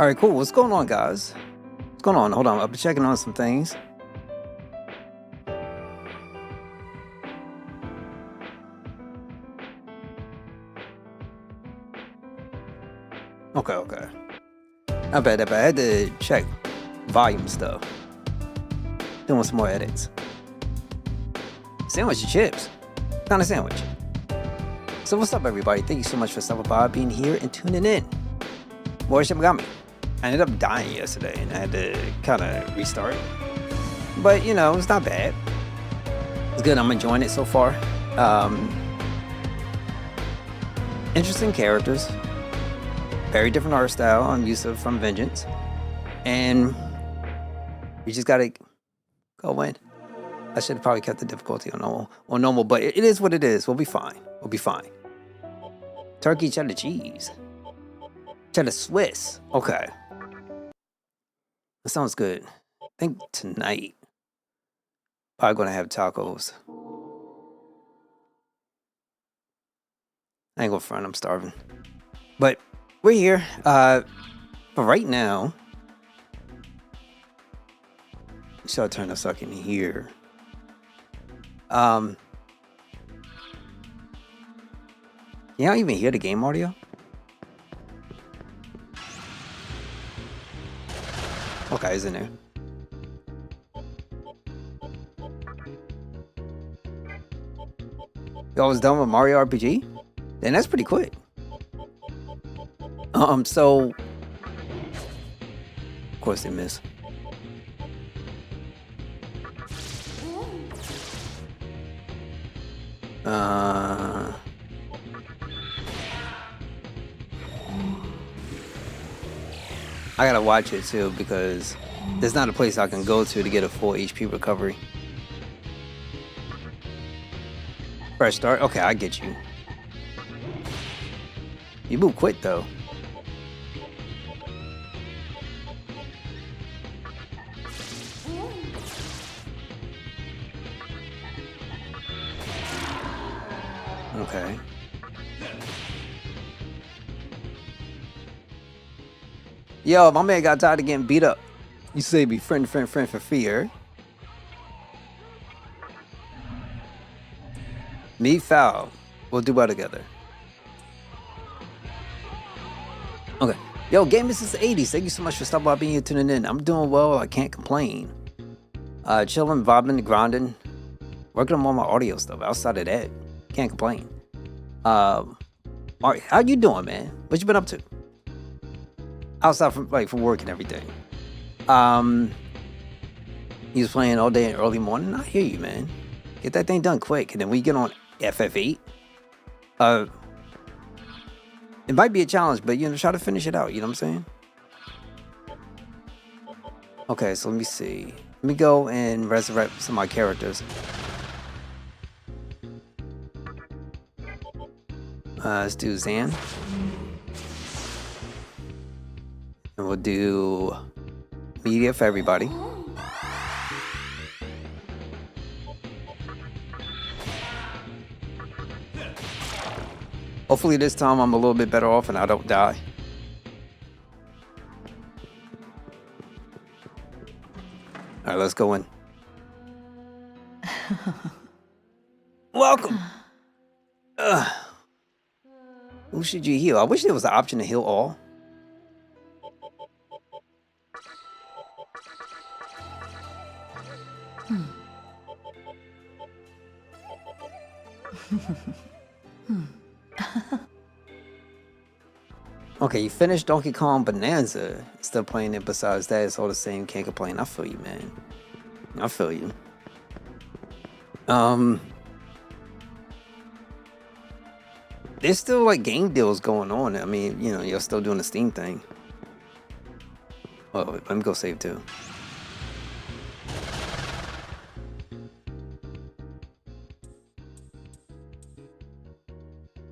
All right, cool. What's going on, guys? What's going on? Hold on. I've been checking on some things. Okay. Not bad. I had to check volume stuff. Doing some more edits. Sandwich and chips. What kind of sandwich? So what's up, everybody? Thank you so much for stopping by, being here, and tuning in. More Shin Megami. I ended up dying yesterday, and I had to kind of restart. But, you know, it's not bad. It's good. I'm enjoying it so far. Interesting characters. Very different art style I'm used to from Vengeance. And you just gotta go in. I should have probably kept the difficulty on normal, but it is what it is. We'll be fine. We'll be fine. Turkey cheddar cheese. Cheddar Swiss. Okay. That sounds good. I think tonight, probably gonna have tacos. I ain't gonna front, I'm starving. But we're here. But right now, should I turn this up in here? You don't even hear the game audio? Okay, it's in there. Y'all was done with Mario RPG? Then that's pretty quick. So of course they miss. I gotta watch it too because there's not a place I can go to get a full HP recovery. Fresh start? Okay, I get you. You move quick though. Okay. Yo, my man got tired of getting beat up. You say be friend for fear. Me foul. We'll do well together. Okay. Yo, gamers since the 80s. Thank you so much for stopping by, being here, tuning in. I'm doing well. I can't complain. Chilling, vibing, grinding. Working on all my audio stuff. Outside of that, can't complain. All right, how you doing, man? What you been up to? Outside from work and everything. He was playing all day and early morning. I hear you, man. Get that thing done quick, and then we get on FF8. It might be a challenge, but you know, try to finish it out. You know what I'm saying? Okay, so let me see. Let me go and resurrect some of my characters. Let's do Zan. And we'll do media for everybody. Hopefully this time I'm a little bit better off and I don't die. All right, let's go in. Welcome. Who should you heal? I wish there was an option to heal all. Okay, you finished Donkey Kong Bonanza. Still playing it. Besides that, it's all the same. Can't complain. I feel you, man. I feel you. There's still like game deals going on. I mean, you know, you're still doing the Steam thing. Oh, let me go save too.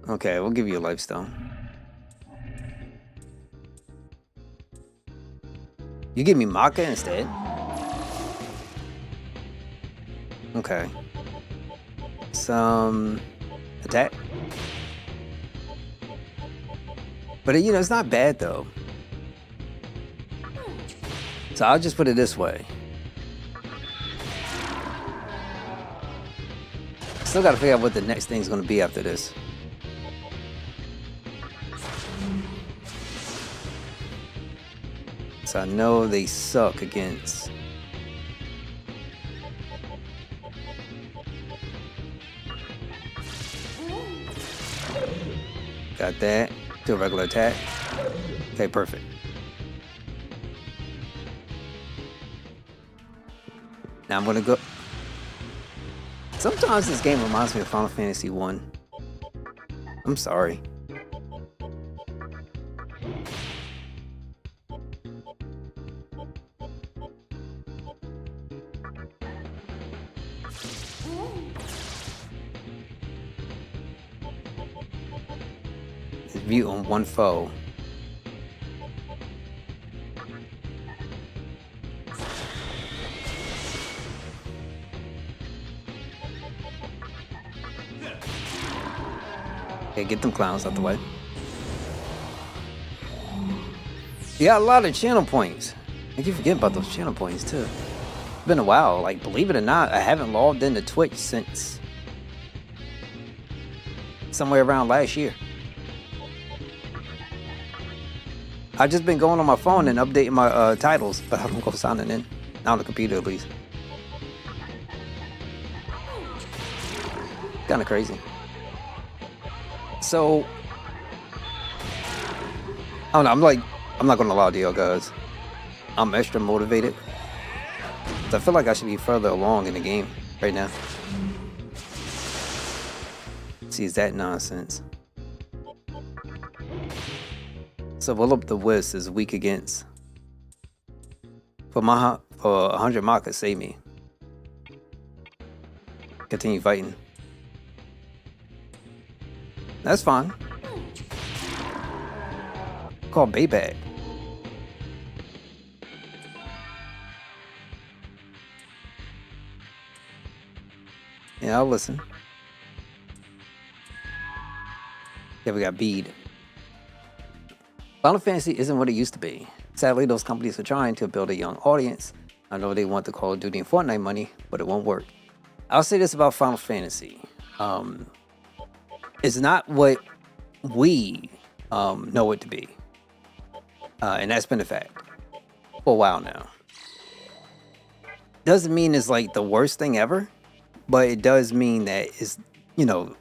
Okay, we'll give you a lifestone. You give me Maka instead? Okay. Some attack. But you know, it's not bad though. So I'll just put it this way. Still got to figure out what the next thing's going to be after this. So I know they suck against. Got that. Do a regular attack. Okay, perfect. Now I'm gonna go. Sometimes this game reminds me of Final Fantasy 1. I'm sorry. View on one foe. Okay, get them clowns out the way. You got a lot of channel points. I keep forgetting about those channel points too. It's been a while. Like, believe it or not, I haven't logged into Twitch since somewhere around last year. I've just been going on my phone and updating my titles, but I don't go signing in. Not on the computer, at least. Kind of crazy. So, I don't know. I'm not gonna lie to you guys. I'm extra motivated. I feel like I should be further along in the game right now. See, is that nonsense? So Will Up the Wisp is weak against. For 100 Mach could save me. Continue fighting. That's fine. Call Bayback. Yeah, I'll listen. Yeah, we got Bead. Final Fantasy isn't what it used to be. Sadly, those companies are trying to build a young audience. I know they want the Call of Duty and Fortnite money, but it won't work. I'll say this about Final Fantasy. It's not what we know it to be. And that's been a fact for a while now. Doesn't mean it's like the worst thing ever, but it does mean that it's, you know,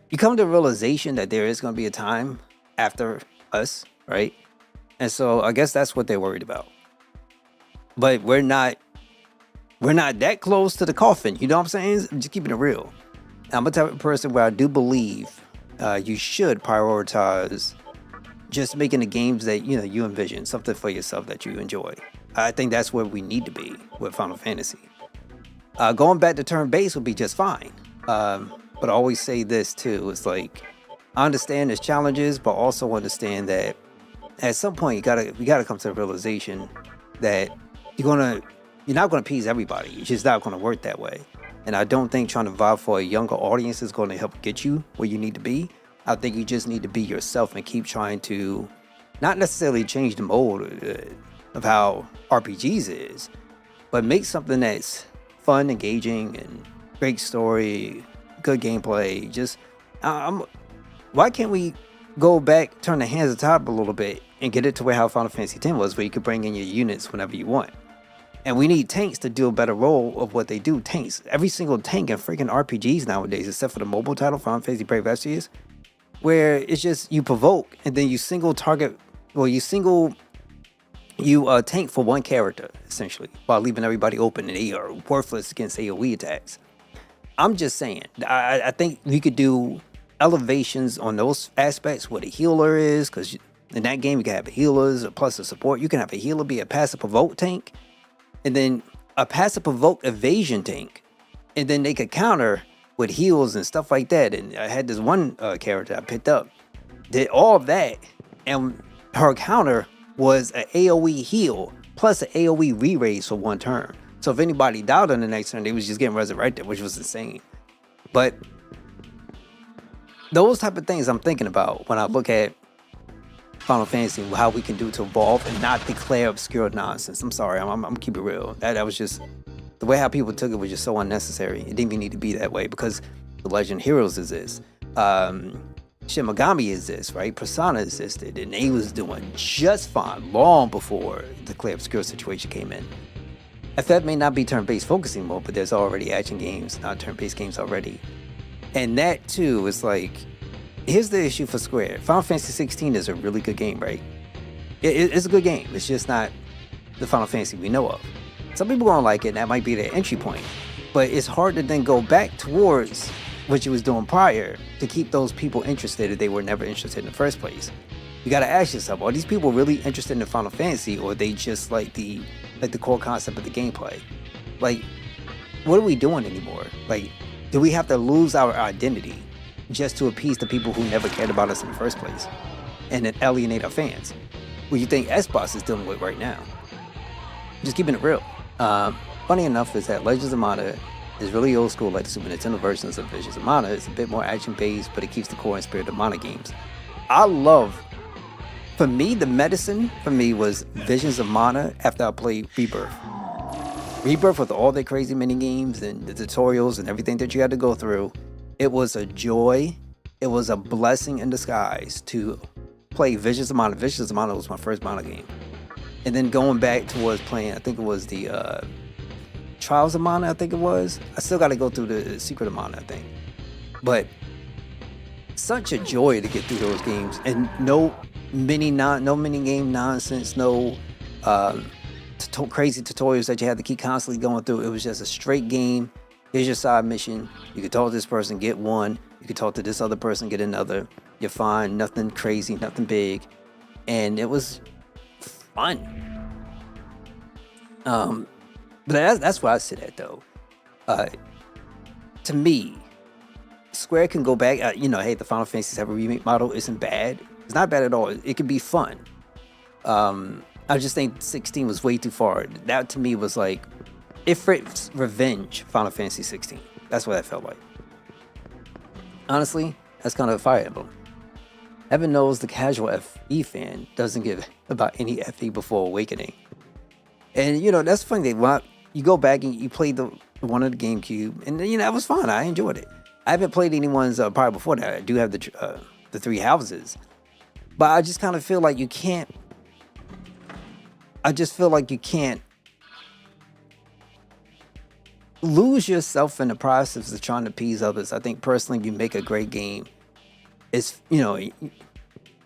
you come to the realization that there is going to be a time after us, right? And so I guess that's what they're worried about. But we're not that close to the coffin, you know what I'm saying? I'm just keeping it real. I'm a type of person where I do believe you should prioritize just making the games that you envision, something for yourself that you enjoy. I think that's where we need to be with Final Fantasy. Going back to turn-based would be just fine. But I always say this too, it's like, I understand there's challenges, but also understand that at some point you gotta come to the realization that you're not gonna appease everybody. It's just not gonna work that way. And I don't think trying to vibe for a younger audience is going to help get you where you need to be. I think you just need to be yourself and keep trying to not necessarily change the mold of how RPGs is, but make something that's fun, engaging, and great story, good gameplay. Just why can't we go back, turn the hands of the top a little bit, and get it to where how Final Fantasy X was, where you could bring in your units whenever you want? And we need tanks to do a better role of what they do. Tanks, every single tank in freaking RPGs nowadays, except for the mobile title, Final Fantasy Brave Exvius, where it's just you provoke and then you single target, or you tank for one character essentially, while leaving everybody open, and they are worthless against AoE attacks. I'm just saying, I think we could do elevations on those aspects where the healer is, because in that game you can have healers plus a support. You can have a healer be a passive provoke tank, and then a passive provoke evasion tank, and then they could counter with heals and stuff like that. And I had this one character I picked up, did all of that, and her counter was an AoE heal plus an AoE re-raise for one turn. So if anybody died on the next turn, they was just getting resurrected, which was insane. But those type of things I'm thinking about when I look at Final Fantasy, how we can do to evolve and not declare obscure nonsense. I'm sorry, I'm keep it real. That was just the way how people took it was just so unnecessary. It didn't even need to be that way because the Legend Heroes is this. Shin Megami is this, right? Persona existed, and they was doing just fine long before the Declare Obscure situation came in. FF may not be turn-based focusing mode, but there's already action games, not turn-based games already. And that too is like, here's the issue for Square. Final Fantasy 16 is a really good game, right? It's a good game. It's just not the Final Fantasy we know of. Some people won't like it, and that might be their entry point. But it's hard to then go back towards what you was doing prior to keep those people interested if they were never interested in the first place. You gotta ask yourself, are these people really interested in the Final Fantasy, or are they just like the core concept of the gameplay? Like, what are we doing anymore? Like, do we have to lose our identity just to appease the people who never cared about us in the first place and then alienate our fans? What you think Xbox is dealing with right now? Just keeping it real. Funny enough is that Legends of Mana is really old school, like the Super Nintendo versions of Visions of Mana. It's a bit more action based, but it keeps the core and spirit of Mana games. For me, the medicine for me was Visions of Mana after I played Rebirth. Rebirth with all the crazy mini games and the tutorials and everything that you had to go through. It was a joy. It was a blessing in disguise to play Visions of Mana. Visions of Mana was my first Mana game. And then going back towards playing, I think it was the Trials of Mana, I think it was. I still got to go through the Secret of Mana, I think. But such a joy to get through those games, and no mini game nonsense, no crazy tutorials that you had to keep constantly going through. It was just a straight game. Here's your side mission. You could talk to this person, get one. You could talk to this other person, get another. You're fine. Nothing crazy, nothing big, and it was fun. But that's where I sit at, though. To me, Square can go back. Hey, the Final Fantasy VII remake model isn't bad. It's not bad at all. It can be fun. I just think 16 was way too far. That to me was like, Ifrit's revenge Final Fantasy 16. That's what that felt like. Honestly, that's kind of a Fire Emblem. Heaven knows the casual FE fan doesn't give about any FE before Awakening. And, that's the funny thing. When you go back and you play the one of the GameCube, and, that was fun. I enjoyed it. I haven't played anyone's probably before that. I do have the Three Houses. But I just kind of feel like you can't. I just feel like you can't lose yourself in the process of trying to appease others. I think personally, you make a great game. It's,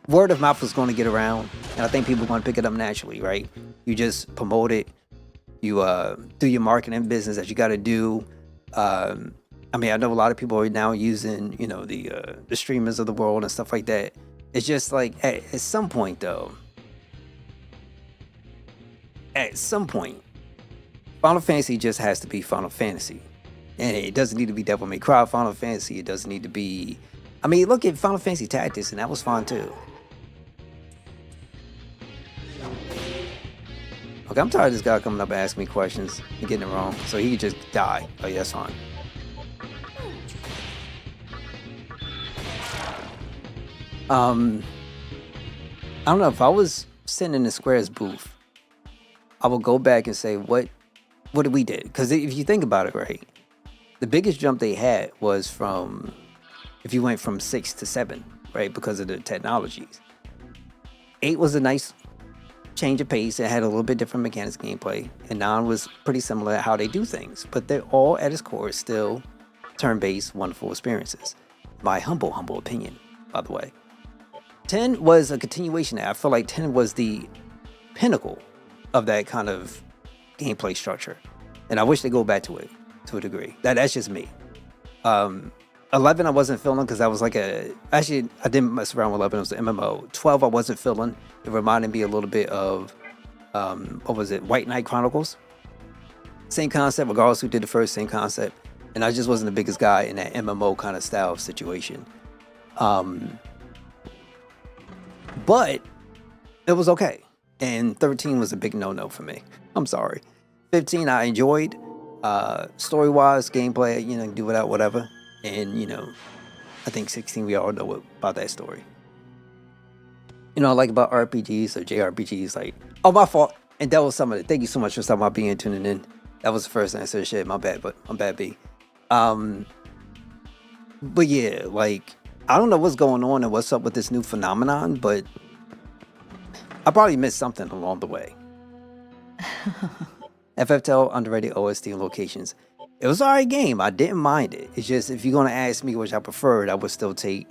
word of mouth is going to get around, and I think people are going to pick it up naturally, right? You just promote it. You do your marketing business that you got to do. I know a lot of people are now using, the streamers of the world and stuff like that. It's just like, at some point, though, Final Fantasy just has to be Final Fantasy. And it doesn't need to be Devil May Cry Final Fantasy. It doesn't need to be... look at Final Fantasy Tactics, and that was fun, too. Okay, I'm tired of this guy coming up and asking me questions and getting it wrong. So he could just die. Oh, yeah, that's fine. I don't know. If I was sitting in the Square's booth, I would go back and say, what did we did? Because if you think about it, right, the biggest jump they had was if you went from 6 to 7, right, because of the technologies. 8 was a nice change of pace. It had a little bit different mechanics gameplay, and 9 was pretty similar at how they do things. But they're all at its core still turn-based, wonderful experiences. My humble opinion, by the way. 10 was a continuation. I feel like 10 was the pinnacle of that kind of gameplay structure, and I wish they go back to it to a degree. That's just me. 11 I wasn't feeling because I was like actually I didn't mess around with 11. It was an MMO. 12 I wasn't feeling. It reminded me a little bit of what was it, White Knight Chronicles. Same concept, regardless who did the first, same concept. And I just wasn't the biggest guy in that MMO kind of style of situation. But it was okay. And 13 was a big no-no for me. I'm sorry. 15 I enjoyed. Story-wise, gameplay, do without whatever. And, I think 16 we all know about that story. You know, like about RPGs or JRPGs, like, oh, my fault. And that was some of it. Thank you so much for stopping by being and tuning in. That was the first thing I said. Shit, my bad, but I'm bad, B. But yeah, like, I don't know what's going on and what's up with this new phenomenon, but I probably missed something along the way. FFTL underrated OST and locations. It was an alright game. I didn't mind it. It's just, if you're gonna ask me which I preferred, I would still take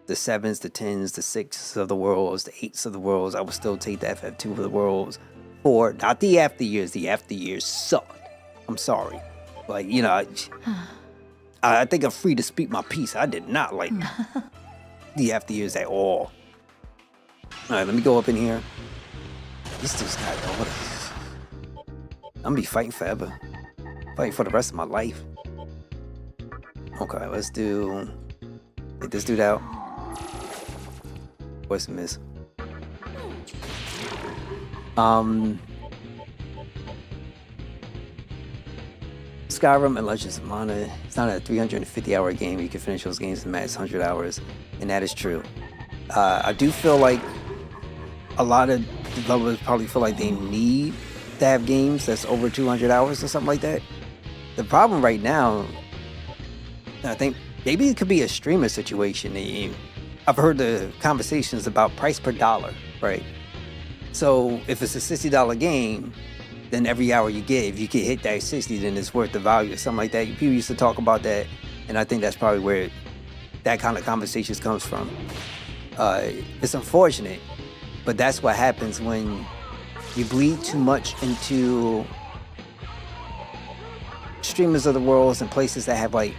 the 7s, the 10s, the 6s of the worlds, the 8s of the worlds. I would still take the FF2 of the worlds. 4, not the after years. The after years sucked. I'm sorry. Like, you know, I think I'm free to speak my piece. I did not like the after years at all. Alright, let me go up in here. This dude's got I'm gonna be fighting forever. Fighting for the rest of my life. Okay, let's do... Get this dude out. What's a miss? Skyrim and Legends of Mana, it's not a 350-hour game. You can finish those games in max 100 hours, and that is true. I do feel like a lot of developers probably feel like they need to have games that's over 200 hours or something like that. The problem right now, I think maybe it could be a streamer situation. I've heard the conversations about price per dollar, right? So if it's a $60 game, then every hour you get, if you can hit that 60, then it's worth the value or something like that. People used to talk about that, and I think that's probably where that kind of conversations comes from. It's unfortunate, but that's what happens when you bleed too much into streamers of the worlds and places that have like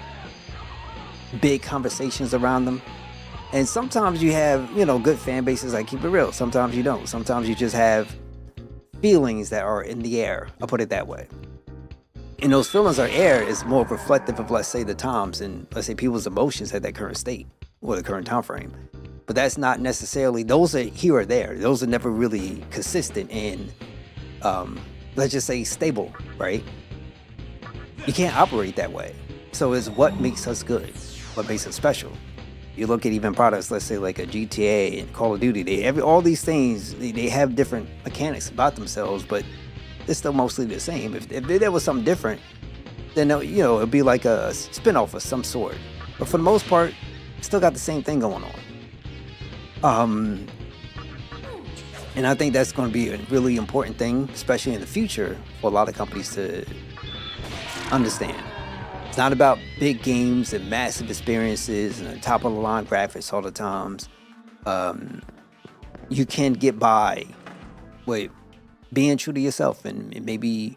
big conversations around them. And sometimes you have, you know, good fan bases. Like, keep it real. Sometimes you don't. Sometimes you just have feelings that are in the air. I'll put it that way. And those feelings are air is more reflective of, let's say, the times and, let's say, people's emotions at that current state or the current time frame. But that's not necessarily, those are here or there. Those are never really consistent and, let's just say, stable, right? You can't operate that way. So it's what makes us good, what makes us special. You look at even products, let's say like a GTA and Call of Duty, all these things, they have different mechanics about themselves, but it's still mostly the same. If there was something different, then, you know, it'd be like a spin-off of some sort. But for the most part, still got the same thing going on. And I think that's going to be a really important thing, especially in the future, for a lot of companies to understand. It's not about big games and massive experiences and top-of-the-line graphics all the times. You can get by with being true to yourself, and maybe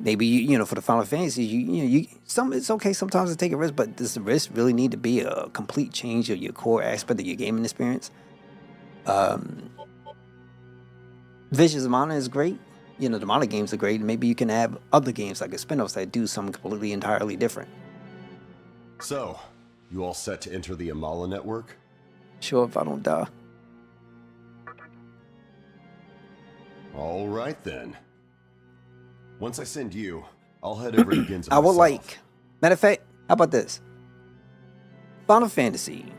you know, for the Final Fantasy, it's okay sometimes to take a risk, but does the risk really need to be a complete change of your core aspect of your gaming experience? Visions of Mana is great. You know, the Mana games are great. Maybe you can have other games like a spin-offs that do something completely entirely different. So, you all set to enter the Amala network? Sure, if I don't die. All right then. Once I send you, I'll head over to Ginza I would myself. like, matter of fact, how about this? Final Fantasy,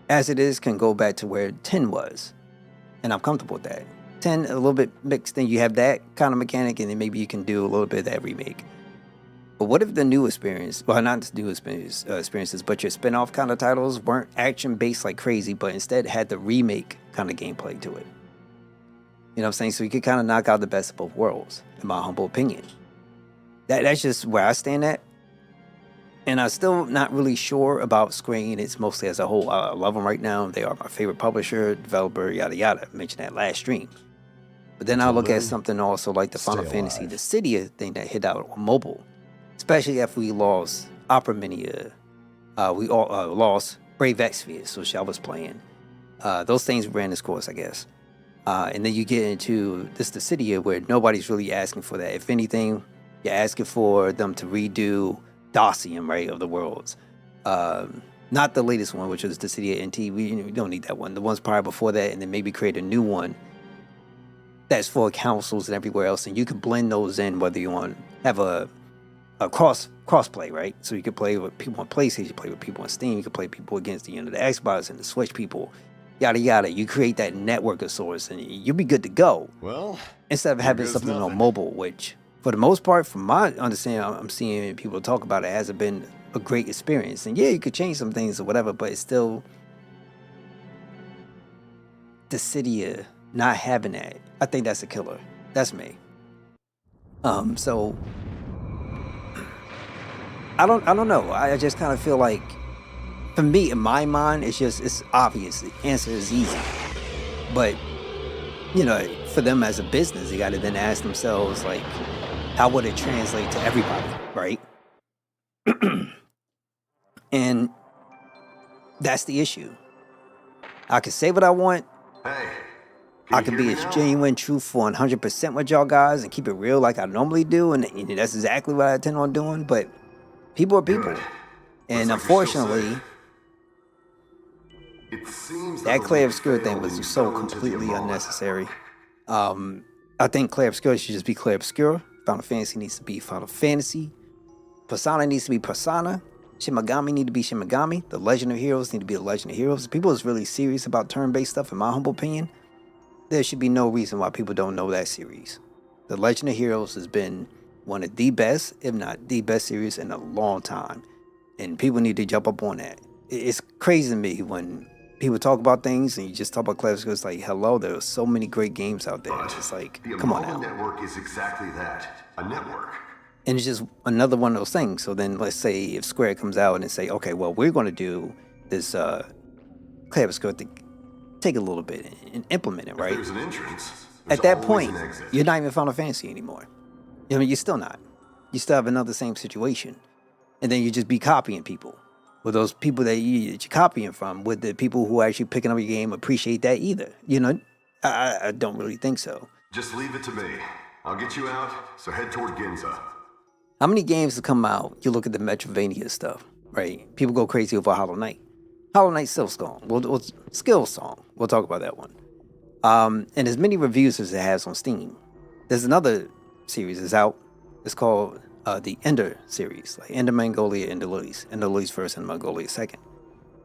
as it is, can go back to where 10 was. And I'm comfortable with that. 10, a little bit mixed in. You have that kind of mechanic, and then maybe you can do a little bit of that remake. But what if the new experience, well, not the new experiences, but your spin-off kind of titles weren't action-based like crazy, but instead had the remake kind of gameplay to it? You know what I'm saying? So you could kind of knock out the best of both worlds, in my humble opinion. That's just where I stand at. And I'm still not really sure about Square Enix mostly as a whole. I love them right now. They are my favorite publisher, developer, yada yada. I mentioned that last stream. But then I look at something also like the Final Fantasy, the Cydia thing that hit out on mobile. Especially after we lost Opera Mania. We all lost Brave Exvius, which I was playing. Those things ran its course, I guess. And then you get into this the Cydia where nobody's really asking for that. If anything, you're asking for them to redo Dosium, right, of the worlds. Not the latest one, which was the Cydia NT. We don't need that one. The ones prior before that, and then maybe create a new one that's for councils and everywhere else, and you can blend those in, whether you want to have a cross-play, right? So you can play with people on PlayStation, you play with people on Steam, you can play people against the Xbox and the Switch people. yada yada. You create that network of sorts, and you'll be good to go. Well, Instead of here having goes something on nothing. mobile, which for the most part, from my understanding, I'm seeing people talk about it, hasn't been a great experience. And yeah, you could change some things or whatever, but it's still the city of not having that. I think that's a killer. That's me. So I don't know. I just kind of feel like, for me, in my mind, it's obvious. The answer is easy, but for them as a business, they got to then ask themselves, like, how would it translate to everybody, right? And that's the issue. I can say what I want. Hey, I can can you be hear me as now? genuine, truthful, and 100% with y'all guys and keep it real like I normally do. And that's exactly what I intend on doing. But people are people. Good. And Looks like you're still unfortunately, safe. It seems that that the Clay leak Obscure thing failed and was you so fell into the completely Amala unnecessary. network. I think Clay Obscure should just be Clay Obscure. Final Fantasy needs to be Final Fantasy. Persona needs to be Persona. Shin Megami need to be Shin Megami. The Legend of Heroes need to be the Legend of Heroes. If people is really serious about turn-based stuff, in my humble opinion, there should be no reason why people don't know that series. The Legend of Heroes has been one of the best, if not the best series in a long time. And people need to jump up on that. It's crazy to me when people talk about things and you just talk about classics. It's like, hello, there are so many great games out there. But It's like, the come on Amala now. network is exactly that, a network. And it's just another one of those things. So then let's say if Square comes out and they say, okay, well, we're going to do this Clavisco to take a little bit and implement it, If right? there's an entrance, there's At that always point, an exit. you're not even Final Fantasy anymore. I mean, you're still not. You still have another same situation. And then you just be copying people. With those people that you're copying from, with the people who are actually picking up your game appreciate that either. I don't really think so. Just leave it to me. I'll get you out, so head toward Ginza. How many games have come out? You look at the Metrovania stuff, right? People go crazy over Hollow Knight. Hollow Knight Silksong. We'll Skill Song. We'll talk about that one. And as many reviews as it has on Steam. There's another series that's out. It's called the Ender series, like Ender Mongolia, Ender Lilies. Ender Lilies first and Mongolia second.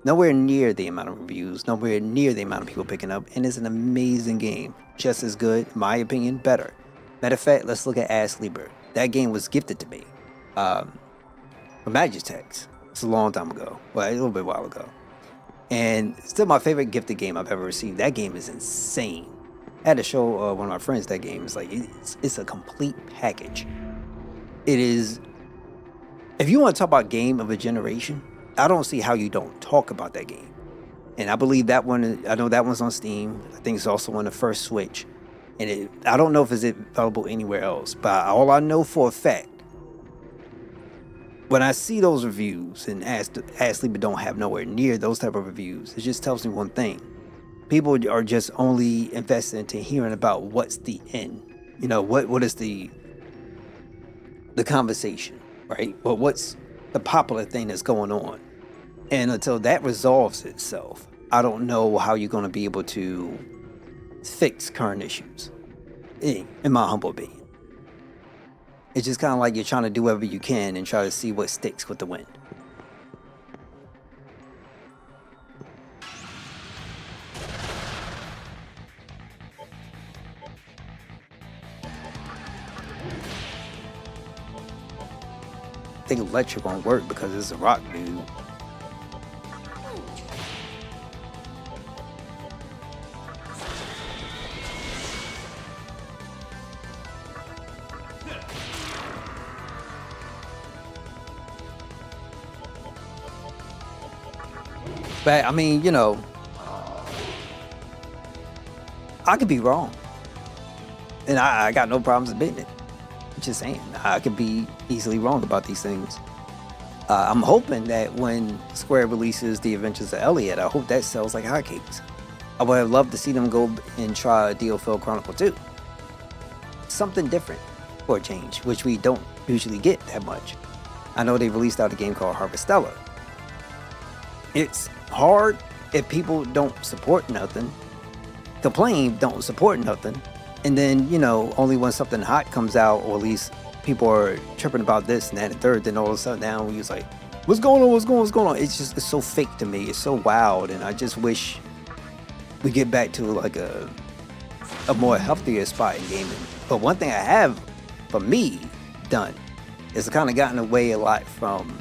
Nowhere near the amount of reviews, nowhere near the amount of people picking up, and it's an amazing game. Just as good, in my opinion, better. Matter of fact, let's look at Ass Lieber. That game was gifted to me from Magitex. It's a long time ago, well, a little bit while ago. And still my favorite gifted game I've ever received. That game is insane. I had to show one of my friends that game. It's like, it's a complete package. It is, if you want to talk about game of a generation, I don't see how you don't talk about that game. And I believe that one, I know that one's on Steam. I think it's also on the first Switch. And I don't know if it's available anywhere else, but all I know for a fact, when I see those reviews and Ashley but don't have nowhere near those type of reviews, it just tells me one thing. People are just only invested into hearing about what's the end. What is the conversation, right? Well, what's the popular thing that's going on? And until that resolves itself, I don't know how you're going to be able to fix current issues, in my humble opinion. It's just kind of like you're trying to do whatever you can and try to see what sticks with the wind. I think electric won't work because it's a rock dude. But I mean, I could be wrong. And I got no problems admitting it. I'm just saying, I could be easily wrong about these things. I'm hoping that when Square releases The Adventures of Elliot, I hope that sells like hotcakes. I would have loved to see them go and try DLFL Chronicle 2. Something different for a change, which we don't usually get that much. I know they released out a game called Harvestella. It's hard if people don't support nothing, complain, don't support nothing, and then, only when something hot comes out, or at least people are tripping about this and that and third, then all of a sudden now we was like, what's going on? It's so fake to me. It's so wild, and I just wish we get back to like a more healthier spot in gaming. But one thing I have, for me, done is kind of gotten away a lot from,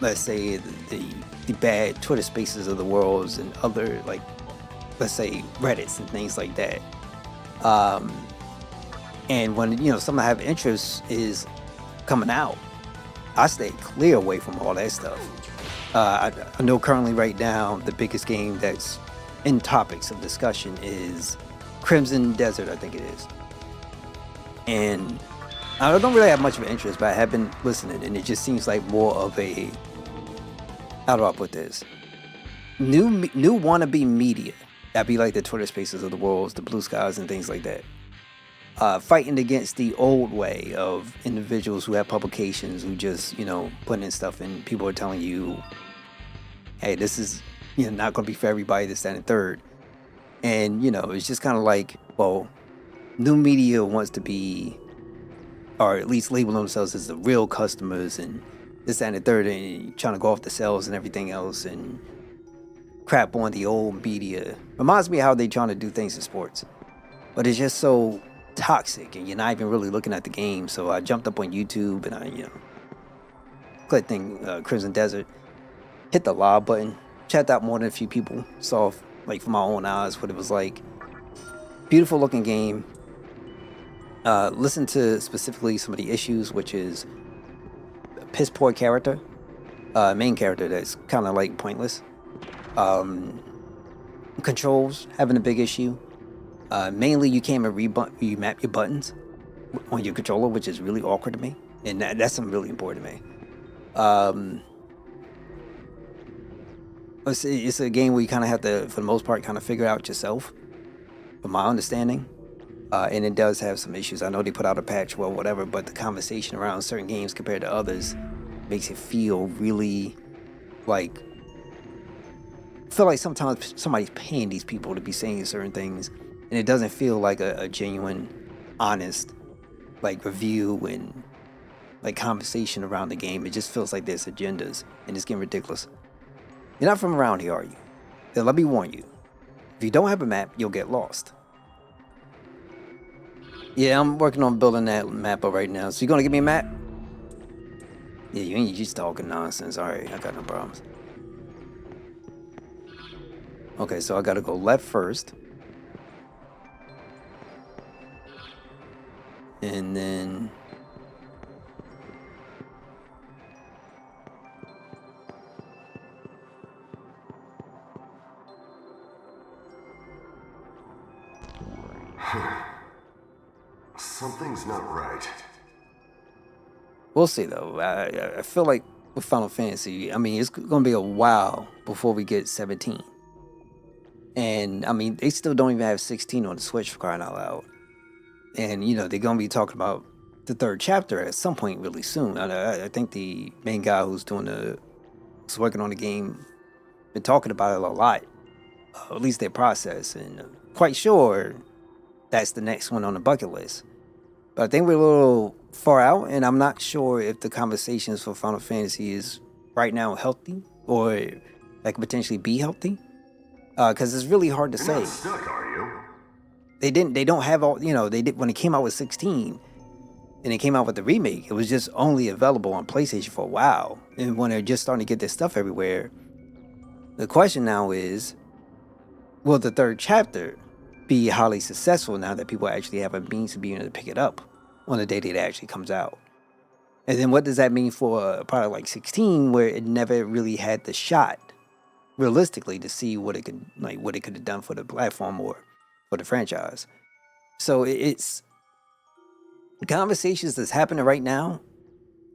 let's say, the bad Twitter spaces of the worlds and other, like, let's say, Reddits and things like that. And when, something I have interest is coming out, I stay clear away from all that stuff. I know currently right now the biggest game that's in topics of discussion is Crimson Desert, I think it is. And I don't really have much of an interest, but I have been listening, and it just seems like more of a, how do I put this? New wannabe media. That'd be like the Twitter spaces of the worlds, the blue skies and things like that. Fighting against the old way of individuals who have publications who just, putting in stuff and people are telling you, hey, this is, not going to be for everybody, this, that, and third. And, it's just kind of like, well, new media wants to be, or at least label themselves as the real customers and this, that, and the third, and trying to go off the sales and everything else and crap on the old media. Reminds me of how they trying to do things in sports. But it's just so toxic and you're not even really looking at the game. So I jumped up on YouTube and I, clicked Crimson Desert, hit the live button, checked out more than a few people, saw like from my own eyes what it was like. Beautiful looking game. Listen to specifically some of the issues, which is a piss poor character, main character that's kind of like pointless. Controls having a big issue. Mainly you can't you map your buttons on your controller, which is really awkward to me, and that's something really important to me. It's a game where you kind of have to, for the most part, kind of figure out yourself, from my understanding. And it does have some issues. I know they put out a patch, well, whatever, but the conversation around certain games compared to others makes it feel really like, sometimes somebody's paying these people to be saying certain things, and it doesn't feel like a genuine, honest, like, review and like conversation around the game. It just feels like there's agendas, and it's getting ridiculous. You're not from around here, are you? Then let me warn you. If you don't have a map, you'll get lost. Yeah, I'm working on building that map up right now. So you gonna give me a map? Yeah, you ain't just talking nonsense. Alright, I got no problems. Okay, so I gotta go left first. And then... Something's not right. We'll see, though. I feel like with Final Fantasy, I mean, it's going to be a while before we get 17. And, I mean, they still don't even have 16 on the Switch, for crying out loud. And, they're going to be talking about the third chapter at some point really soon. I think the main guy who's working on the game, been talking about it a lot. At least their process. And I'm quite sure that's the next one on the bucket list. But I think we're a little far out, and I'm not sure if the conversations for Final Fantasy is right now healthy, or that could potentially be healthy. Because it's really hard to say. You're not stuck, are you? They don't have all, they did, when it came out with 16, and it came out with the remake, it was just only available on PlayStation for a while. And when they're just starting to get their stuff everywhere, the question now is, will the third chapter be highly successful now that people actually have a means to be able to pick it up on the day that it actually comes out? And then what does that mean for a product like 16, where it never really had the shot realistically to see what it could have done for the platform or for the franchise? So it's conversations that's happening right now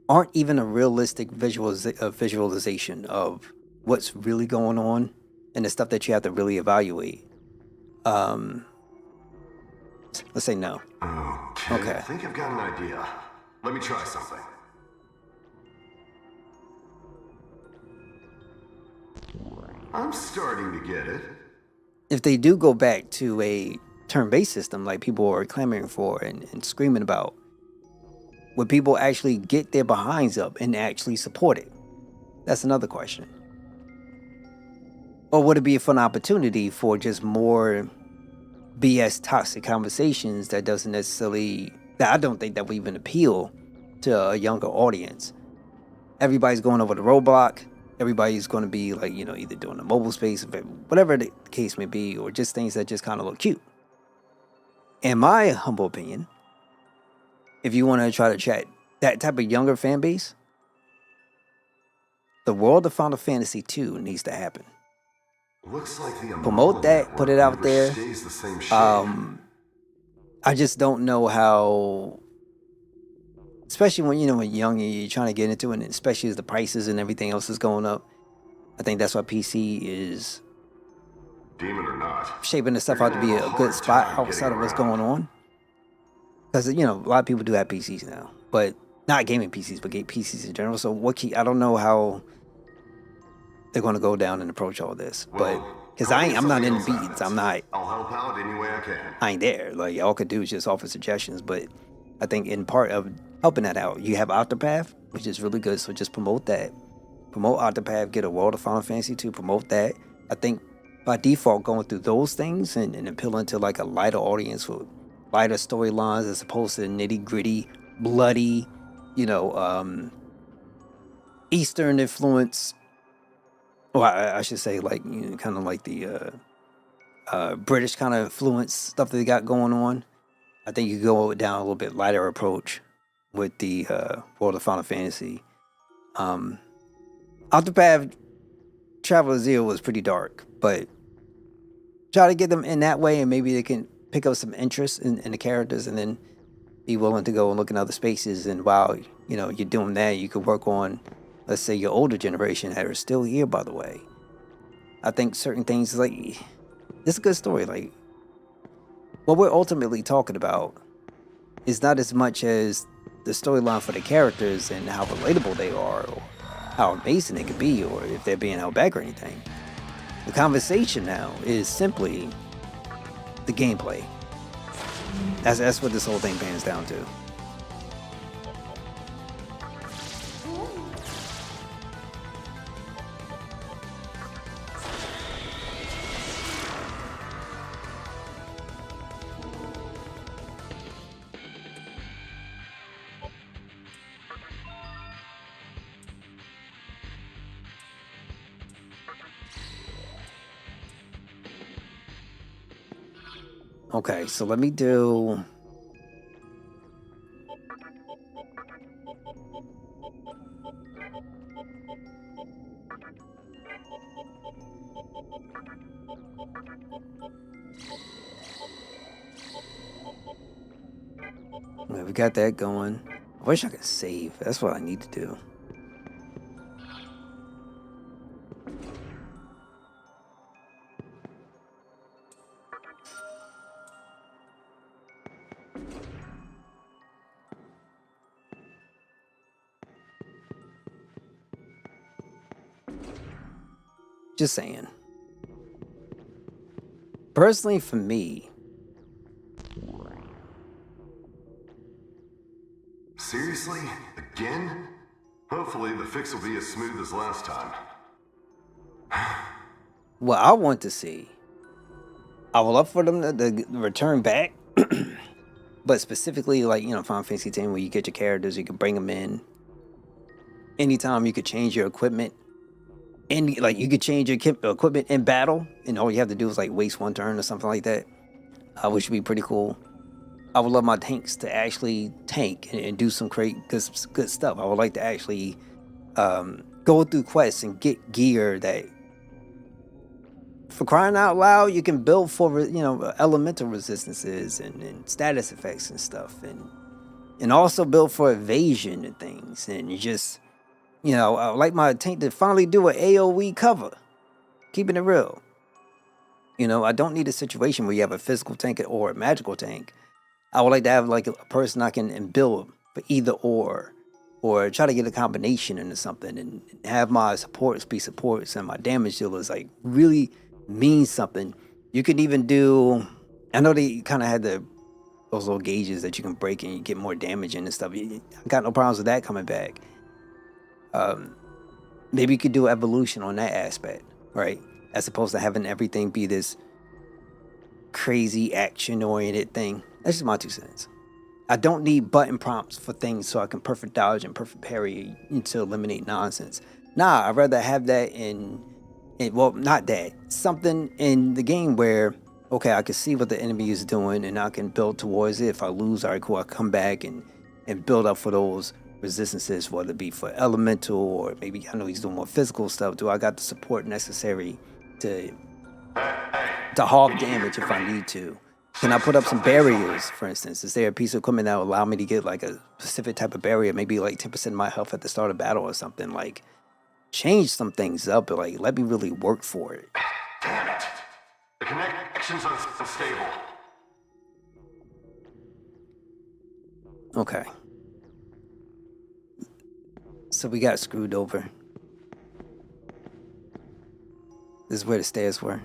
aren't even a realistic visualization of what's really going on and the stuff that you have to really evaluate. Let's say no. Okay. I think I've got an idea. Let me try something. I'm starting to get it. If they do go back to a turn-based system like people are clamoring for and screaming about, would people actually get their behinds up and actually support it? That's another question. Or would it be a fun opportunity for just more BS toxic conversations that doesn't necessarily, that I don't think that would even appeal to a younger audience? Everybody's going over the roadblock. Everybody's going to be like, either doing the mobile space, whatever the case may be, or just things that just kind of look cute. In my humble opinion, if you want to try to chat that type of younger fan base, the world of Final Fantasy II needs to happen. Looks like the Promote that, put it out there. Stays the same shape. I just don't know how, especially when when young and you're trying to get into it, and especially as the prices and everything else is going up. I think that's why PC is Demon or not, shaping the stuff out to be a good spot outside of what's going on. Because a lot of people do have PCs now, but not gaming PCs, but PCs in general. So I don't know how they're going to go down and approach all this, but because I'm not in the beats, I'll help out any way I can. I ain't there. Like, all I could do is just offer suggestions, but I think in part of helping that out, you have Octopath, which is really good. So just promote that. Promote Octopath, get a World of Final Fantasy 2, promote that. I think by default, going through those things and appealing to like a lighter audience with lighter storylines as opposed to nitty gritty, bloody, Eastern influence. Or I should say, like, kind of like the British kind of influence stuff that they got going on. I think you go down a little bit lighter approach with the World of Final Fantasy. Octopath Traveler Zero was pretty dark, but try to get them in that way, and maybe they can pick up some interest in the characters, and then be willing to go and look in other spaces. And while you're doing that, you could work on, let's say, your older generation that are still here, by the way. I think certain things, like, this is a good story. Like, what we're ultimately talking about is not as much as the storyline for the characters and how relatable they are, or how amazing they could be, or if they're being held back or anything. The conversation now is simply the gameplay. That's what this whole thing pans down to. Okay, so let me do... Okay, we got that going. I wish I could save. That's what I need to do. Just saying. Personally, for me... Seriously? Again? Hopefully the fix will be as smooth as last time. What I want to see, I would love for them to return back, but specifically, like, Final Fantasy X, where you get your characters, you can bring them in. Anytime you could change your equipment, and like you could change your equipment in battle, and all you have to do is like waste one turn or something like that, which would be pretty cool. I would love my tanks to actually tank and do some good stuff. I would like to actually go through quests and get gear that, for crying out loud, you can build for elemental resistances and status effects and stuff, and also build for evasion and things. And you just I would like my tank to finally do an AoE cover, keeping it real. I don't need a situation where you have a physical tank or a magical tank. I would like to have like a person I can build for either or try to get a combination into something, and have my supports be supports and my damage dealers like really mean something. You can even do, I know they kind of had those little gauges that you can break and you get more damage in and stuff. I got no problems with that coming back. Maybe you could do evolution on that aspect, right? as opposed to having everything be this crazy action-oriented thing. That's just my 2 cents. I don't need button prompts for things so I can perfect dodge and perfect parry to eliminate nonsense. Nah, I'd rather have that in well, not that. Something in the game where, okay, I can see what the enemy is doing and I can build towards it. If I lose, all right, cool, I come back and build up for those resistances, whether it be for elemental or maybe I know he's doing more physical stuff. Do I got the support necessary to halve damage if I need to? Can I put up some barriers, for instance? Is there a piece of equipment that will allow me to get like a specific type of barrier, maybe like 10% of my health at the start of battle or something? Like, change some things up, but like, let me really work for it. Damn it! The connection's unstable. Okay. So we got screwed over. This is where the stairs were.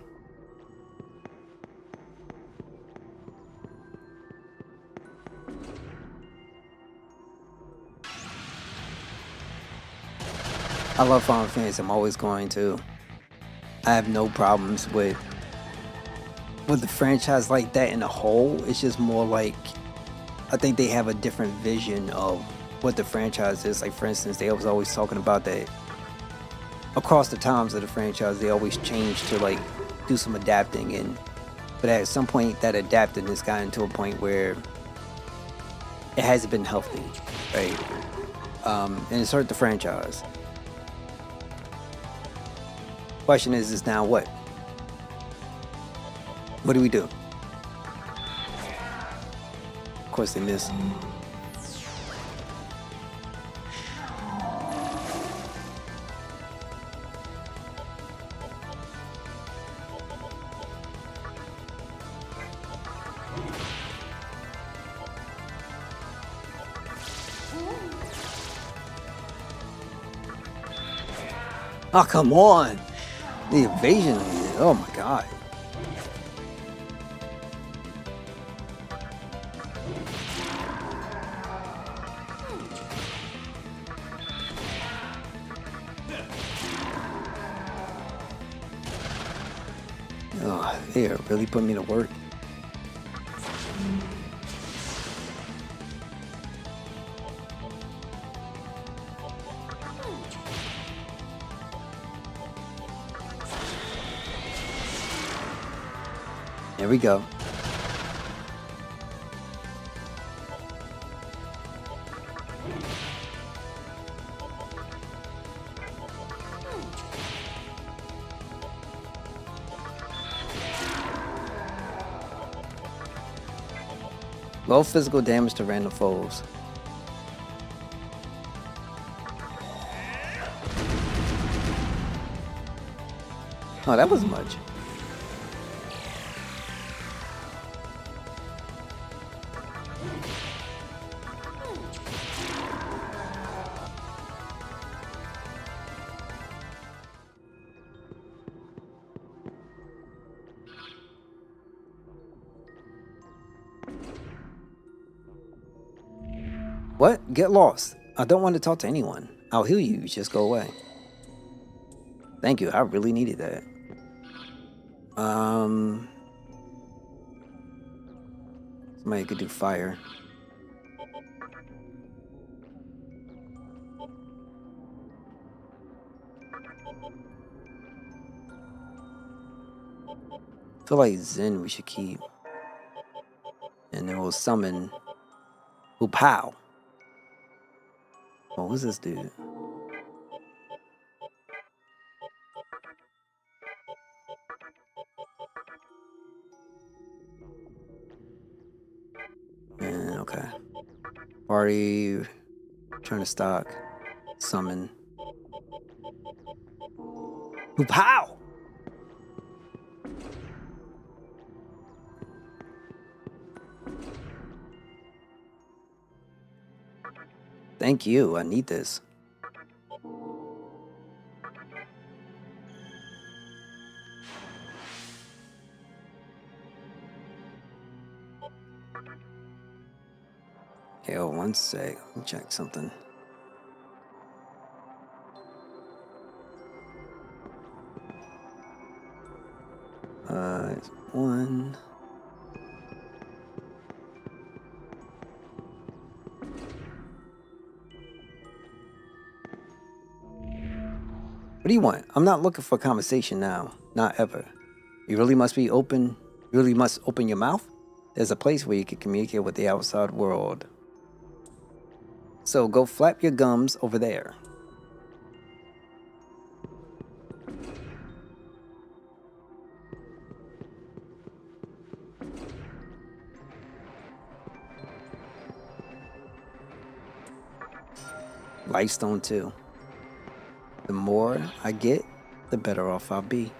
I love Final Fantasy. I'm always going to. I have no problems with the franchise like that in a whole. It's just more like I think they have a different vision of what the franchise is. Like, for instance, they was always talking about that across the times of the franchise, they always change to like do some adapting, but at some point that adapting has gotten to a point where it hasn't been healthy, right? And it's hurt the franchise. Question is now what? What do we do? Of course they miss. Oh, come on. The evasion. Oh my god. Oh, they are really putting me to work. There we go. Low physical damage to random foes. Oh, that wasn't much. What? Get lost. I don't want to talk to anyone. I'll heal you. Just go away. Thank you. I really needed that. Somebody could do fire. I feel like Zen we should keep. And then we'll summon Pow. Oh, who's this dude? And okay. Party, turn to stock, summon. Pow! Thank you. I need this. Okay, oh, one sec. Let me check something. It's one. What do you want? I'm not looking for conversation now. Not ever. You really must be open. You really must open your mouth. There's a place where you can communicate with the outside world. So go flap your gums over there. Lifestone too. The more I get, the better off I'll be.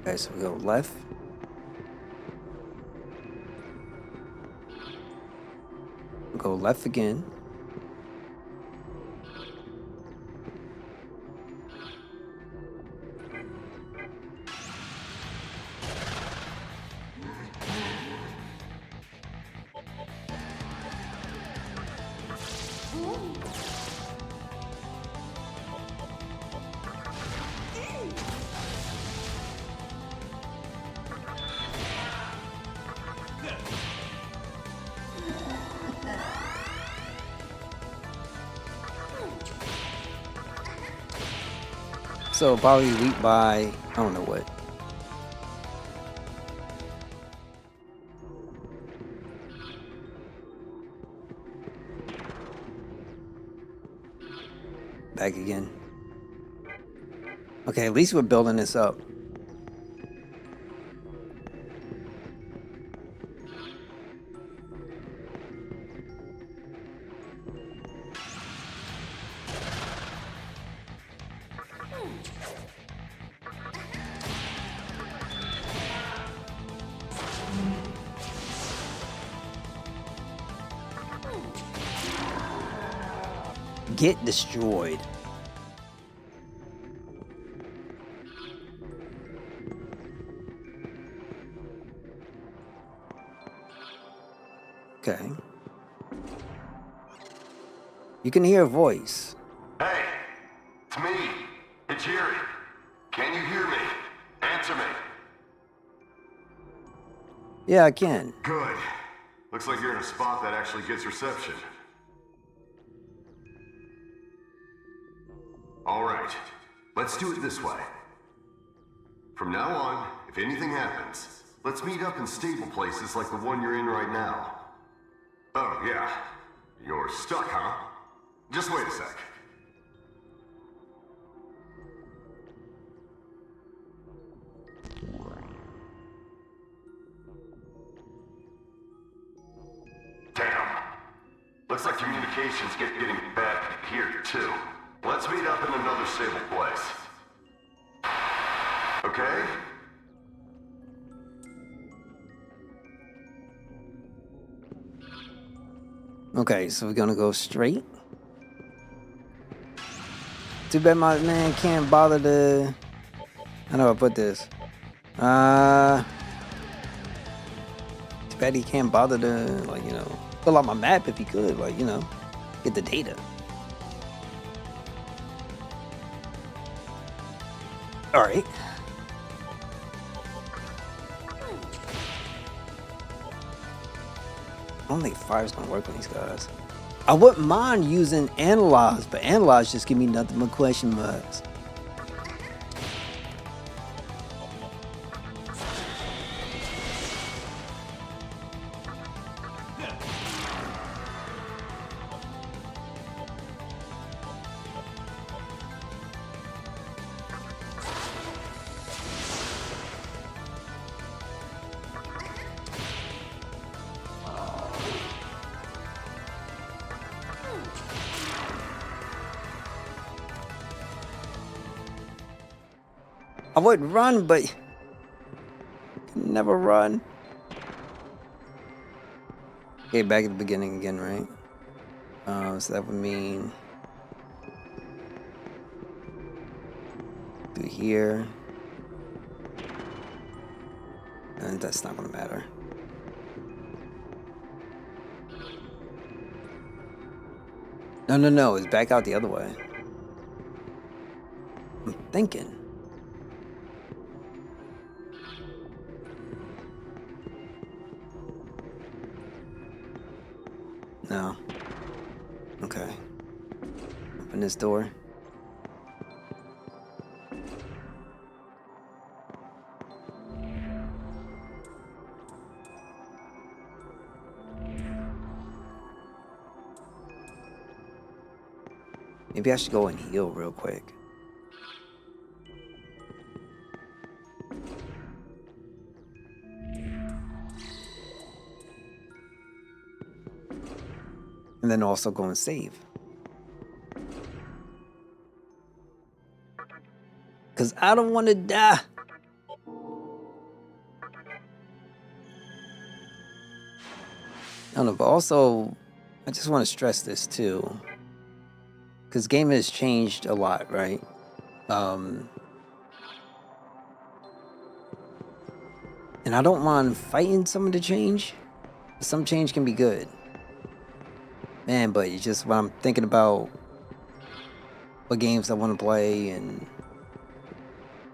Okay, so we go left. Go left again. So probably weak by, I don't know what. Back again. Okay, at least we're building this up. Get destroyed. Okay. You can hear a voice. Hey, it's me. It's Yuri. Can you hear me? Answer me. Yeah, I can. Good. Looks like you're in a spot that actually gets reception. All right. Let's do it this way. From now on, if anything happens, let's meet up in stable places like the one you're in right now. Oh, yeah. You're stuck, huh? Just wait a sec. Damn. Looks like communications getting bad here, too. Let's meet up in another stable place. Okay? Okay, so we're gonna go straight. Too bad my man can't bother to... How do I put this? Too bad he can't bother to, like, you know, fill out my map if he could, like, you know, get the data. Alright. I don't think fire's gonna work on these guys. I wouldn't mind using analyze, but analyze just give me nothing but question marks. I would run, but can never run. Okay, back at the beginning again, right? So that would mean through here, and that's not gonna matter. No. It's back out the other way. I'm thinking. No. Okay. Open this door. Maybe I should go and heal real quick. And then also go and save. Because I don't want to die. I don't know, but also, I just want to stress this too. Because gaming has changed a lot, right? And I don't mind fighting some of the change. Some change can be good. Man, but it's just when I'm thinking about what games I want to play and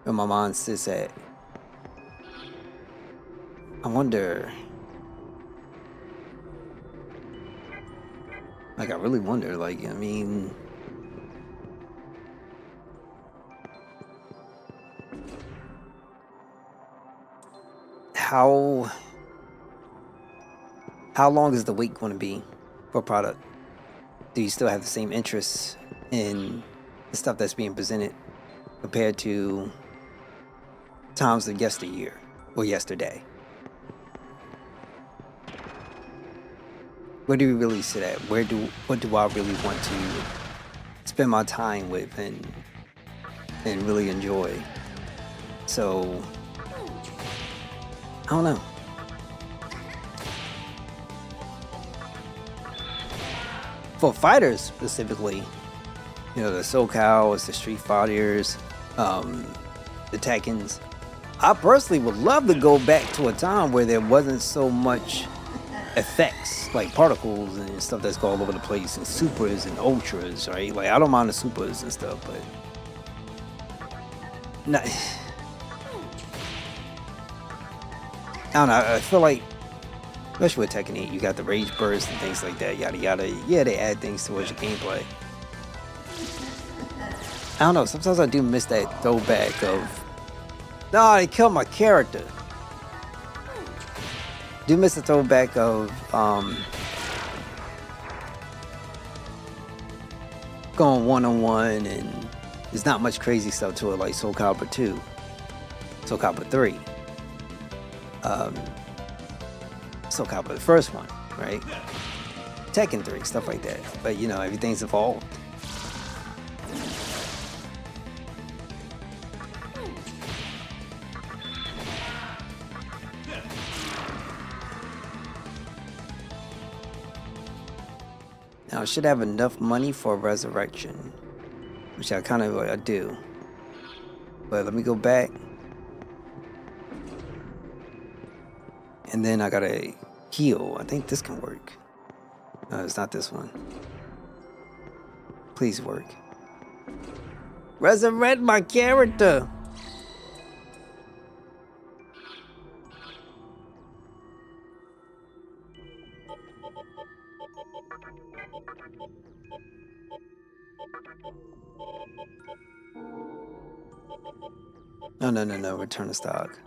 where my mind sits at, I wonder. Like, I really wonder, like, I mean, how long is the wait going to be for a product? Do you still have the same interests in the stuff that's being presented compared to times of yesteryear or yesterday? Where do we really sit at? What do I really want to spend my time with and really enjoy? So I don't know. For fighters specifically, you know, the SoCals, the Street Fighters, the Tekkens, I personally would love to go back to a time where there wasn't so much effects, like particles and stuff that's all over the place, and supers and ultras, right? Like, I don't mind the supers and stuff, but not, I don't know, I feel like, especially with Tekken 8, you got the rage burst and things like that, yada yada. Yeah, they add things towards your gameplay. I don't know, sometimes I do miss that throwback of, no, they killed my character. Do miss the throwback of going one-on-one, and there's not much crazy stuff to it, like Soul Calibur 2, Soul Calibur 3, Soul Calibur the first one, right? Tekken 3, stuff like that. But you know, everything's evolved. Now I should have enough money for resurrection, which I kind of do. But let me go back. And then I gotta heal. I think this can work. No, it's not this one. Please work. Resurrect my character! No. Return to stock.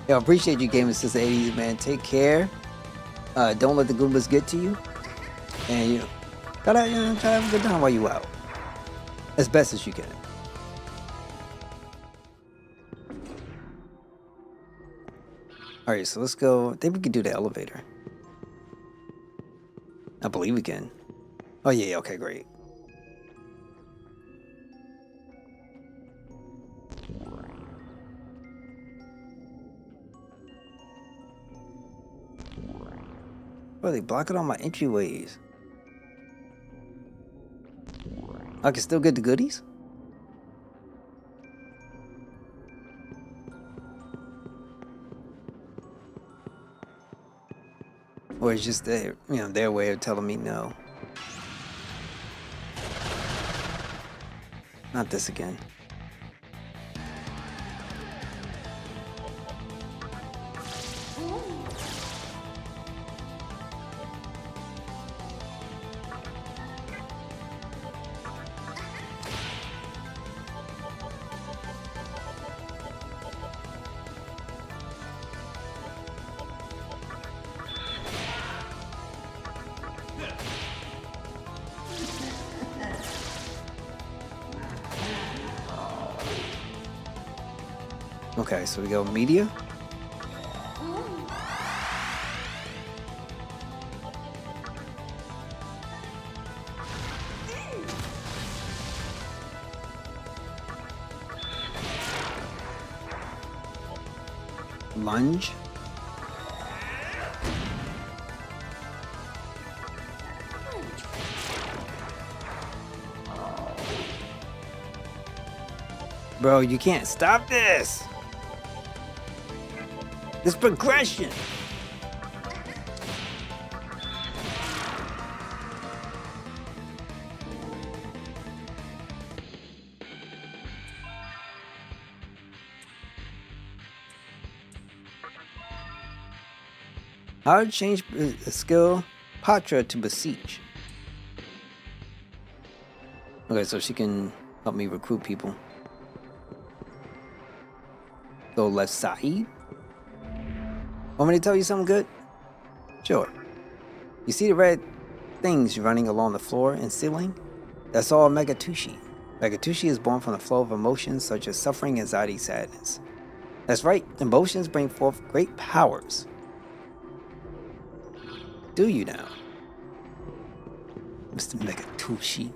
Yo, I appreciate you gaming since the 80s, man. Take care. Don't let the Goombas get to you. And you know, try to have a good time while you out. As best as you can. Alright, so let's go. I think we can do the elevator. I believe we can. Oh yeah, okay, great. Bro, they blocking all my entryways. I can still get the goodies? Or it's just their, their way of telling me no. Not this again. Okay, so we go media. Lunge. Bro, you can't stop this. This progression. How to change the skill Patra to beseech. Okay, so she can help me recruit people. Go left side. Want me to tell you something good? Sure. You see the red things running along the floor and ceiling? That's all Megatushi. Megatushi is born from the flow of emotions such as suffering, anxiety, sadness. That's right, emotions bring forth great powers. Do you now? Mr. Megatushi.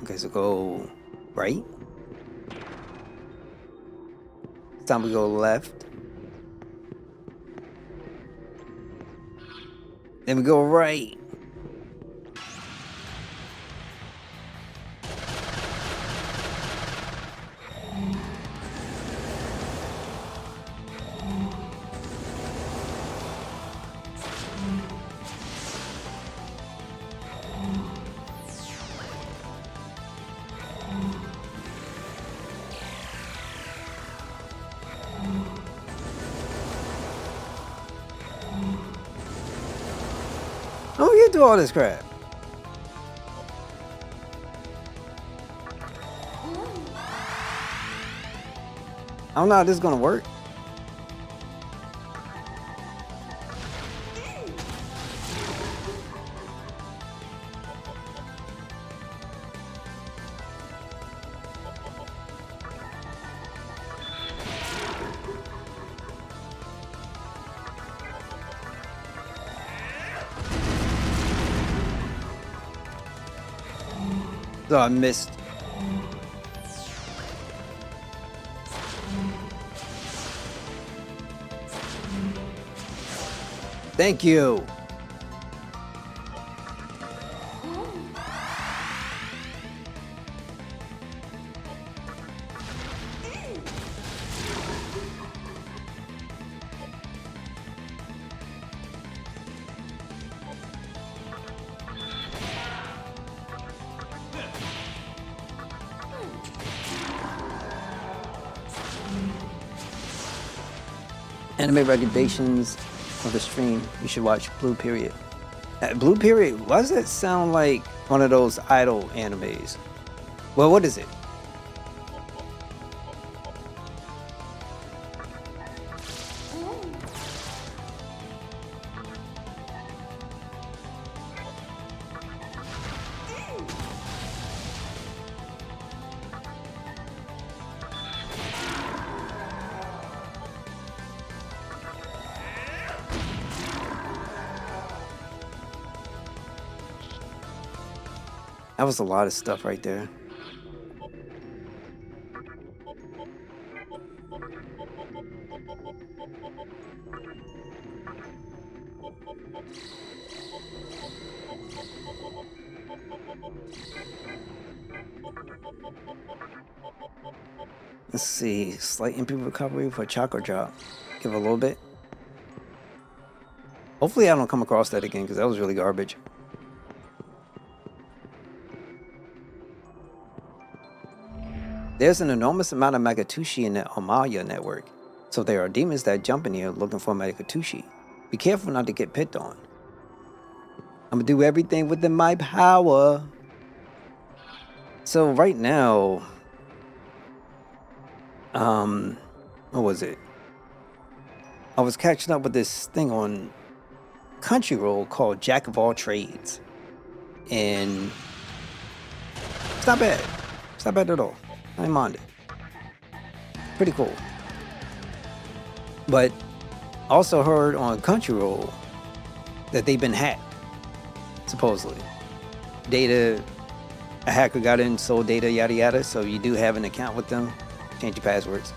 Okay, so go right. It's time we go left. Then we go right. Oh, you do all this crap. I don't know how this is gonna work. So I missed. Thank you. Anime recommendations of the stream. You should watch Blue Period. Blue Period, why does that sound like one of those idol animes? Well, what is it? That was a lot of stuff right there. Let's see. Slight MP recovery for chakra drop. Give it a little bit. Hopefully I don't come across that again because that was really garbage. There's an enormous amount of Megatushi in the Omaya network, so there are demons that jump in here looking for Megatushi. Be careful not to get picked on. I'm gonna do everything within my power. So right now, what was it? I was catching up with this thing on Crunchyroll called Jack of All Trades, and it's not bad. It's not bad at all. I didn't mind it. Pretty cool. But also heard on Crunchyroll that they've been hacked, supposedly. Data, a hacker got in, sold data, yada yada. So you do have an account with them. Change your passwords.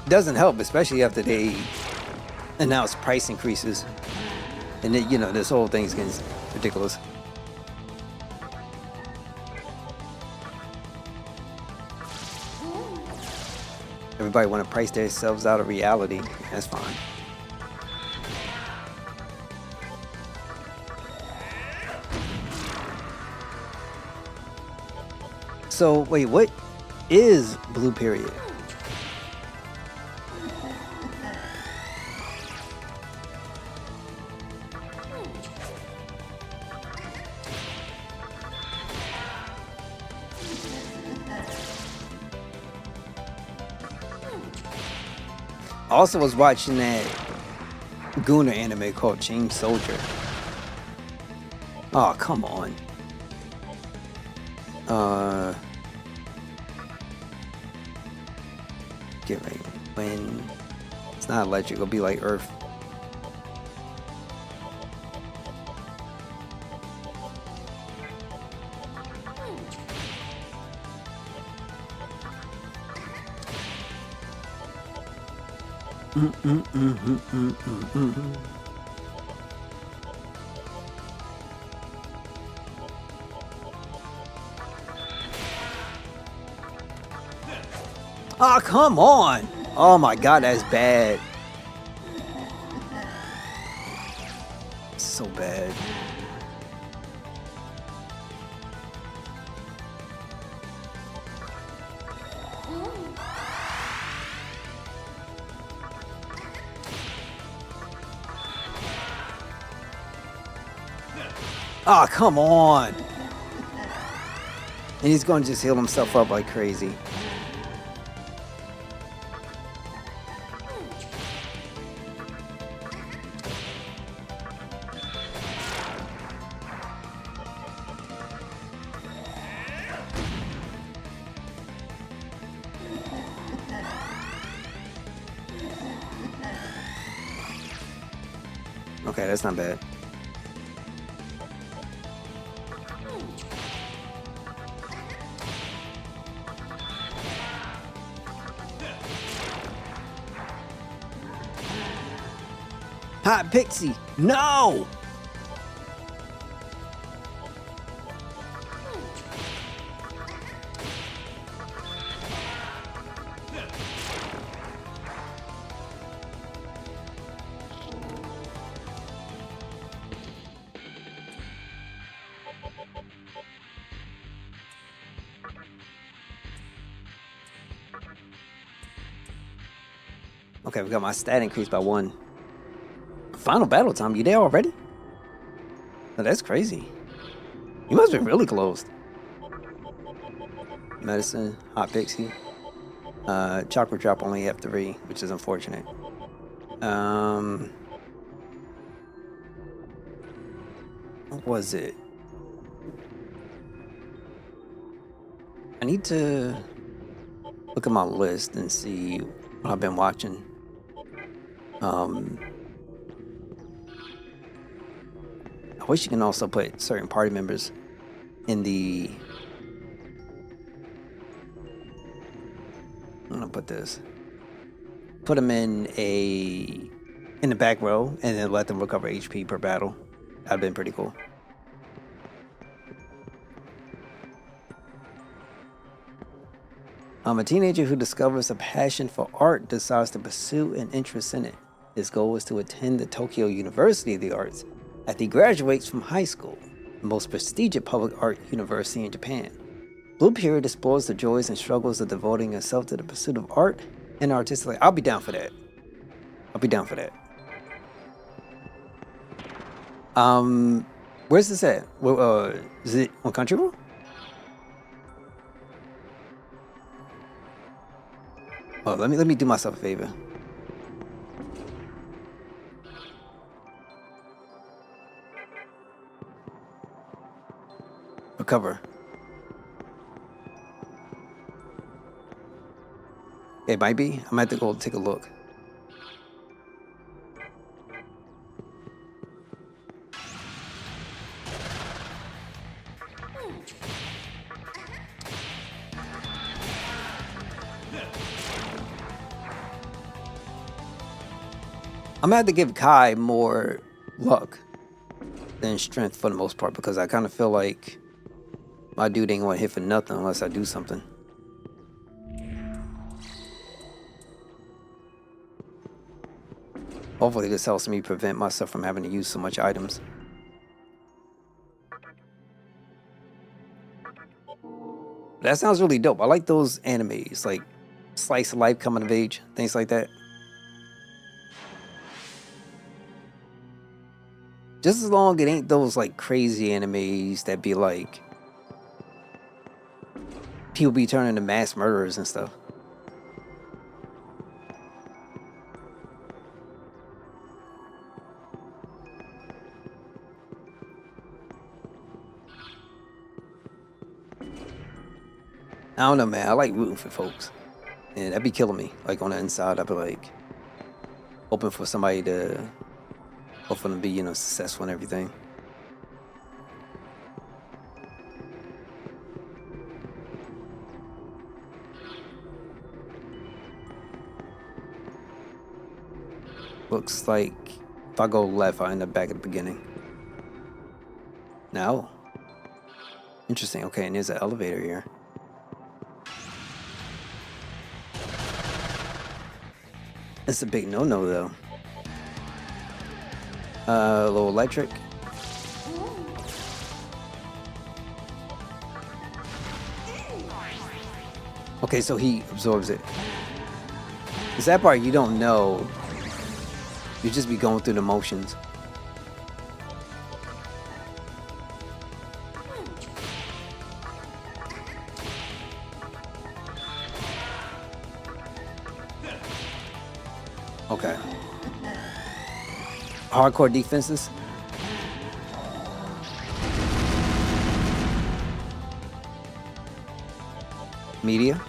Doesn't help, especially after they announce price increases. And then, you know, this whole thing's getting ridiculous. Everybody want to price themselves out of reality. That's fine. So, wait, what is Blue Period? Also was watching that Gunner anime called Chain Soldier. Oh, come on. Giving when it's not electric, it'll be like Earth. Oh, come on. Oh my god, that's bad. So bad. Oh, come on. And he's going to just heal himself up like crazy. Okay, that's not bad. Hot Pixie, no! Okay, we got my stat increased by 1. Final battle time, you there already? Oh, that's crazy. You must be really close. Medicine, Hot Pixie. Chakra drop only F3, which is unfortunate. What was it? I need to look at my list and see what I've been watching. I wish you can also put certain party members in the... I'm gonna put this. Put them in the back row and then let them recover HP per battle. That'd been pretty cool. A teenager who discovers a passion for art decides to pursue an interest in it. His goal is to attend the Tokyo University of the Arts after he graduates from high school, the most prestigious public art university in Japan. Blue Period explores the joys and struggles of devoting yourself to the pursuit of art and artistic life. I'll be down for that. I'll be down for that. Where's this at? Is it on Crunchyroll? Oh, let me do myself a favor. Recover. It might be. I might have to go take a look. I'm gonna have to give Kai more luck than strength for the most part, because I kind of feel like my dude ain't gonna hit for nothing unless I do something. Hopefully this helps me prevent myself from having to use so much items. That sounds really dope. I like those animes, like slice of life, coming of age, things like that. Just as long as it ain't those like crazy animes that be like people be turning to mass murderers and stuff. I don't know, man. I like rooting for folks, and that'd be killing me. Like on the inside, I'd be like hoping for somebody to, hoping to be, you know, successful and everything. Looks like if I go left, I end up back at the beginning. No. Interesting. Okay, and there's an elevator here. It's a big no-no, though. A little electric. Okay, so he absorbs it. It's that part you don't know. You just be going through the motions. Okay. Hardcore defenses. Media.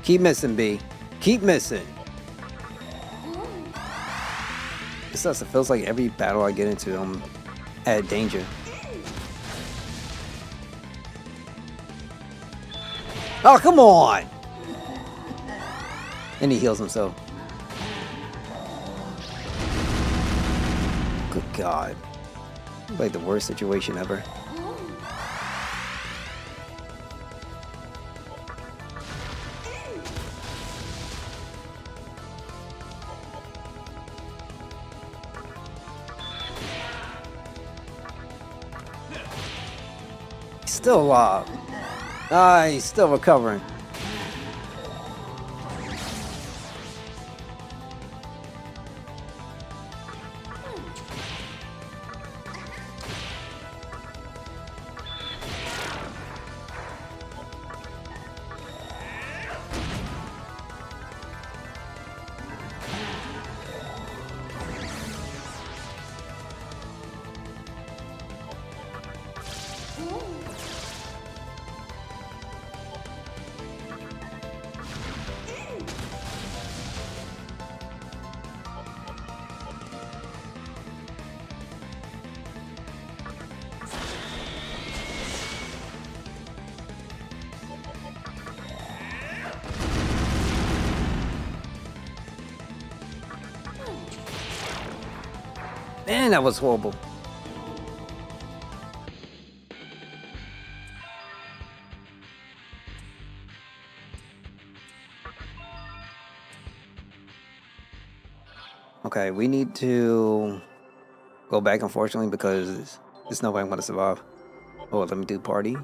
Keep missing, B. Keep missing. It sucks. It feels like every battle I get into, I'm at danger. Oh, come on! And he heals himself. Good God. Like the worst situation ever. Still alive. Ah, he's still recovering. Man, that was horrible. Okay, we need to go back, unfortunately, because there's no way I'm going to survive. Oh, let me do party.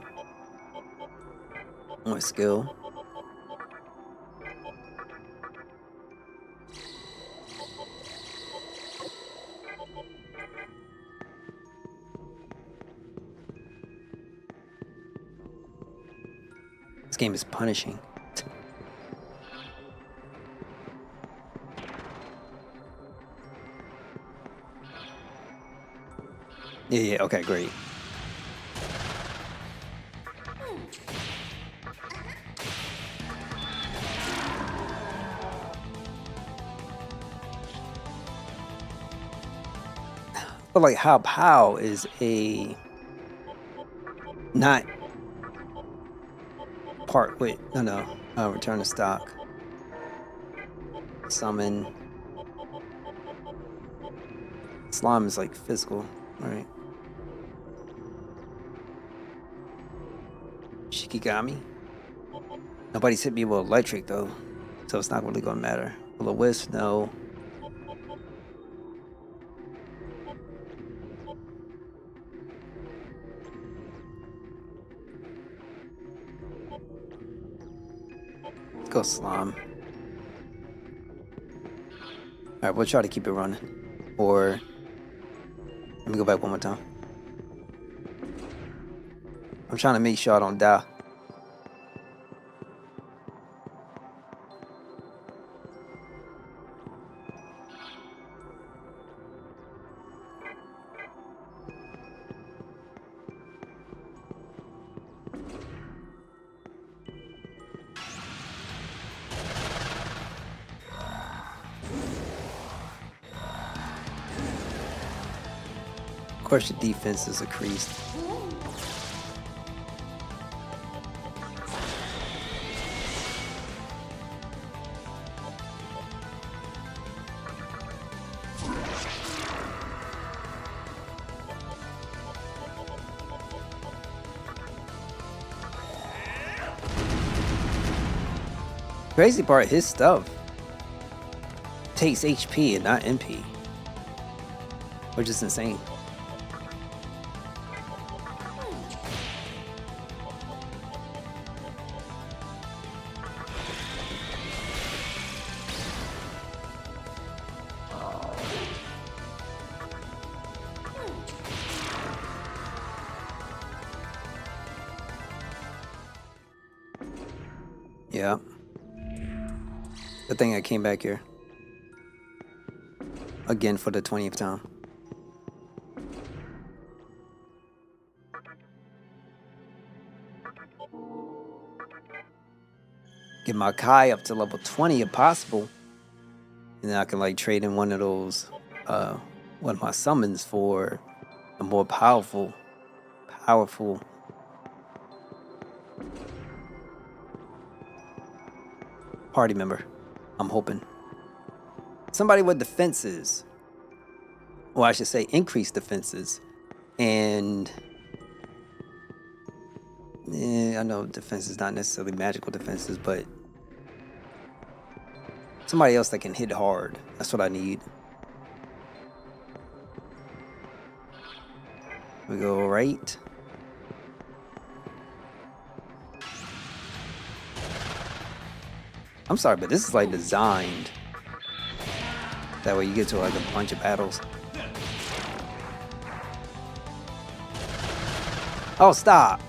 More skill. This game is punishing. Yeah, okay, great. But like how is a not part wait, no. Return to stock. Summon. Slime is like physical, right? Shikigami. Nobody's hit me with electric though, so it's not really gonna matter. Will a wisp? No. Let's go slime. Alright, we'll try to keep it running. Or let me go back one more time. I'm trying to make sure I don't die. Of course, your defense is increased. Crazy part, his stuff takes HP and not MP, which is insane. Yeah. Good thing I came back here. Again for the 20th time. Get my Kai up to level 20 if possible. And then I can like trade in one of those, one of my summons for a more powerful party member. I'm hoping. Somebody with defenses. Well, I should say increased defenses. And I know defense is not necessarily magical defenses, but somebody else that can hit hard. That's what I need. We go right. I'm sorry, but this is like designed. That way you get to like a bunch of battles. Oh, stop.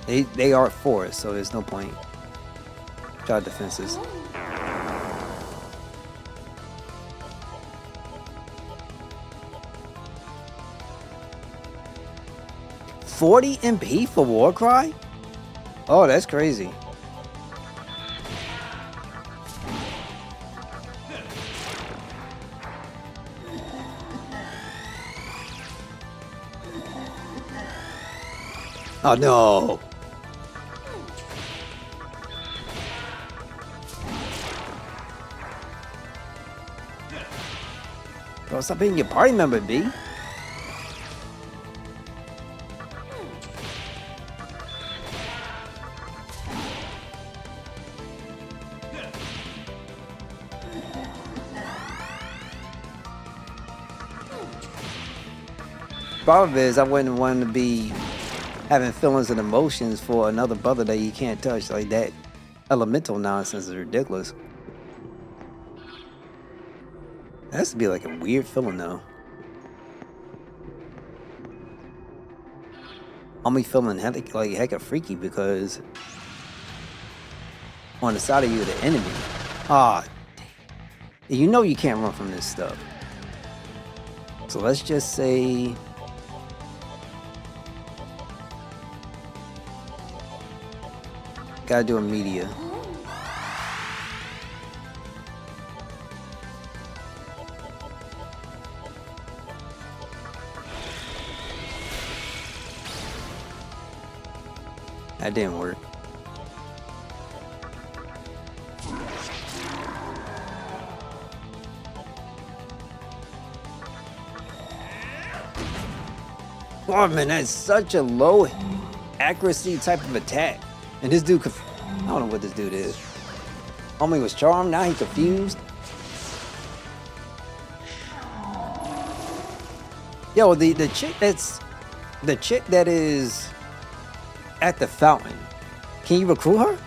They are forced, so there's no point. Try defenses. $40 MP for Warcry? Oh, that's crazy. Oh no. Bro, stop being your party member, B. Problem is, I wouldn't want to be having feelings and emotions for another brother that you can't touch. Like that elemental nonsense is ridiculous. That has to be like a weird feeling though. I'm feeling hecka freaky because on the side of you, the enemy. Ah, you know you can't run from this stuff. So let's just say. Gotta do a media. That didn't work. Oh man, that's such a low accuracy type of attack. And this dude, I don't know what this dude is. Homie was charmed, now he's confused. Yo, the chick that is at the fountain. Can you recruit her?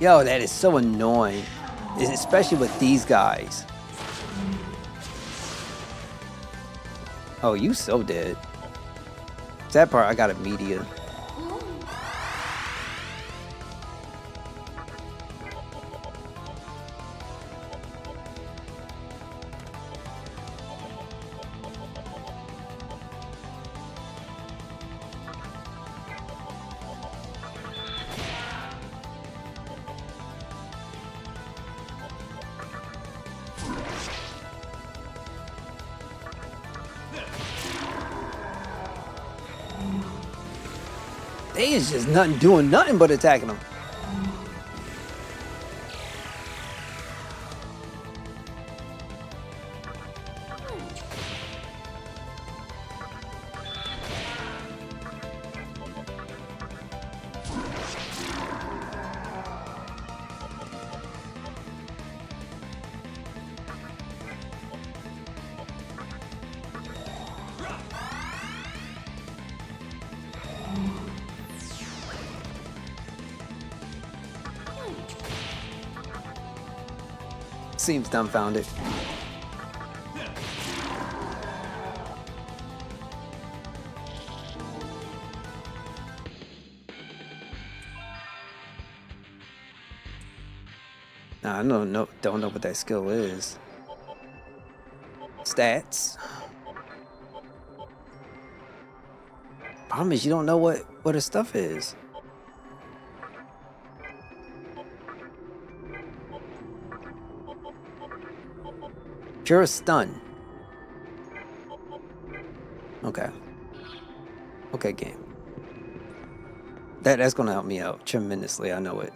Yo, that is so annoying, especially with these guys. Oh, you so dead. That part I got a media. They is just doing nothing but attacking them. Seems dumbfounded. Nah, don't know what that skill is. Stats. Problem is you don't know what her stuff is. Pure stun. Okay. Okay, game. That's gonna help me out tremendously, I know it.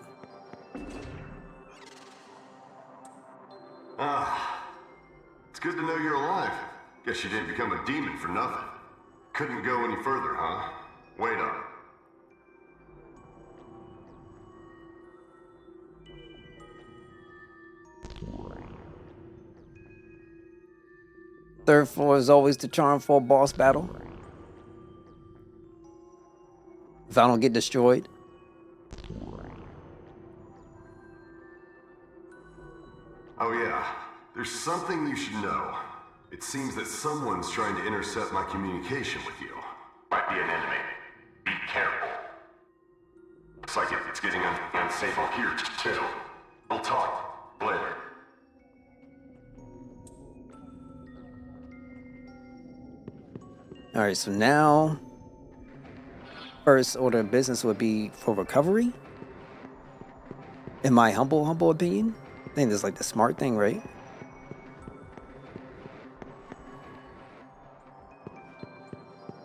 It's good to know you're alive. Guess you didn't become a demon for nothing. Couldn't go any further, huh? Wait on it. Third floor is always the charm for a boss battle. If I don't get destroyed. Oh yeah, there's something you should know. It seems that someone's trying to intercept my communication with you. Might be an enemy. Be careful. Looks like it's getting unsafe up here too. We'll talk later. All right, so now first order of business would be for recovery. In my humble opinion, I think this is like the smart thing, right?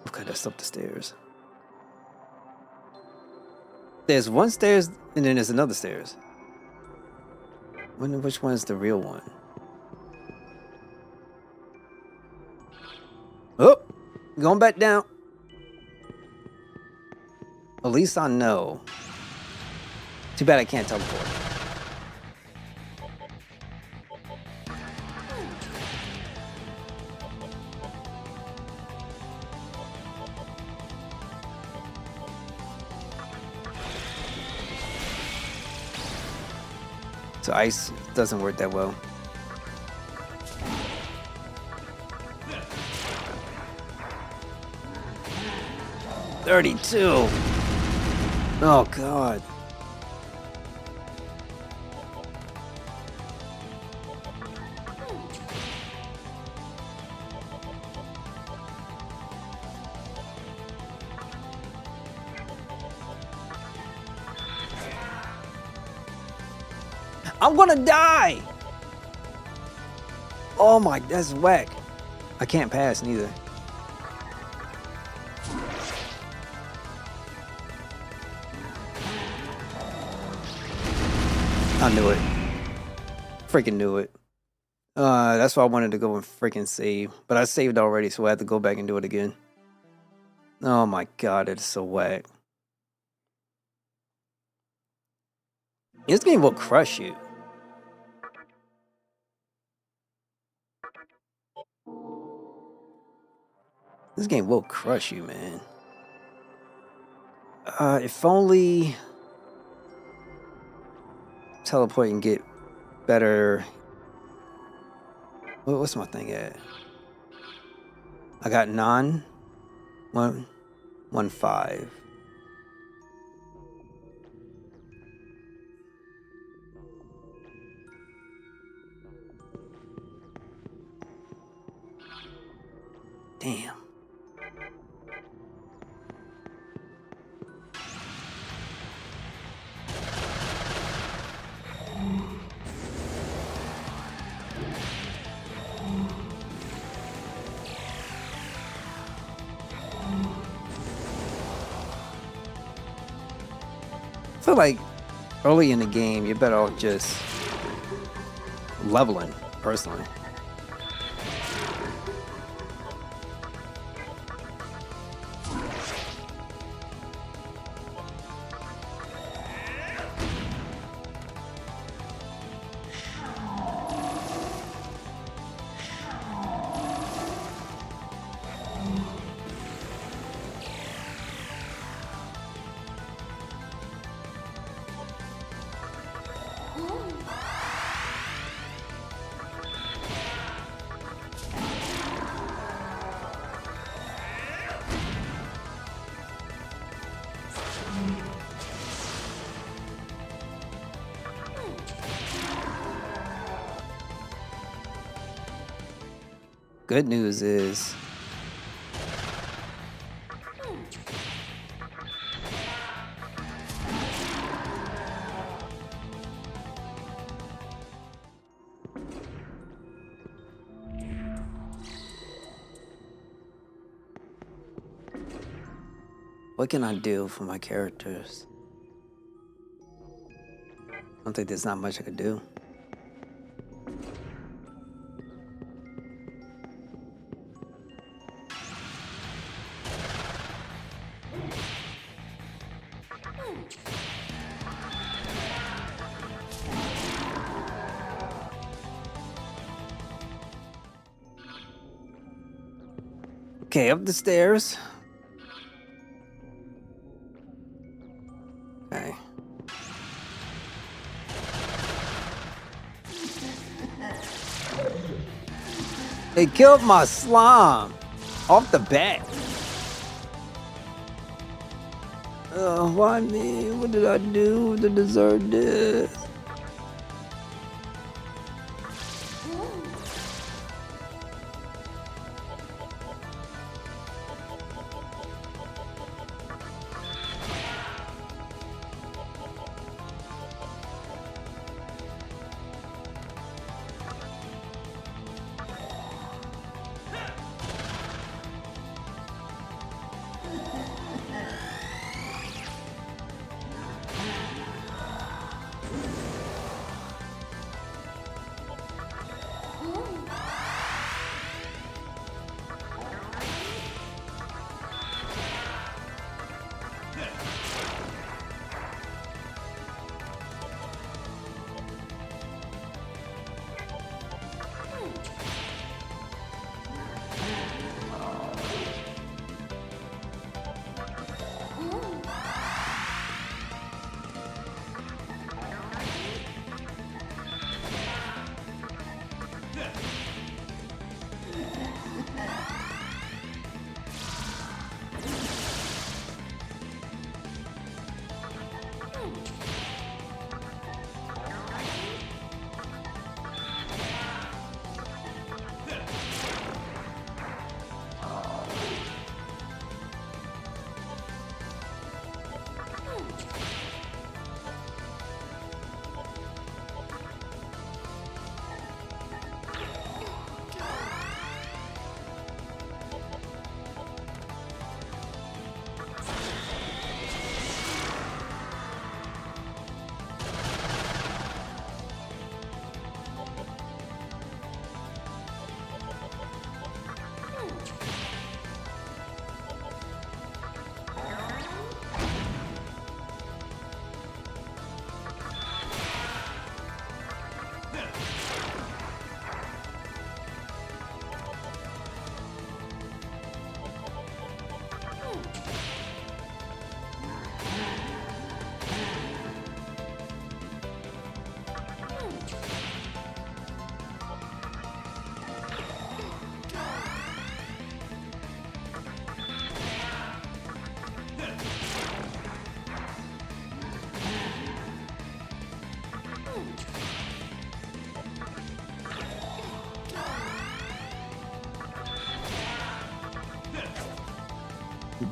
Okay, that's up the stairs. There's one stairs and then there's another stairs. I wonder which one is the real one. Oh, going back down. At least I know. Too bad I can't teleport. So ice doesn't work that well. $32. Oh God. I'm gonna die! Oh my, that's whack. I can't pass neither. I knew it. Freaking knew it. That's why I wanted to go and freaking save. But I saved already, so I had to go back and do it again. Oh my God, it's so whack. This game will crush you. This game will crush you, man. If only teleport and get better. What's my thing at? I got 9-1-1-5. Damn. I feel like early in the game, you're better off just leveling, personally. Good news is what can I do for my characters? I don't think there's not much I could do. Okay, up the stairs. Okay. They killed my slime off the bat. Why me? What did I do to deserve this?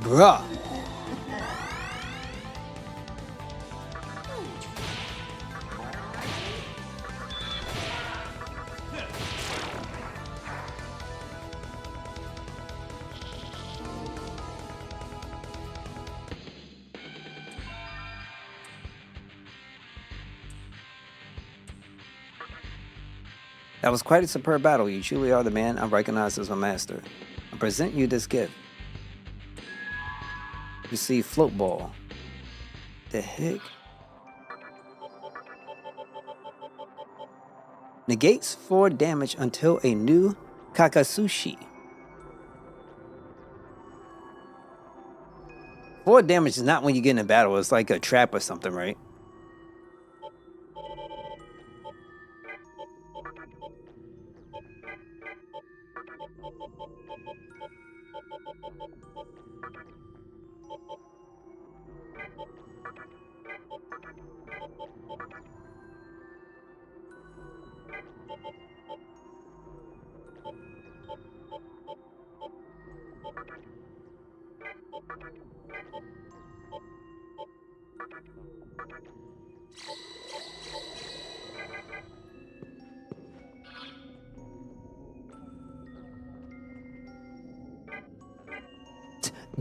Bruh. That was quite a superb battle. You truly are the man I recognize as my master. I present you this gift. You see, float ball. The heck? Negates 4 damage until a new Kakasushi. 4 damage is not when you get in a battle. It's like a trap or something, right?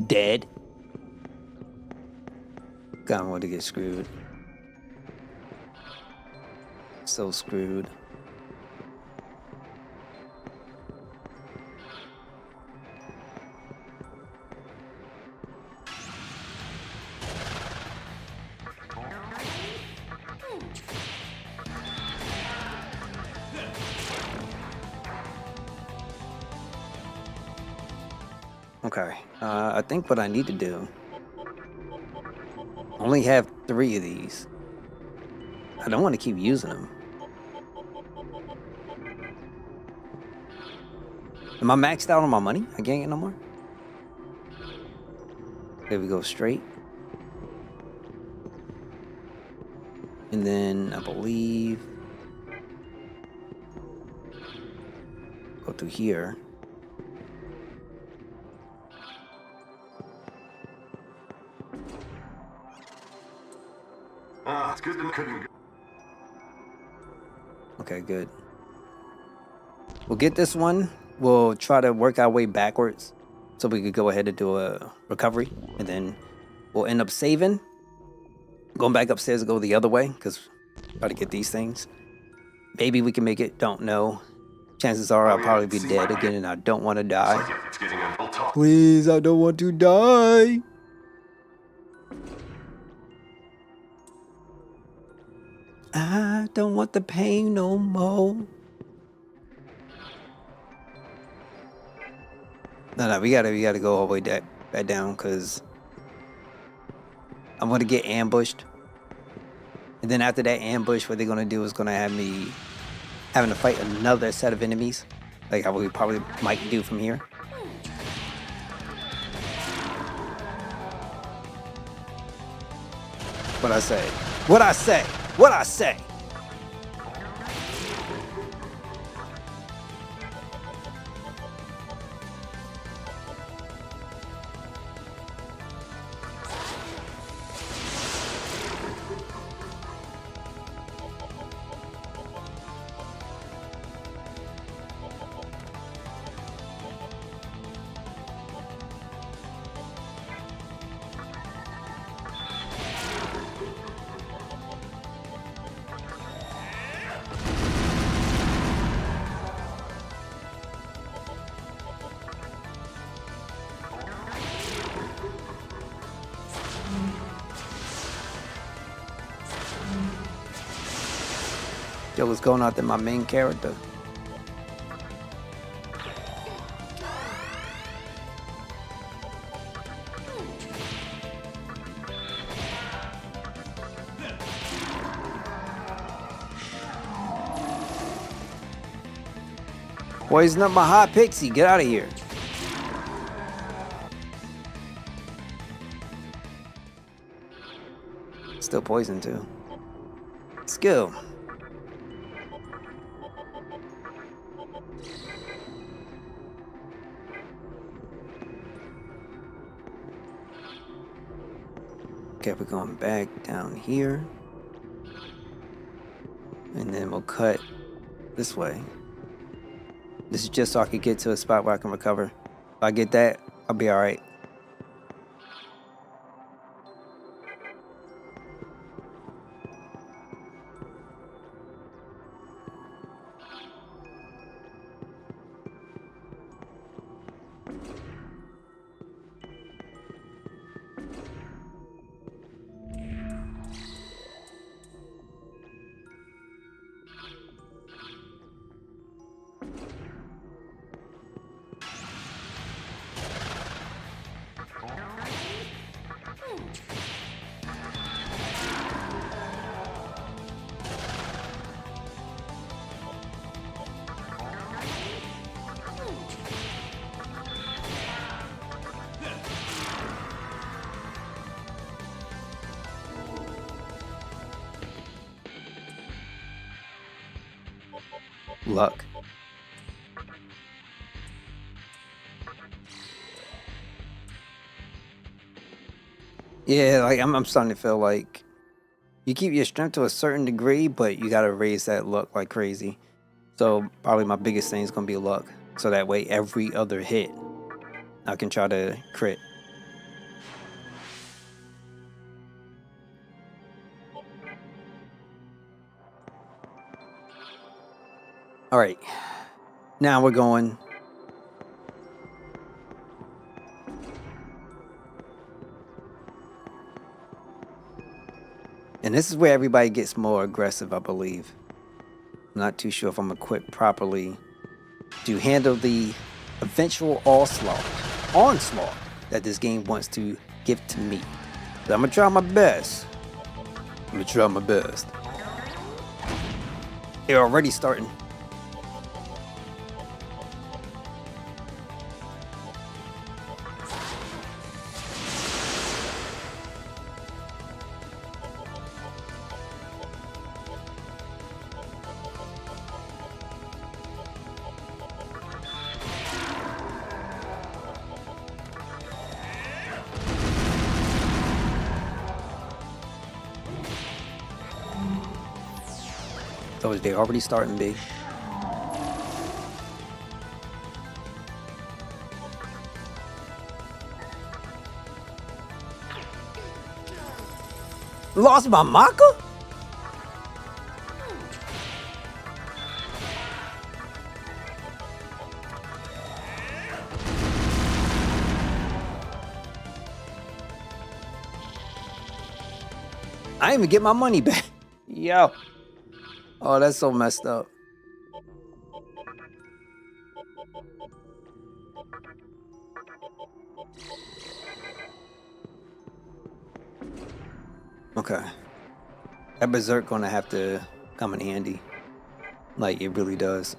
Dead. God, I want to get screwed. So screwed. Okay, I think what I need to do, I only have 3 of these. I don't want to keep using them. Am I maxed out on my money? I can't get no more? There we go, straight. And then I believe go through here. Ah, it's good to couldn't. Okay, good. We'll get this one. We'll try to work our way backwards so we could go ahead and do a recovery, and then we'll end up saving, going back upstairs to go the other way, because got to get these things. Maybe we can make it, don't know. Chances are I'll probably be dead again, and I don't want to die. It's getting a little tough. Please, I don't want to die. I don't want the pain no more. No, we gotta go all the way back down, because I'm gonna get ambushed. And then after that ambush, what they're gonna do is gonna have me having to fight another set of enemies, like how we probably might do from here. What I say? What I say? What I say? Yo, what's going on to my main character? Poison up my hot pixie. Get out of here. Still poison too. Skill. Okay, we're going back down here. And then we'll cut this way. This is just so I can get to a spot where I can recover. If I get that, I'll be alright. Luck. Yeah, like I'm starting to feel like you keep your strength to a certain degree, but you gotta raise that luck like crazy. So probably my biggest thing is gonna be luck. So that way every other hit I can try to crit. Alright. Now we're going. And this is where everybody gets more aggressive, I believe. I'm not too sure if I'm equipped properly to handle the eventual onslaught that this game wants to give to me. But I'm gonna try my best. They're already starting. So they're already starting big. Lost my Maka? I didn't even get my money back. Yo. Oh, that's so messed up. Okay. That Berserk gonna have to come in handy. Like, it really does.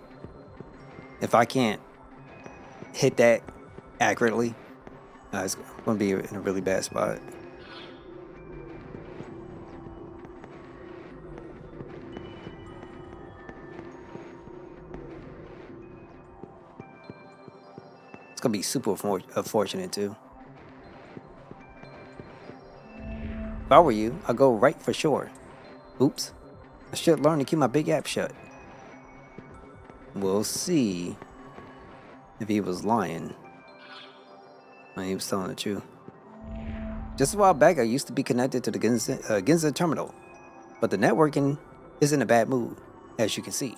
If I can't hit that accurately, it's gonna be in a really bad spot. It's gonna be super unfortunate too. If I were you, I'd go right for sure. Oops. I should learn to keep my big app shut. We'll see if he was lying when he was telling the truth. Just a while back, I used to be connected to the Ginza terminal, but the networking is in a bad mood, as you can see.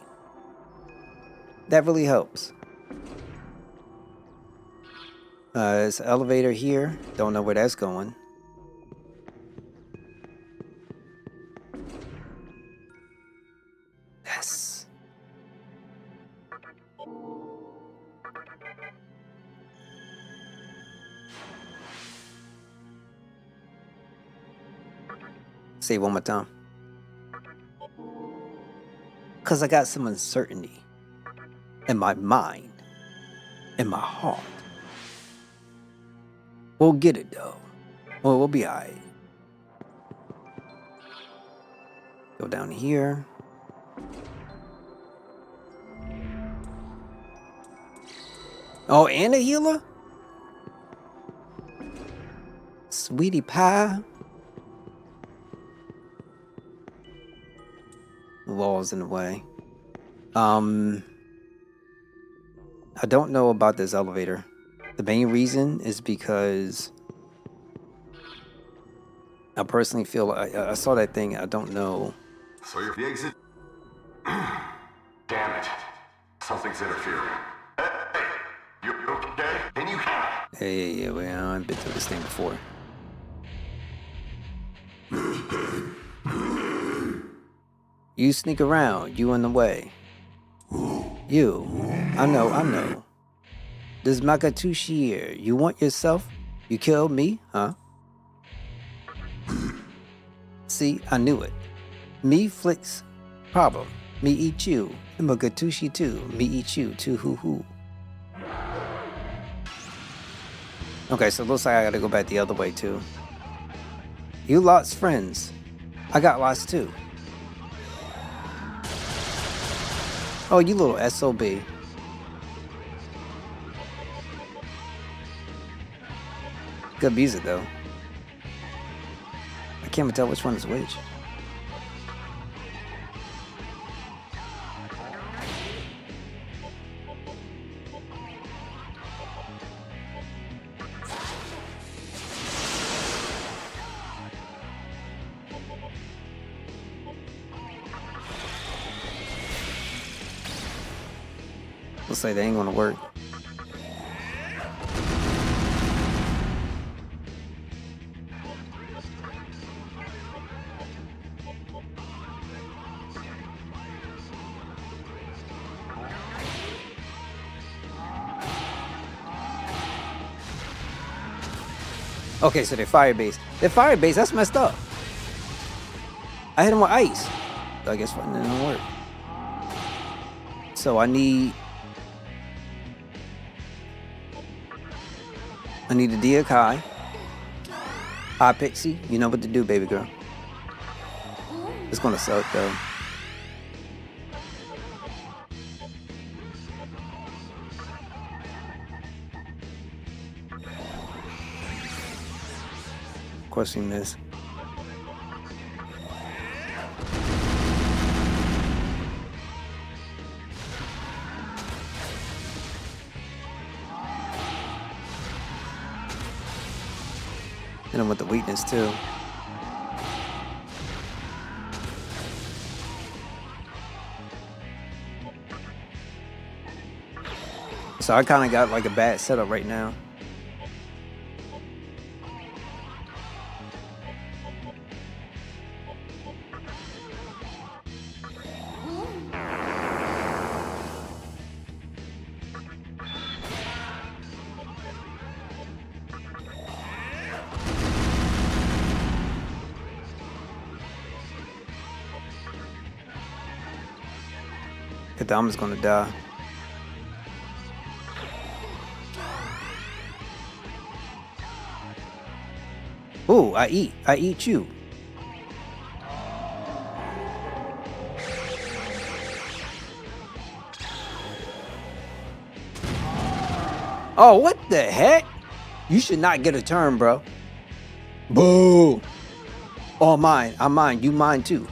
That really helps. There's an elevator here. Don't know where that's going. Yes. Say it one more time. Because I got some uncertainty in my mind, in my heart. We'll get it though. Well, we'll be alright. Go down here. Oh, and a healer? Sweetie pie. Walls in the way. I don't know about this elevator. The main reason is because I personally feel I saw that thing. I don't know. So you're the exit. Damn it! Something's interfering. Hey, you okay? Can you? Yeah. Well, I've been through this thing before. You sneak around. You in the way. You. I know. This Makatushi here. You want yourself? You killed me, huh? See, I knew it. Me flicks problem. Me eat you. And Makatushi too. Me eat you too. Hoo. Okay, so it looks like I gotta go back the other way too. You lots friends. I got lots too. Oh, you little SOB. Good music though. I can't even tell which one is which. Looks like they ain't gonna work. Okay, so they're fire based. They're fire based. That's messed up. I hit them with ice. So I guess it didn't work. So I need a Diakai. Hi Pixie, you know what to do, baby girl. It's gonna suck though. Of course we miss. Hit him with the weakness too. So I kind of got like a bad setup right now. Kadama's gonna die. Ooh, I eat you. Oh, what the heck? You should not get a turn, bro. Boo. All mine. I'm mine. You mine too.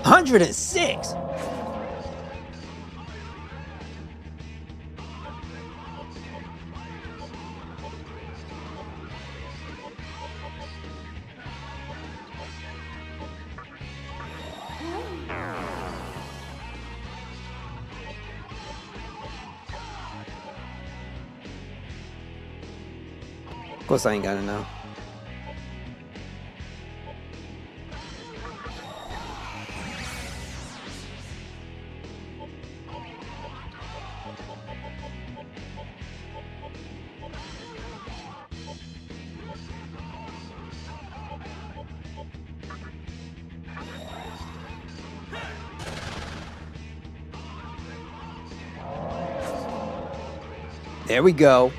106. Of course I ain't got it now. There we go.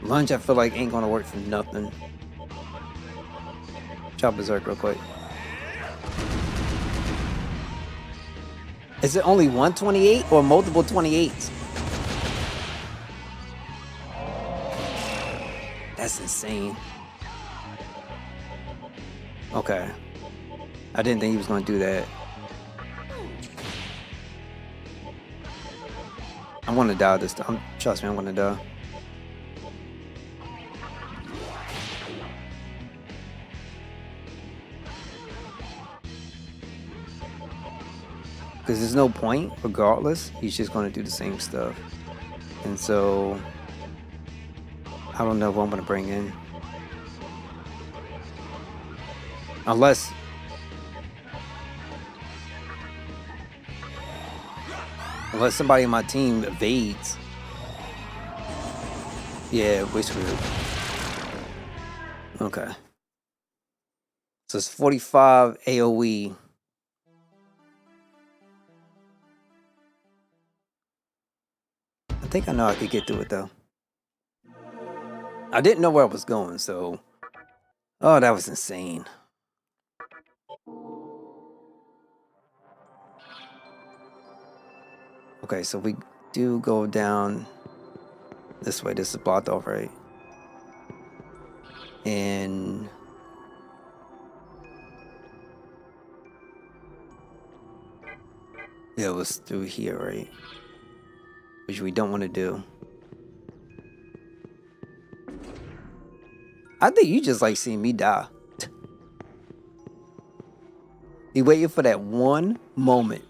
Lunge, I feel like ain't gonna work for nothing. Chop Berserk real quick. Is it only 128 or multiple 28s? That's insane. Okay. I didn't think he was gonna do that. I'm gonna die this time. Trust me, I'm gonna die. Because there's no point, regardless. He's just going to do the same stuff. And so, I don't know what I'm going to bring in. Unless somebody in my team evades. Yeah, we're screwed. Okay. So it's 45 AoE. I think I know I could get through it though. I didn't know where I was going, so... Oh, that was insane. Okay, so we do go down this way. This is blocked off, right? And... yeah, it was through here, right? Which we don't want to do. I think you just like seeing me die. You waiting for that one moment.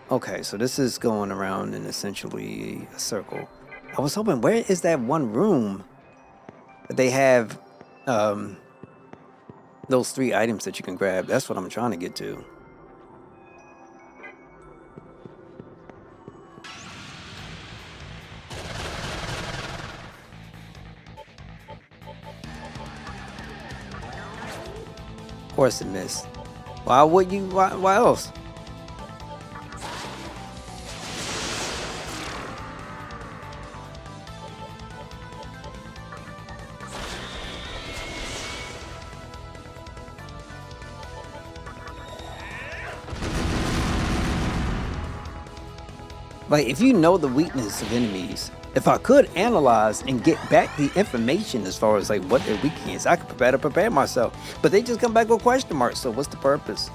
Okay, so this is going around in essentially a circle. I was hoping, where is that one room that they have those 3 items that you can grab? That's what I'm trying to get to. Of course it missed. Why would you? Why else? Like, if you know the weakness of enemies, if I could analyze and get back the information as far as like what their weakness is, I could prepare myself. But they just come back with question marks. So what's the purpose?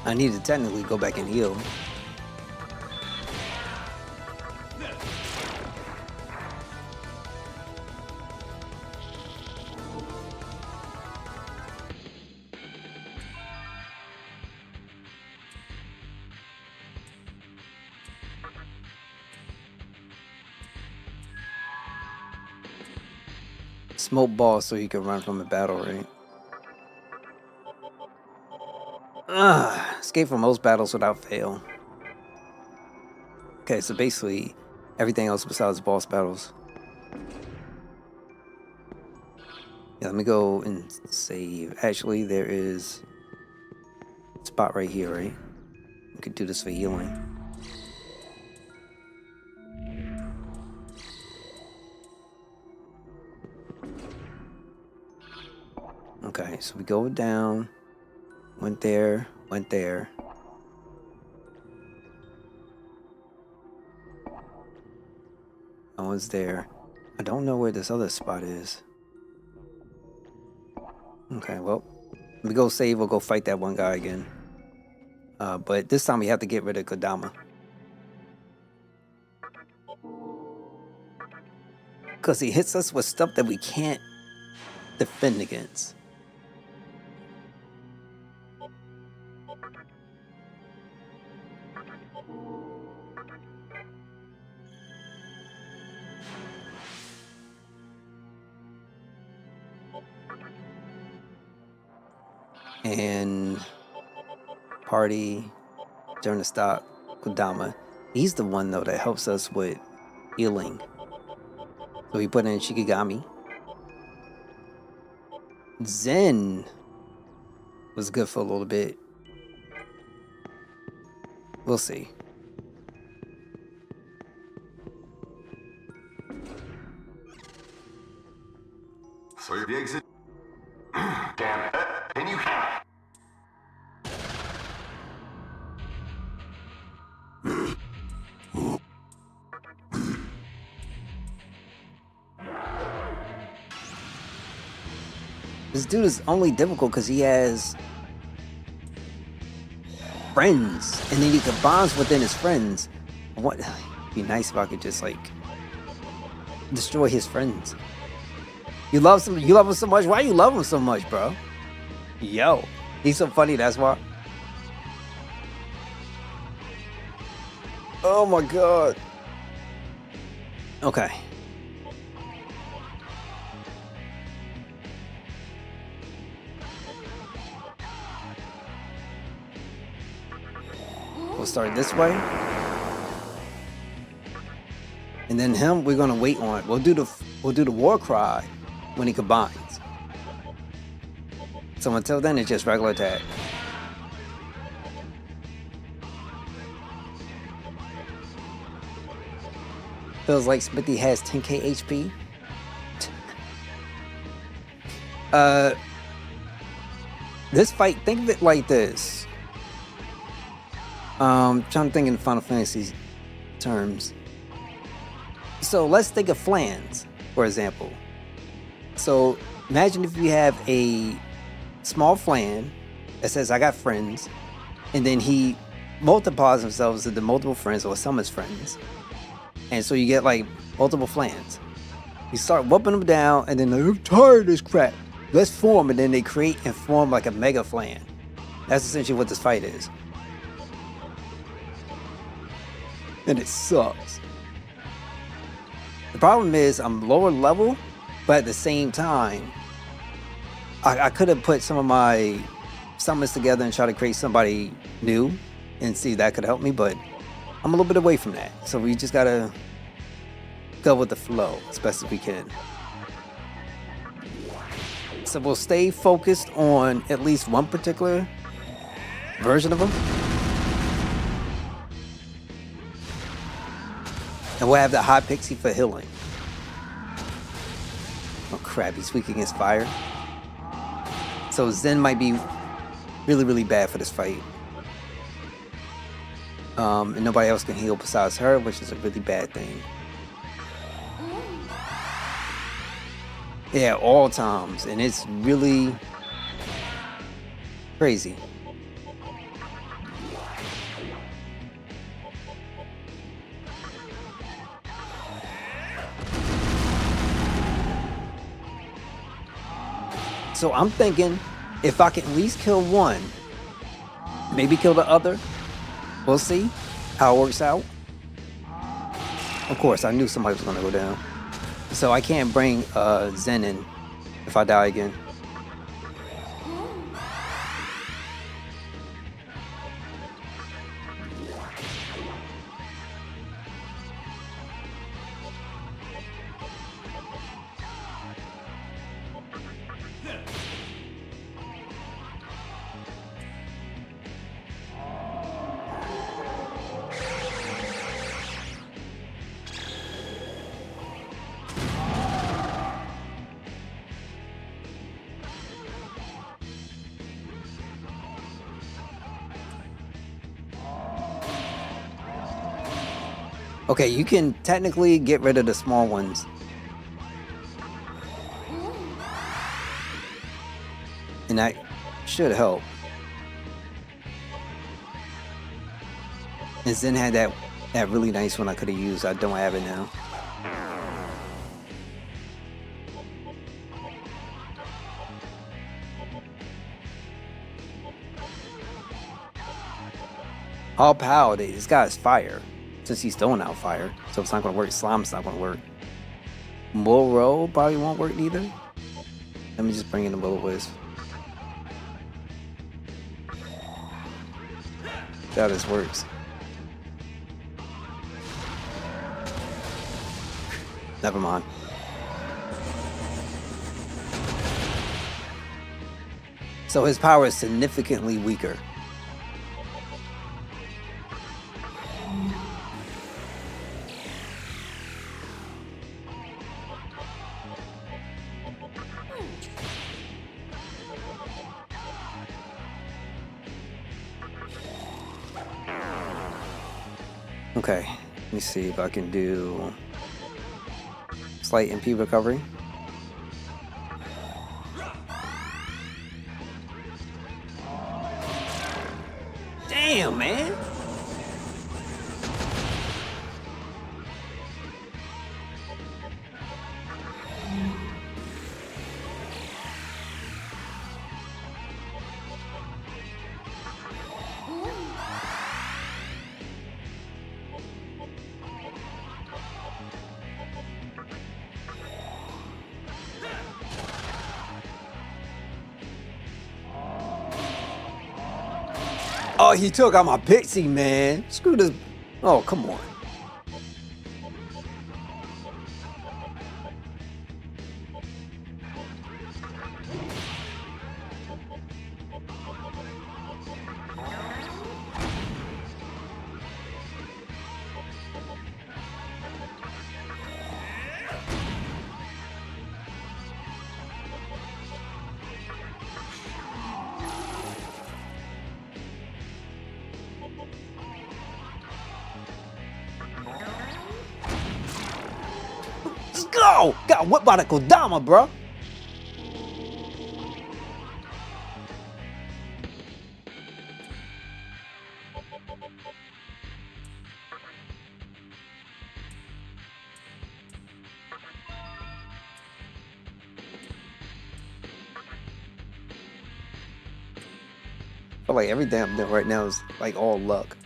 I need to technically go back and heal. Smoke ball so he can run from a battle, right? Escape from most battles without fail. Okay, so basically everything else besides boss battles. Yeah, let me go and save. Actually, there is a spot right here, right? We could do this for healing. Okay, so we go down, went there. No one's there. I don't know where this other spot is. Okay, well, let me go save or go fight that one guy again. But this time we have to get rid of Kodama. Because he hits us with stuff that we can't defend against. And party during the stop, Kodama. He's the one though that helps us with healing. So we put in Shikigami. Zen was good for a little bit. We'll see. So you're the exit. Damn it. Can you This dude is only difficult because he has friends, and then he combines within his friends. What? It'd be nice if I could just like destroy his friends. You love him so much. Why you love him so much, bro? Yo, he's so funny. That's why. Oh my god. Okay. We'll start this way. And then him, we're gonna wait on. We'll do the war cry when he combines. So until then, it's just regular attack. Feels like Smithy has 10k HP. Uh, this fight, think of it like this. Trying to think in Final Fantasy terms. So let's think of flans, for example. So imagine if you have a small flan that says, I got friends, and then he multiplies himself into multiple friends or summons friends. And so you get like multiple flans. You start whooping them down, and then I'm tired of this crap. Let's form, and then they create and form like a mega flan. That's essentially what this fight is. And it sucks. The problem is I'm lower level, but at the same time, I could have put some of my summons together and try to create somebody new and see if that could help me, but I'm a little bit away from that. So we just gotta go with the flow as best as we can. So we'll stay focused on at least one particular version of them. And we'll have the high pixie for healing. Oh crap, he's weak against fire. So Zen might be really, really bad for this fight. And nobody else can heal besides her, which is a really bad thing. Yeah, all times. And it's really crazy. So I'm thinking if I can at least kill one, maybe kill the other. We'll see how it works out. Of course, I knew somebody was gonna go down. So I can't bring Zen in if I die again. Okay, you can technically get rid of the small ones. And that should help. And Zen had that really nice one I could have used. I don't have it now. All power, this guy's fire. Since he's throwing out fire, so it's not gonna work. Slime's not gonna work. Moro probably won't work either. Let me just bring in the will-o-wisp. See how this works. Never mind. So his power is significantly weaker. Okay, let me see if I can do slight MP recovery. Damn, man! Oh, he took out my pixie, man. Screw this. Oh, come on. go! Got whipped by the Kodama, bro. I feel like every damn thing right now is like all luck.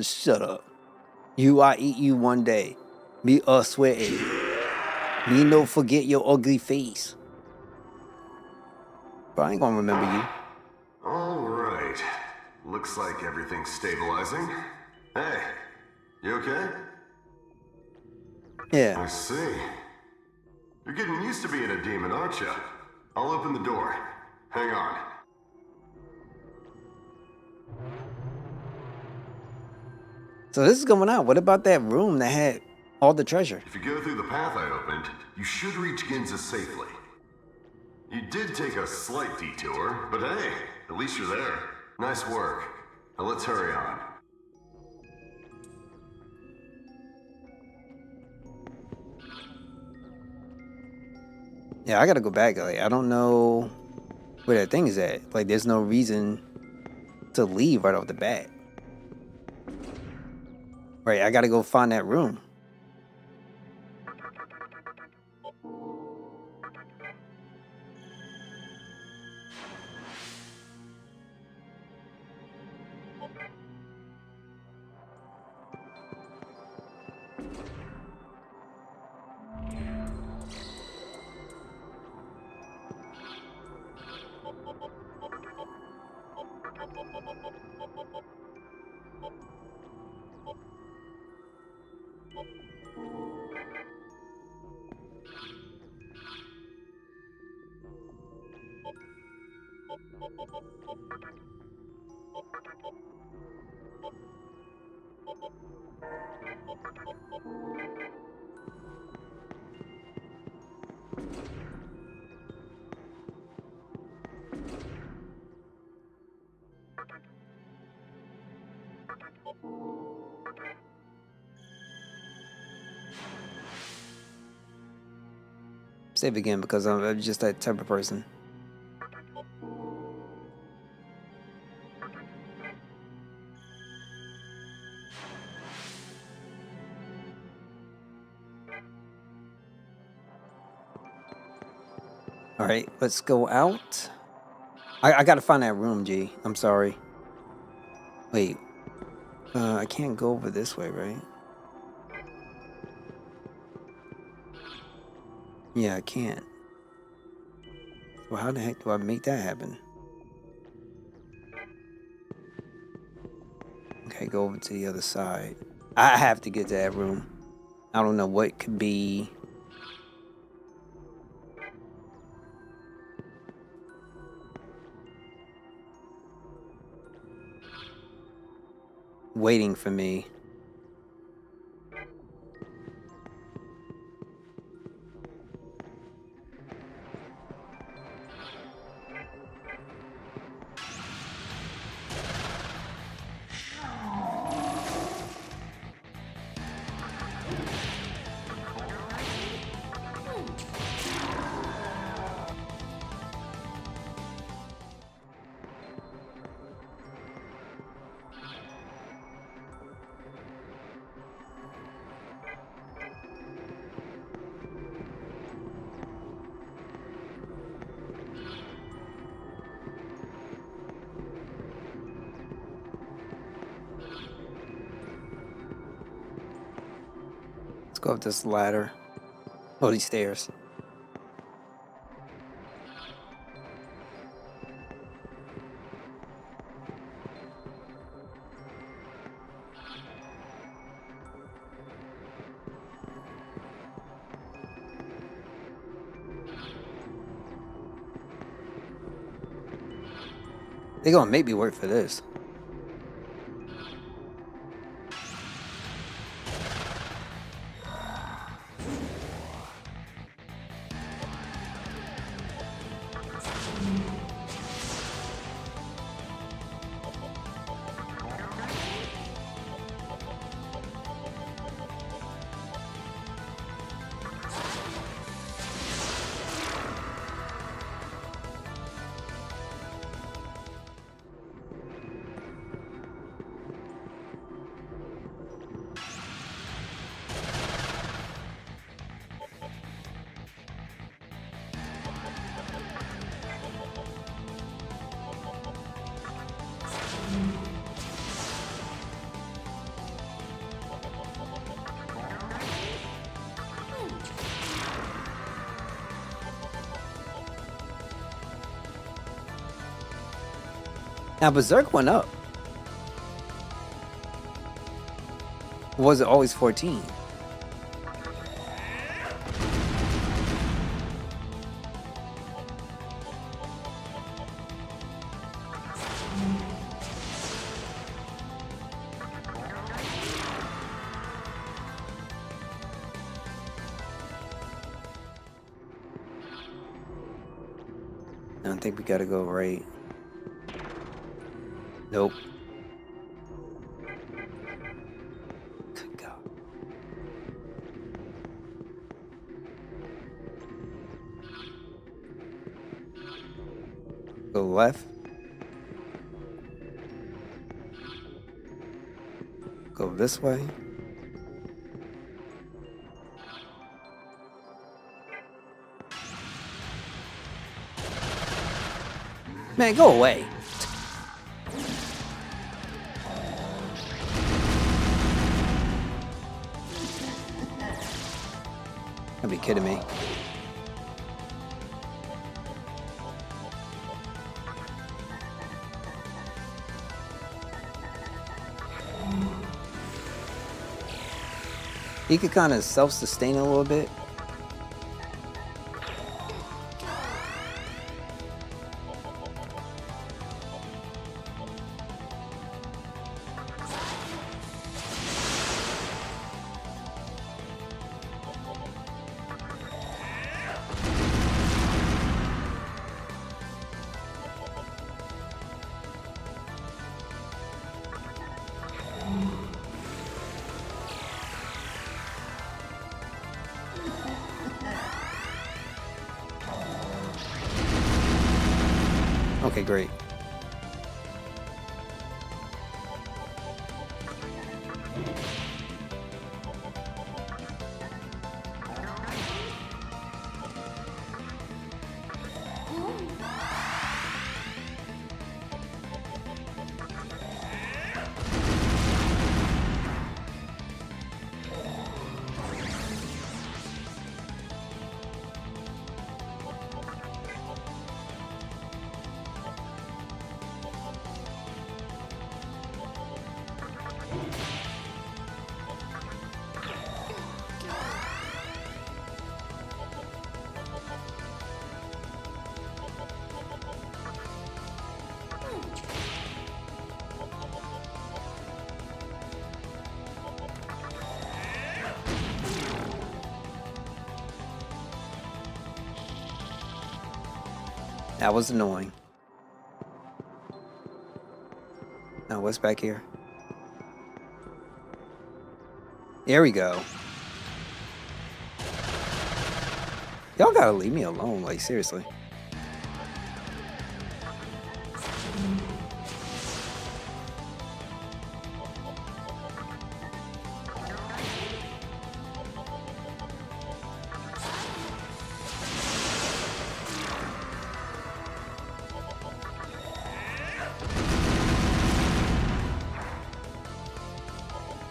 Shut up. I eat you one day. Me sweating. Me no forget your ugly face. But I ain't gonna remember you. All right. Looks like everything's stabilizing. Hey, you okay? Yeah. I see. You're getting used to being a demon, aren't you? I'll open the door. Hang on. So this is going on. What about that room that had all the treasure? If you go through the path I opened, you should reach Ginza safely. You did take a slight detour, but hey, at least you're there. Nice work. Now let's hurry on. Yeah, I gotta go back. Like, I don't know where that thing is at. Like, there's no reason to leave right off the bat. Right, I gotta go find that room. Save again because I'm just that type of person. All right, let's go out. I gotta find that room, G. I'm sorry. Wait, I can't go over this way, right? Yeah, I can't. Well, how the heck do I make that happen? Okay, go over to the other side. I have to get to that room. I don't know what could be waiting for me. Let's go up this ladder. Oh, these stairs. They're gonna make me work for this. Now Berserk went up. Or was it always 14? I don't think we gotta go right. Nope. Good God. Go left. Go this way. Man, go away. Gotta be kidding me. He could kind of self-sustain a little bit. Okay, great. That was annoying. Now what's back here? There we go. Y'all gotta leave me alone, like seriously.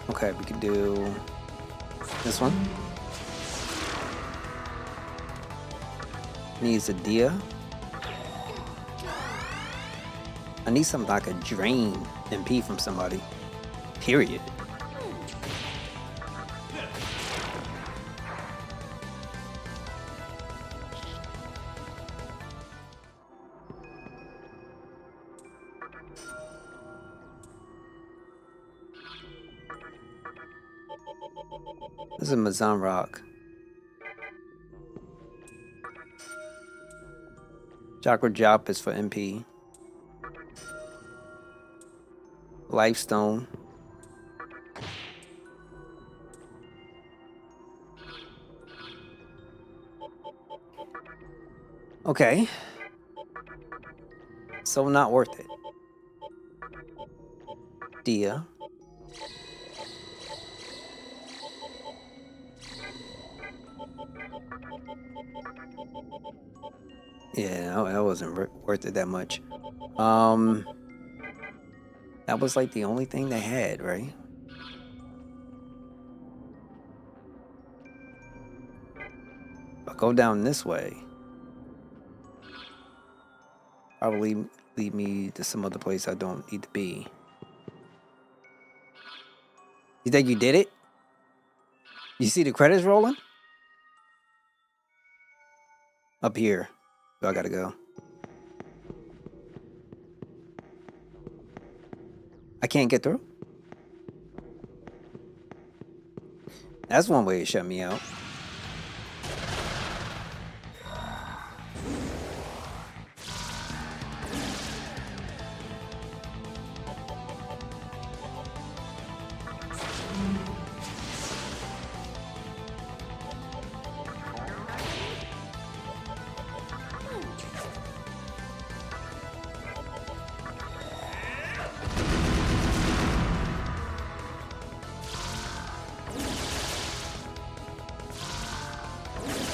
Okay, we can do this one. Needs a Dia. I need something I could drain MP from somebody. Period. This is a Mazan Rock. Chakra Jop is for MP. Lifestone. Okay. So not worth it. Dia. Yeah, that wasn't worth it that much. That was like the only thing they had, right? I'll go down this way. Probably lead me to some other place I don't need to be. You think you did it? You see the credits rolling? Up here. So I gotta go. I can't get through? That's one way to shut me out.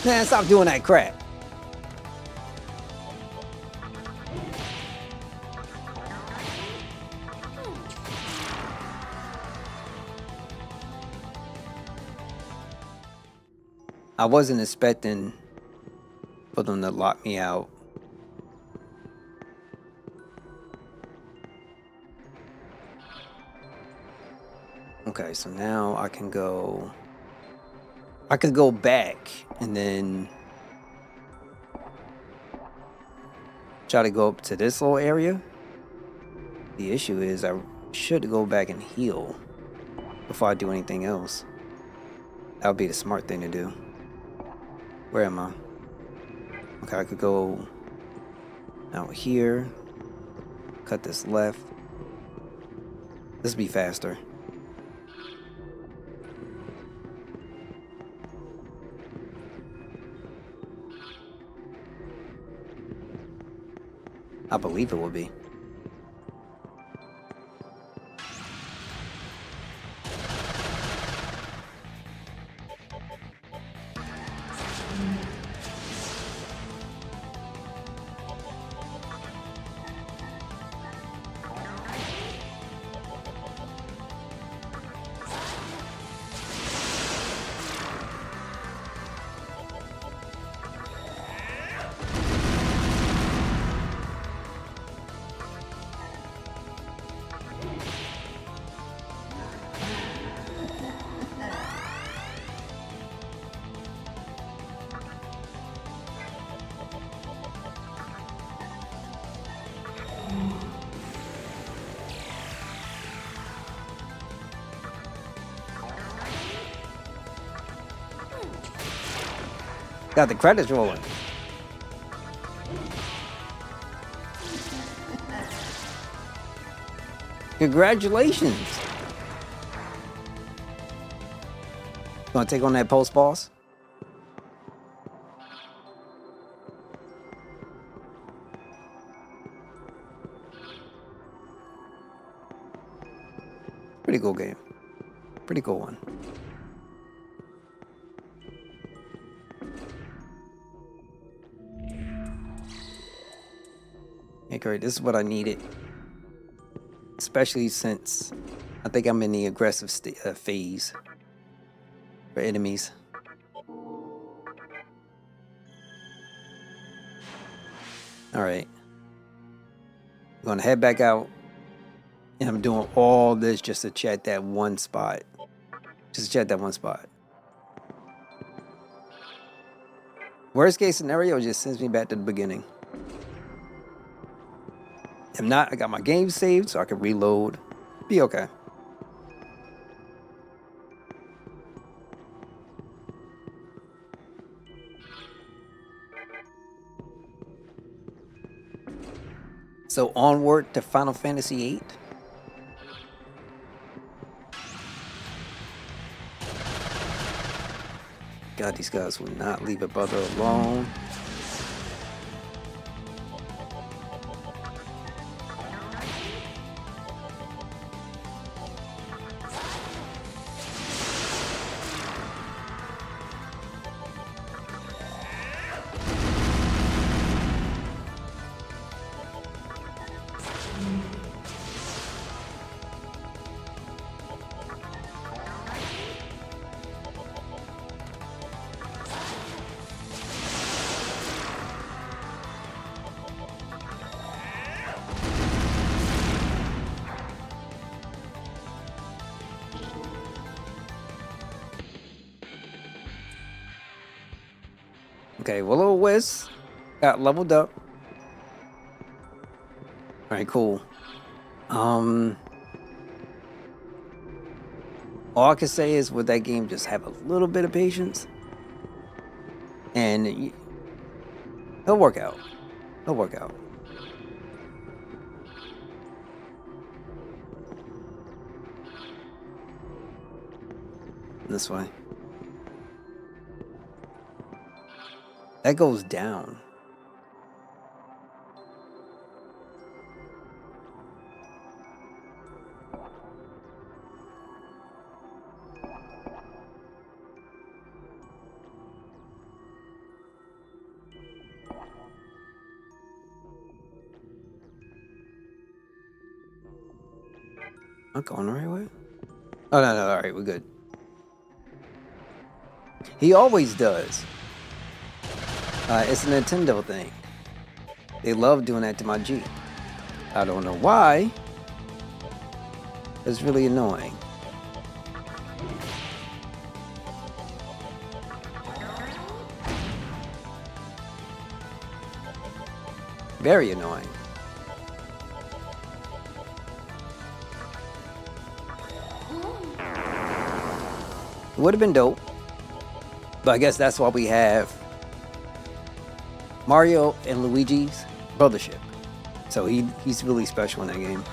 Man, stop doing that crap. I wasn't expecting for them to lock me out. Okay, so now I can go... I could go back and then try to go up to this little area. The issue is I should go back and heal before I do anything else. That would be the smart thing to do. Where am I? Okay, I could go out here. Cut this left. This would be faster. I believe it will be. Got the credits rolling. Congratulations. Gonna take on that post boss? Pretty cool game. Pretty cool one. Okay, great. This is what I needed. Especially since I think I'm in the aggressive phase for enemies. Alright. I'm gonna head back out. And I'm doing all this just to check that one spot. Just to check that one spot. Worst case scenario just sends me back to the beginning. If not, I got my game saved so I can reload. Be okay. So onward to Final Fantasy VIII. God, these guys will not leave a brother alone. Okay, Will-O-Wisp got leveled up. Alright, cool. All I can say is with that game, just have a little bit of patience. And he'll work out. He'll work out. This way. That goes down. I'm going the right way. Oh, no, all right, we're good. He always does. It's a Nintendo thing. They love doing that to my G. I don't know why. It's really annoying. Very annoying. It would have been dope. But I guess that's why we have Mario and Luigi's brothership. So he's really special in that game.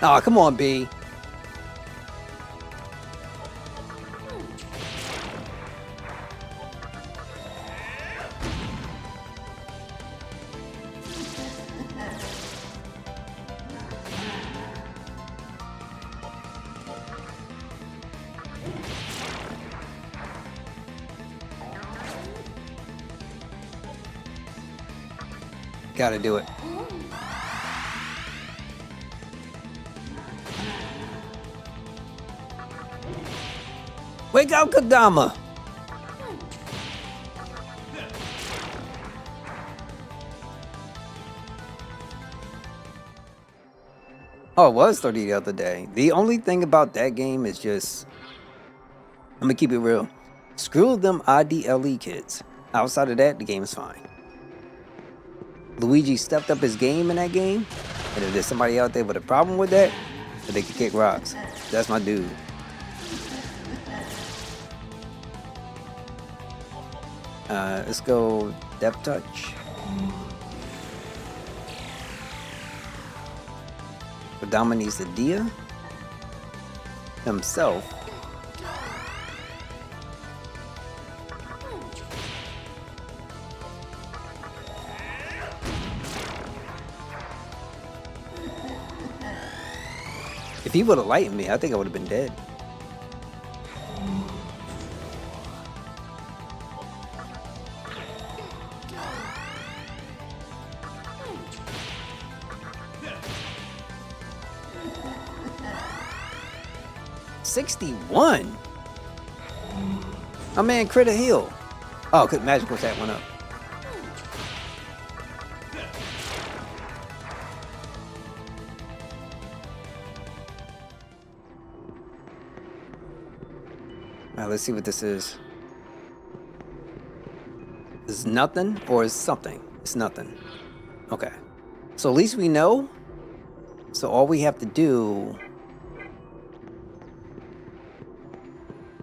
Oh, come on, B. Gotta do it. Wake up, Kadama! Oh, it was 30 the other day. The only thing about that game is just... I'm gonna keep it real. Screw them IDLE kids. Outside of that, the game is fine. Luigi stepped up his game in that game, and if there's somebody out there with a problem with that, then they can kick rocks. That's my dude. Let's go Depth Touch. Kodama needs the Dia himself. If he would have lightened me, I think I would have been dead. $61. My man crit a heal. Oh, cause magical attack went up. Alright, let's see what this is. Is nothing or is something? It's nothing. Okay. So at least we know. So all we have to do...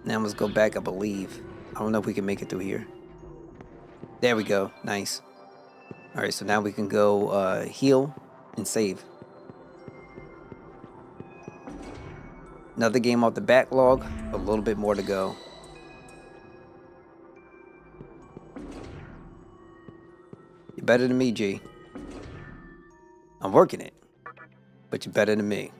Now let's go back, I believe. I don't know if we can make it through here. There we go. Nice. Alright, so now we can go heal and save. Another game off the backlog. A little bit more to go. You're better than me, G. I'm working it. But you're better than me.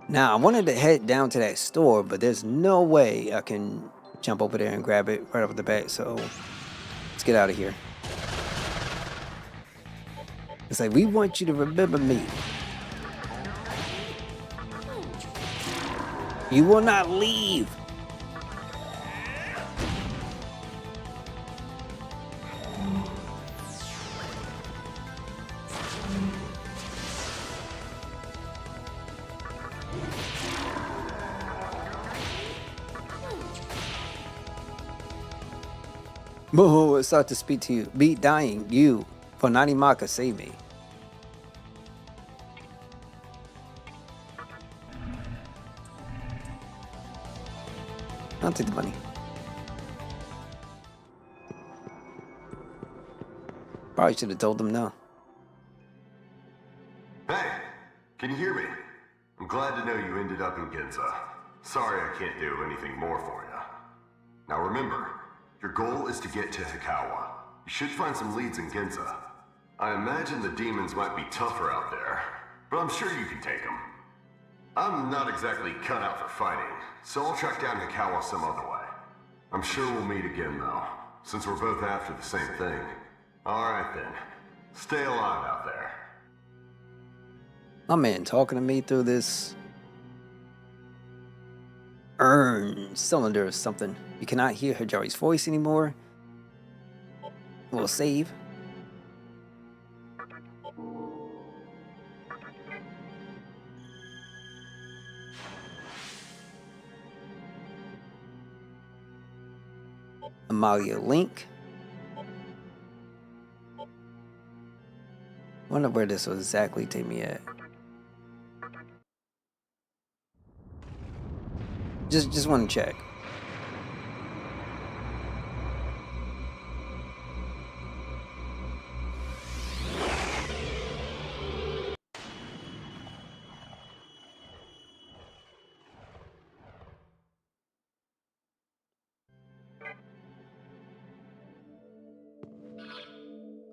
Now, I wanted to head down to that store, but there's no way I can jump over there and grab it right off the bat, so let's get out of here. It's like, we want you to remember me. You will not leave. Moho is sought to speak to you. Be dying, you, for Nanimaka, save me. I'll take the money. Probably should have told them no. Hey, can you hear me? I'm glad to know you ended up in Ginza. Sorry I can't do anything more for you. Now remember, your goal is to get to Hikawa. You should find some leads in Ginza. I imagine the demons might be tougher out there, but I'm sure you can take them. I'm not exactly cut out for fighting, so I'll track down Hikawa some other way. I'm sure we'll meet again though, since we're both after the same thing. Alright then, stay alive out there. My man talking to me through this urn cylinder or something. You cannot hear Hajari's voice anymore. We'll save. Amalia Link. Wonder where this will exactly take me at. Just want to check.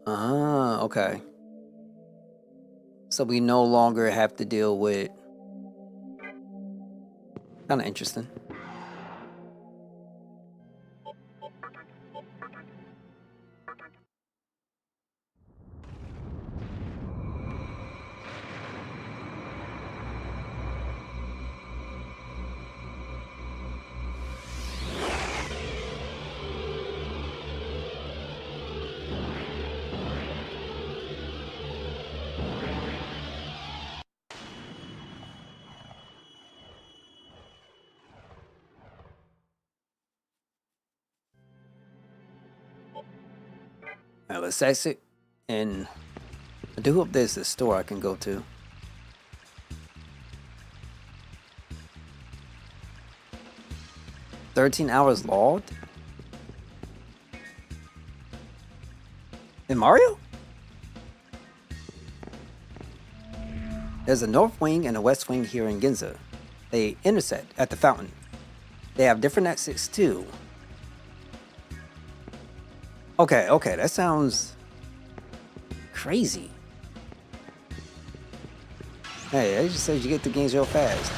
Ah, okay. So we no longer have to deal with... Kind of interesting. Alright, let's exit. And I do hope there's a store I can go to. $13 logged? In Mario? There's a north wing and a west wing here in Ginza. They intersect at the fountain. They have different exits too. Okay, that sounds crazy. Hey, they just said you get the games real fast.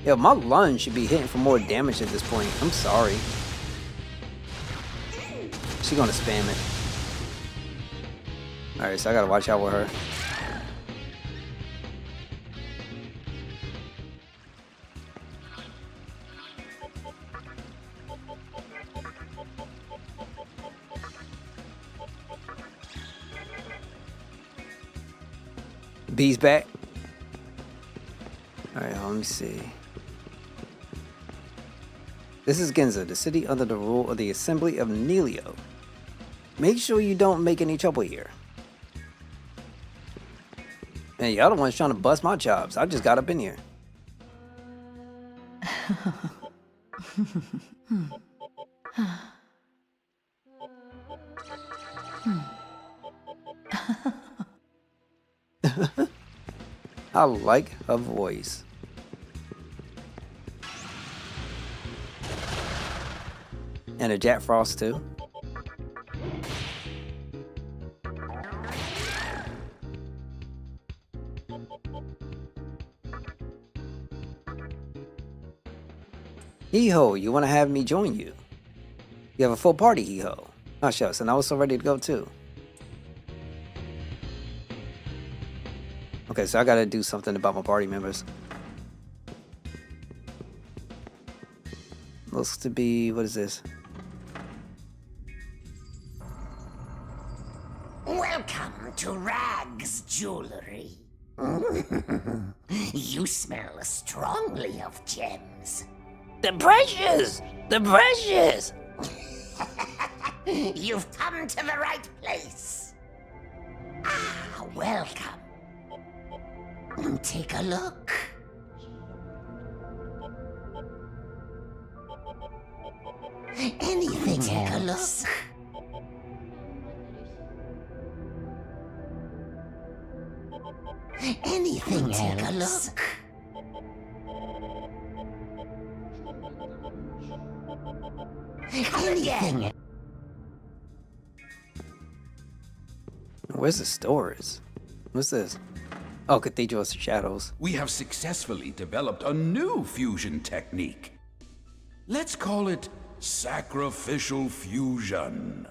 Yo, my lunge should be hitting for more damage at this point. I'm sorry. She's gonna spam it. Alright, so I gotta watch out with her. B's back. Alright, let me see. This is Ginza, the city under the rule of the Assembly of Nelio. Make sure you don't make any trouble here. Man, y'all the ones trying to bust my chops. I just got up in here. I like her voice. And a Jack Frost too. Hee-ho, you want to have me join you? You have a full party, Hee-ho. Oh, shucks, and I was so ready to go too. Okay, so I gotta do something about my party members. Looks to be, what is this? Welcome to Rags Jewelry. You smell strongly of gems. The precious! The precious! You've come to the right place. Ah, welcome. Take a look. Anything Take else? Anything Take else? A look. Anything. Where's the stores? What's this? Oh, Cathedral of Shadows. We have successfully developed a new fusion technique. Let's call it sacrificial fusion.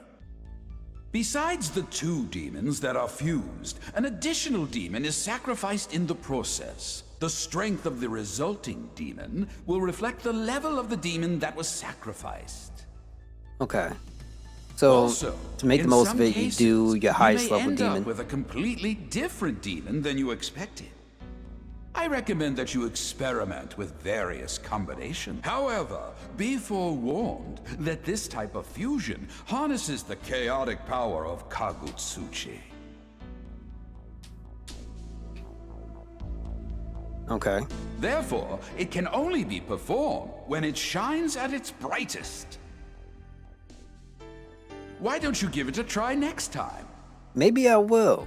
Besides the 2 demons that are fused, an additional demon is sacrificed in the process. The strength of the resulting demon will reflect the level of the demon that was sacrificed. Okay. So, Also, to make the in most some of it, cases, you do your highest you may level end demon. up with a completely different demon than you expected. I recommend that you experiment with various combinations. However, be forewarned that this type of fusion harnesses the chaotic power of Kagutsuchi. Okay. Therefore, it can only be performed when it shines at its brightest. Why don't you give it a try next time? Maybe I will.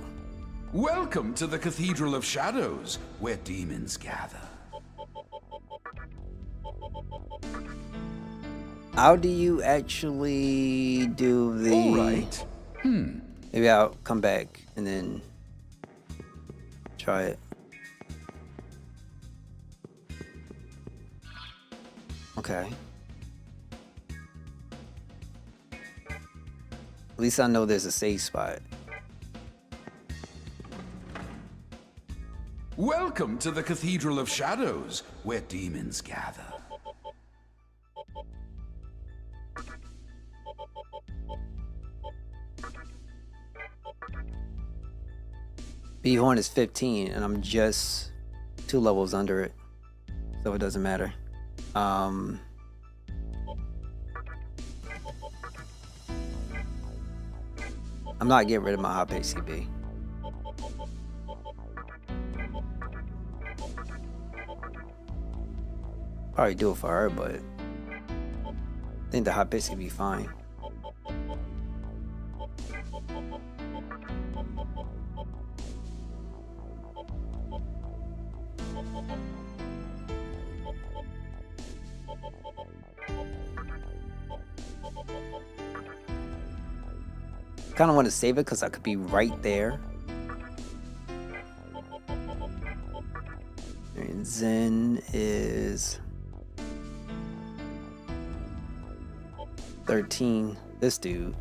Welcome to the Cathedral of Shadows, where demons gather. How do you actually do the... All right. Maybe I'll come back and then try it. Okay. At least I know there's a safe spot. Welcome to the Cathedral of Shadows, where demons gather. B-Horn is 15, and I'm just 2 levels under it, so it doesn't matter. I'm not getting rid of my high pay CB. Probably do it for her, but I think the high pitch could be fine. Kind of want to save it because I could be right there. And Zen is 13. This dude.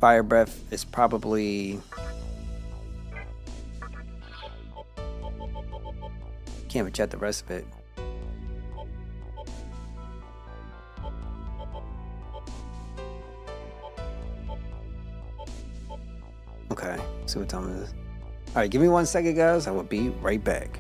Fire Breath is probably... Can't even check the rest of it. Okay, see what time it is. Alright, give me 1 second, guys. I will be right back.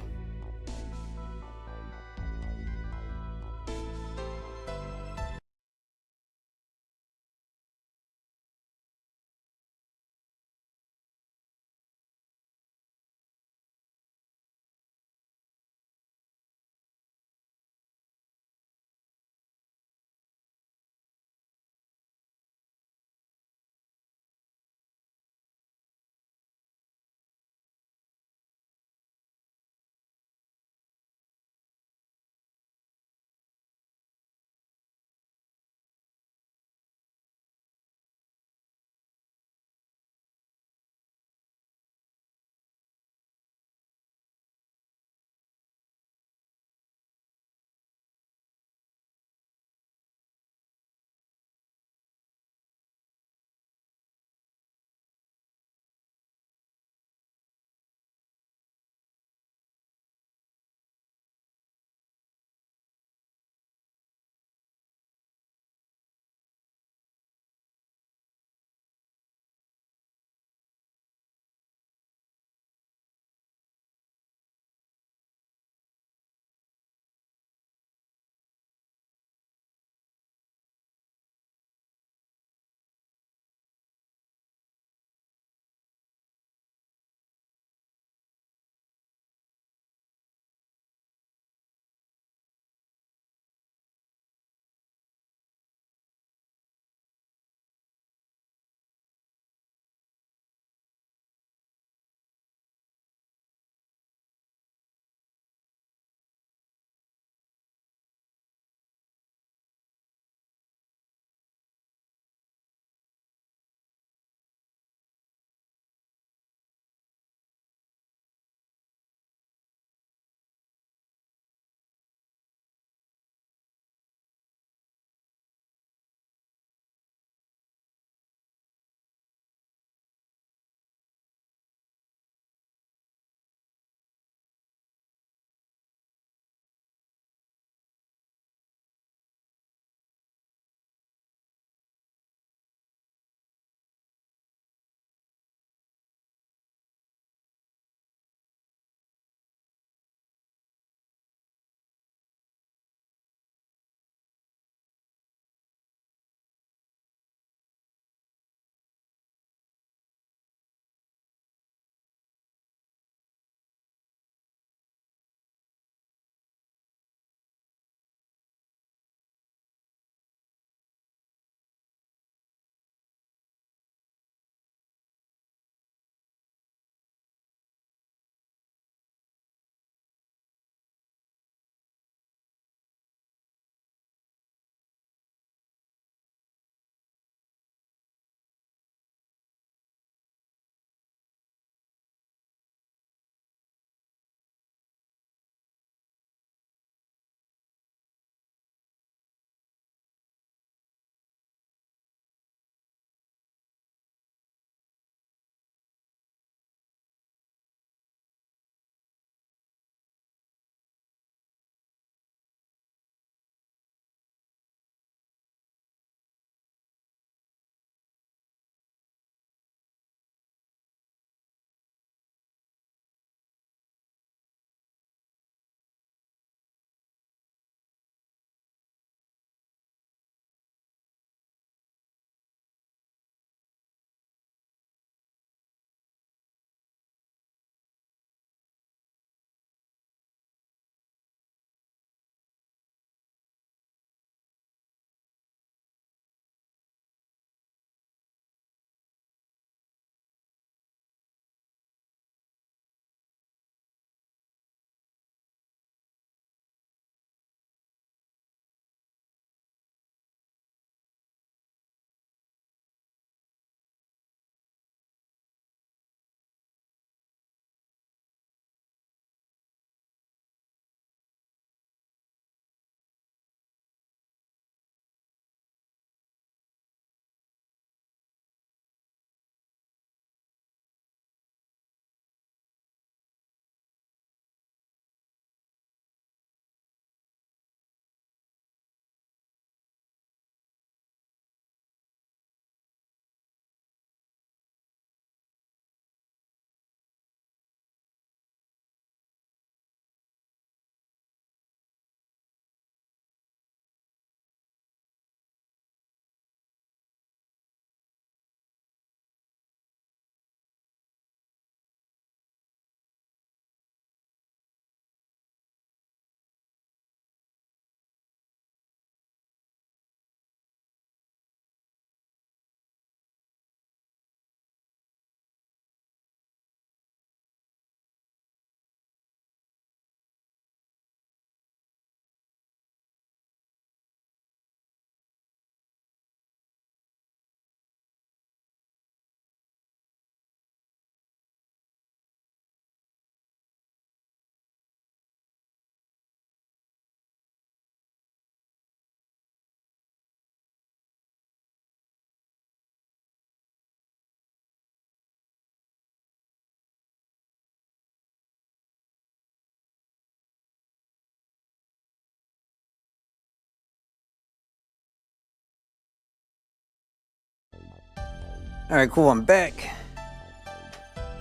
All right, cool. I'm back.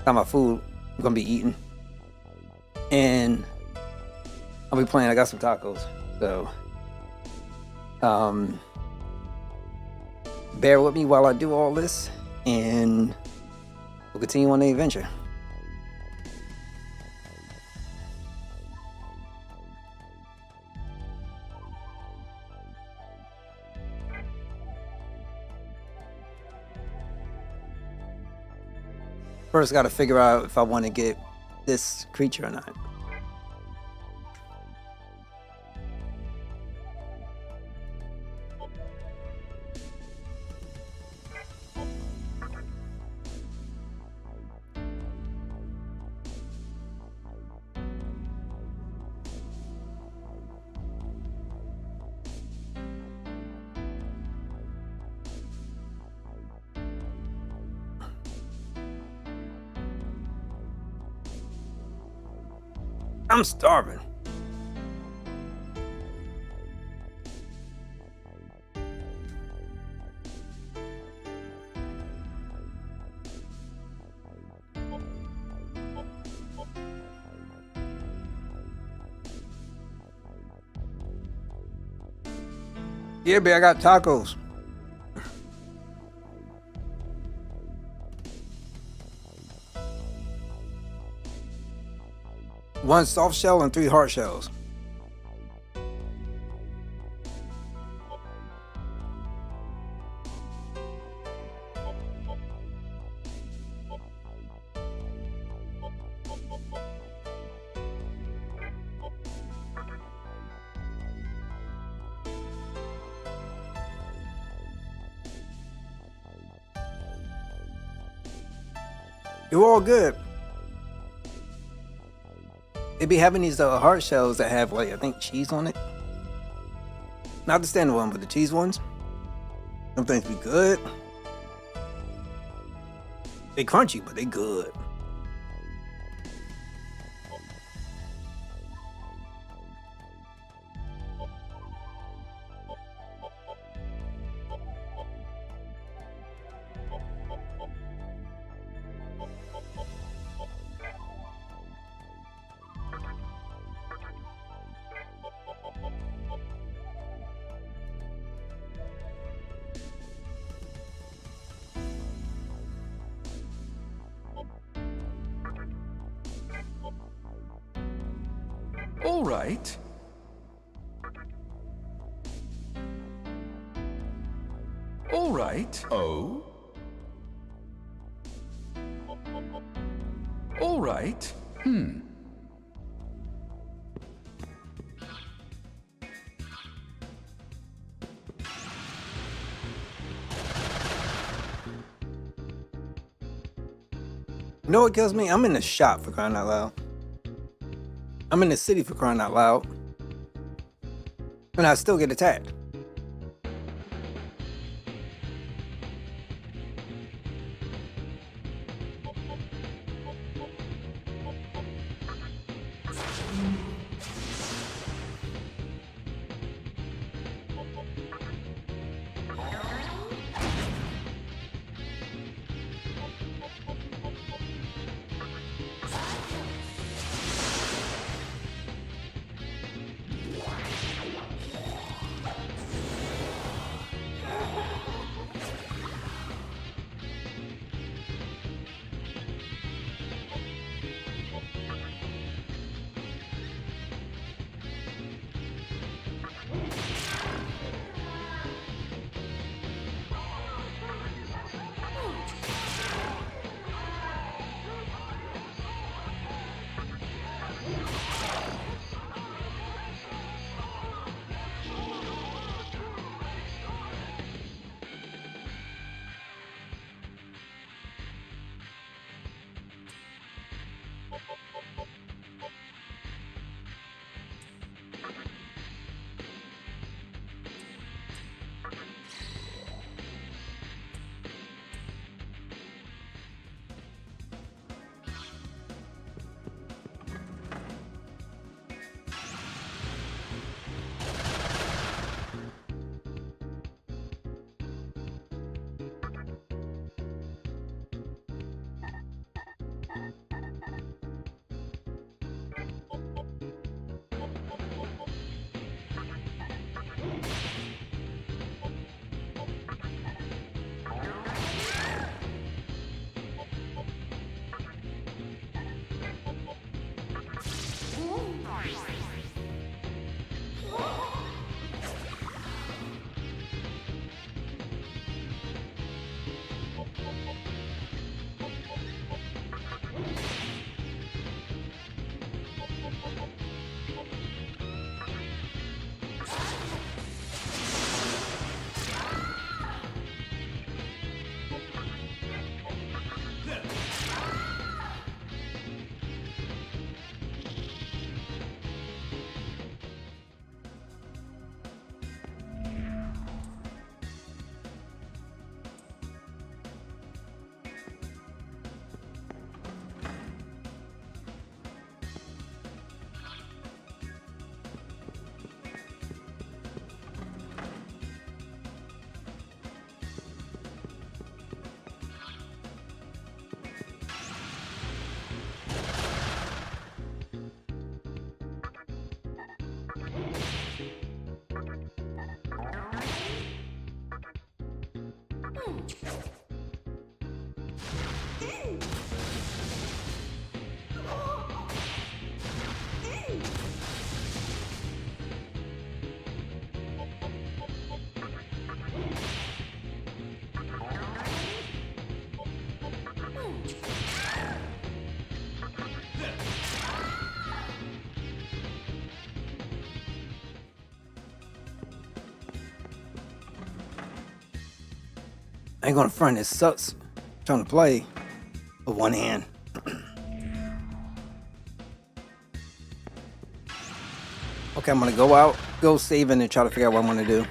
Got my food. I'm gonna be eating, and I'll be playing. I got some tacos, so bear with me while I do all this, and we'll continue on the adventure. First, got to figure out if I want to get this creature or not. I'm starving. Yeah, babe, I got tacos. One soft shell and 3 hard shells. They're all good. They be having these hard shells that have, like, I think cheese on it. Not the standard one, but the cheese ones. Them things be good. They crunchy, but they good. All right. All right. Oh? All right. You know what kills me? I'm in the shop, for crying out loud. I'm in the city, for crying out loud. And I still get attacked. I ain't gonna front, it sucks trying to play with one hand. Okay, I'm gonna go out, go save and then try to figure out what I'm gonna do.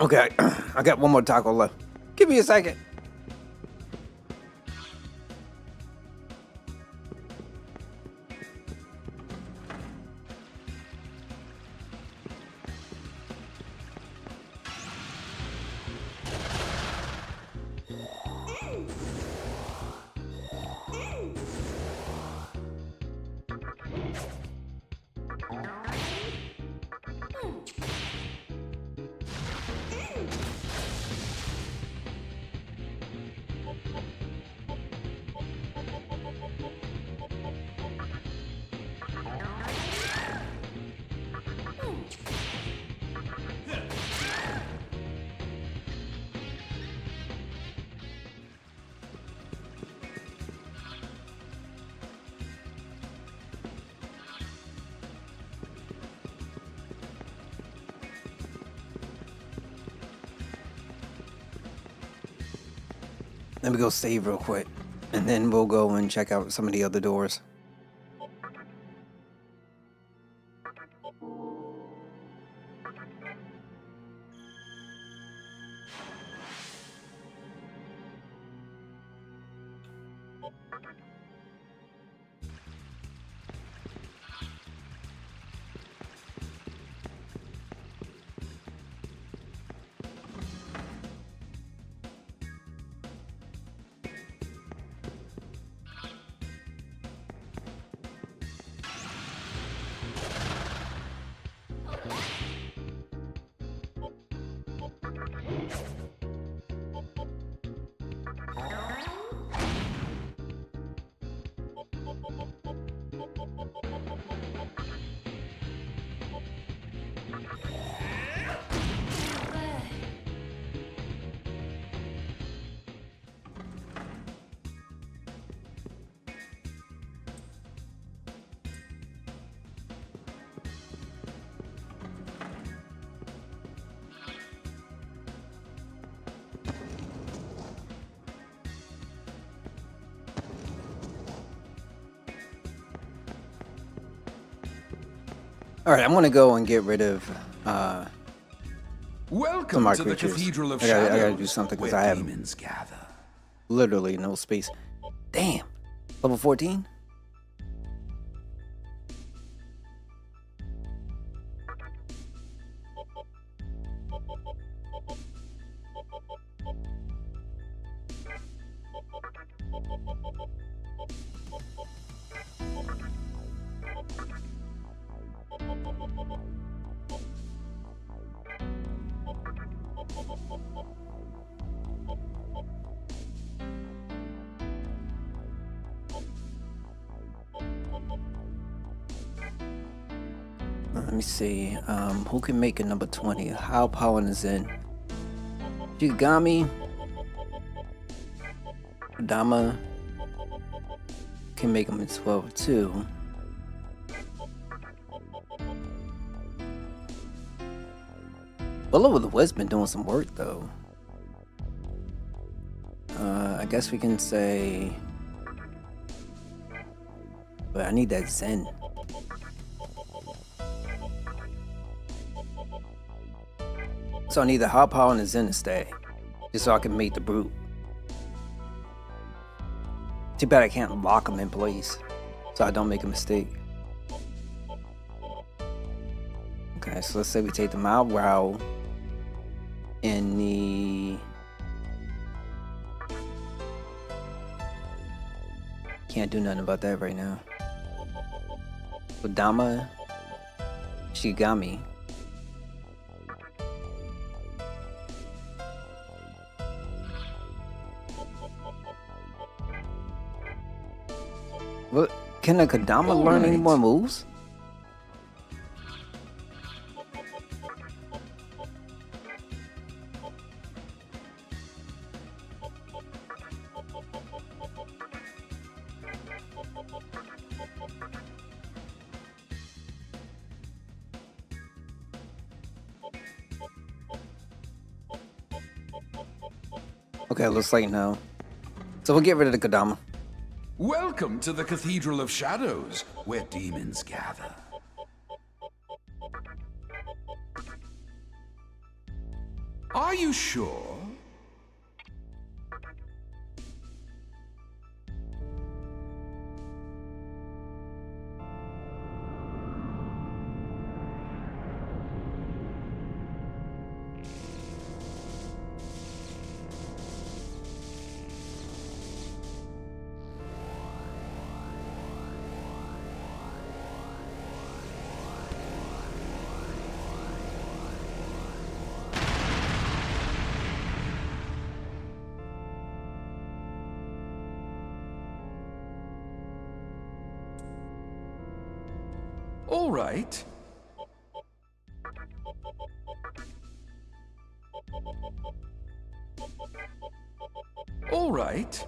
Okay, I got one more taco left. Give me a second. Let me go save real quick, and then we'll go and check out some of the other doors. All right, I'm gonna go and get rid of Welcome some of my to the creatures. Cathedral of I gotta Shadows, do something because where I have demons gather. literally no space. Damn, level 14. Let me see. Who can make a number 20? How power is in? Megami, Dama can make them in 12 too. Will of the Wisp been doing some work though. I guess we can say, but I need that Zen. So I need the hot power and the Zen to stay, just so I can mate the brute. Too bad I can't lock them in place, so I don't make a mistake. Okay, so let's say we take the mild row in the... Can't do nothing about that right now. Kodama, Shigami. What? Can a Kodama learn any more moves? Okay, looks like no. So we'll get rid of the Kodama. Welcome to the Cathedral of Shadows, where demons gather. Are you sure? All right. All right.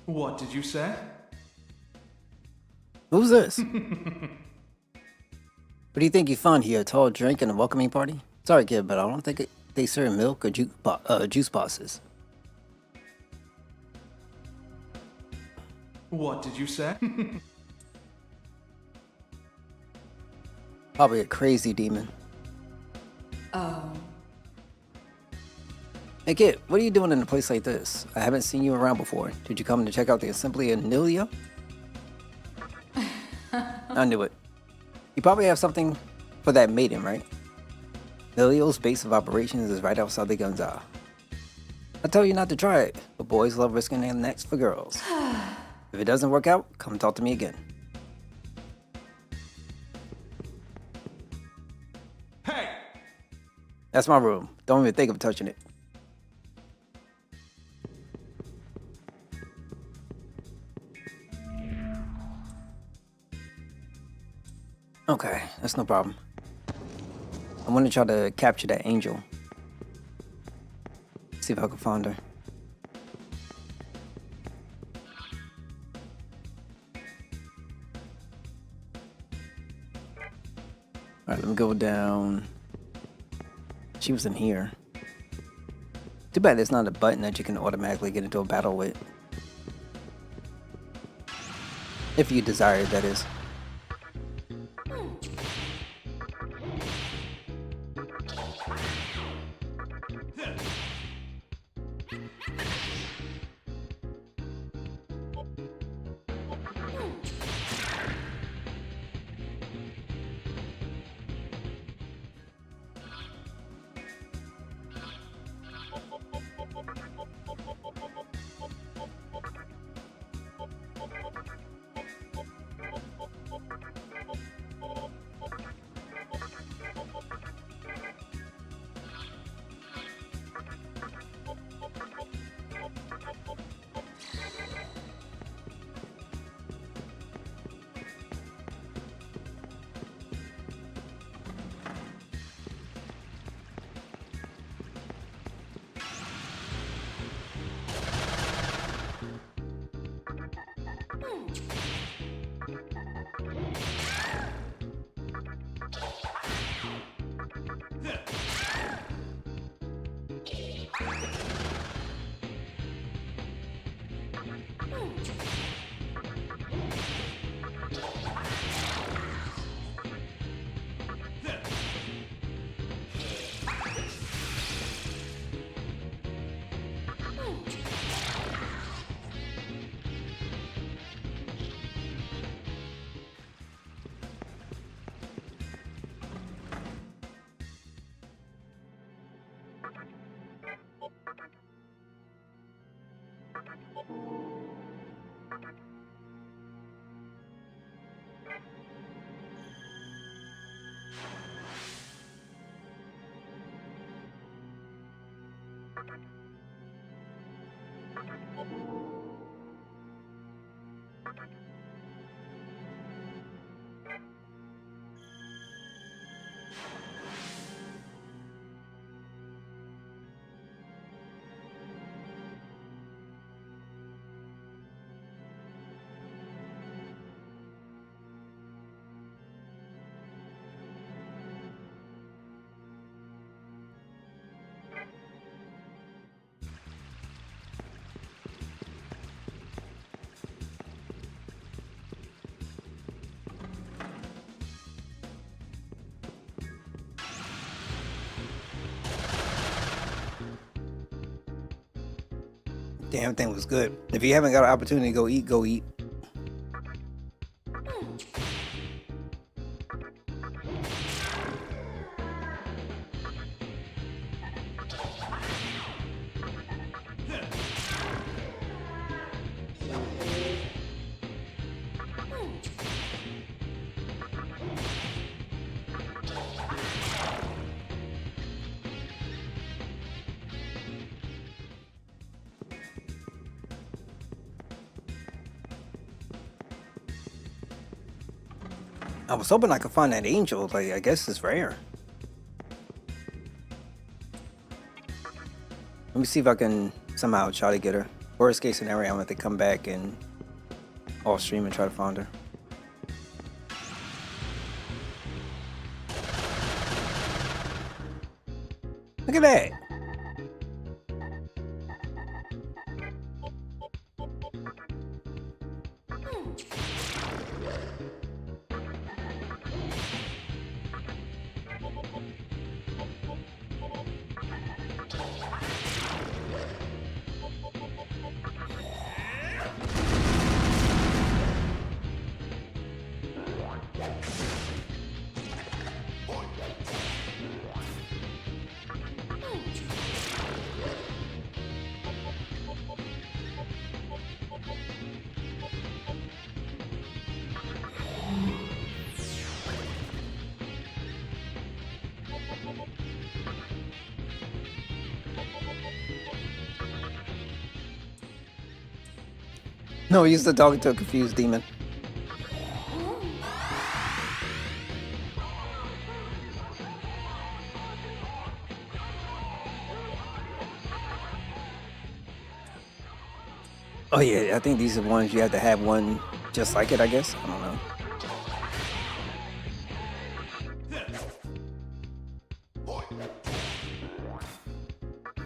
What did you say? Who's this? What do you think you found here? A tall drink and a welcoming party? Sorry, kid, but I don't think they serve milk or juice boxes. What did you say? Probably a crazy demon. Oh. Hey, kid, what are you doing in a place like this? I haven't seen you around before. Did you come to check out the assembly in Nilia? I knew it. You probably have something for that maiden, right? Nilio's base of operations is right outside the Gunza. I tell you not to try it, but boys love risking their necks for girls. If it doesn't work out, come talk to me again. Hey! That's my room. Don't even think of touching it. That's no problem. I want to try to capture that angel. See if I can find her. Alright, let me go down. She was in here. Too bad there's not a button that you can automatically get into a battle with. If you desire it, that is. Damn thing was good. If you haven't got an opportunity to go eat, go eat. I was hoping I could find that angel. Like, I guess it's rare. Let me see if I can somehow try to get her. Worst case scenario, I'm going to come back and off stream and try to find her. Look at that. No, he's talking to a confused demon. Oh yeah, I think these are ones you have to have one just like it, I guess. I don't know.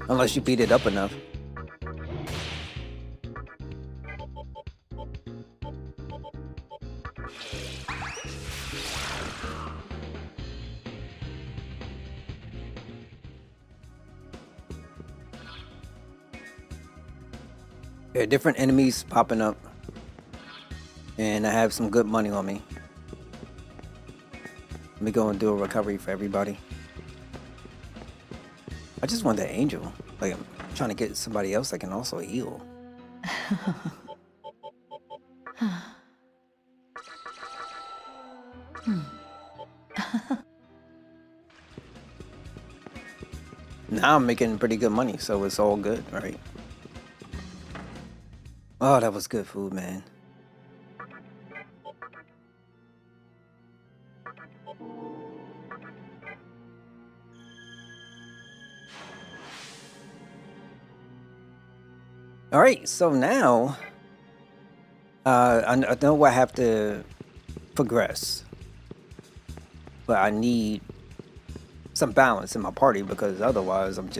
Unless you beat it up enough. There are different enemies popping up. And I have some good money on me. Let me go and do a recovery for everybody. I just want that angel. Like, I'm trying to get somebody else that can also heal. Now I'm making pretty good money, so it's all good, right? Oh, that was good food, man. All right, so now I know I have to progress, but I need some balance in my party because otherwise I'm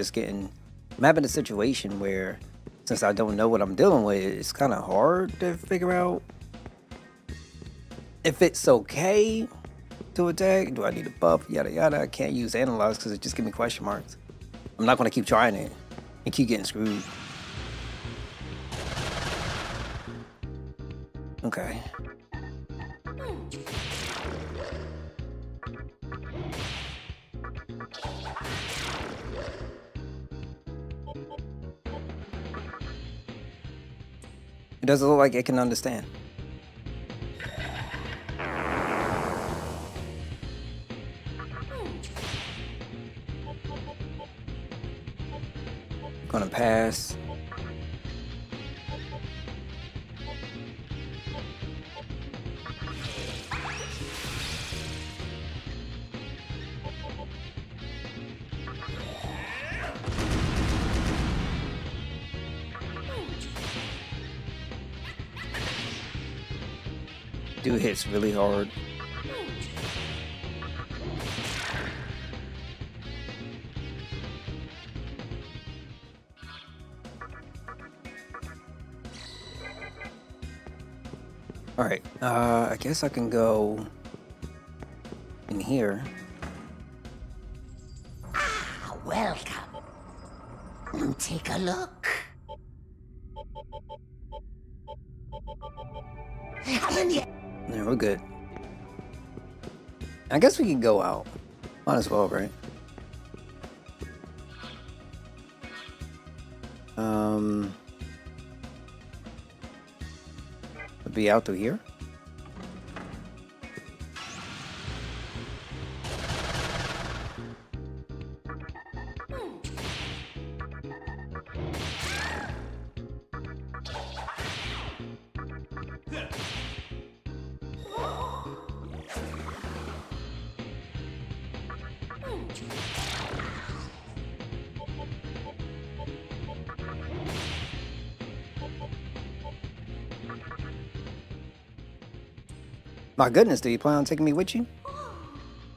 having a situation where since I don't know what I'm dealing with, it's kind of hard to figure out if it's okay to attack. Do I need a buff? Yada yada. I can't use analyze because it just gives me question marks. I'm not going to keep trying it and keep getting screwed. Okay. It doesn't look like it can understand. Gonna pass. Dude hits really hard. All right, I guess I can go in here. Ah, welcome. Take a look. Yeah, we're good. I guess we can go out. Might as well, right? Be out through here. My goodness, do you plan on taking me with you?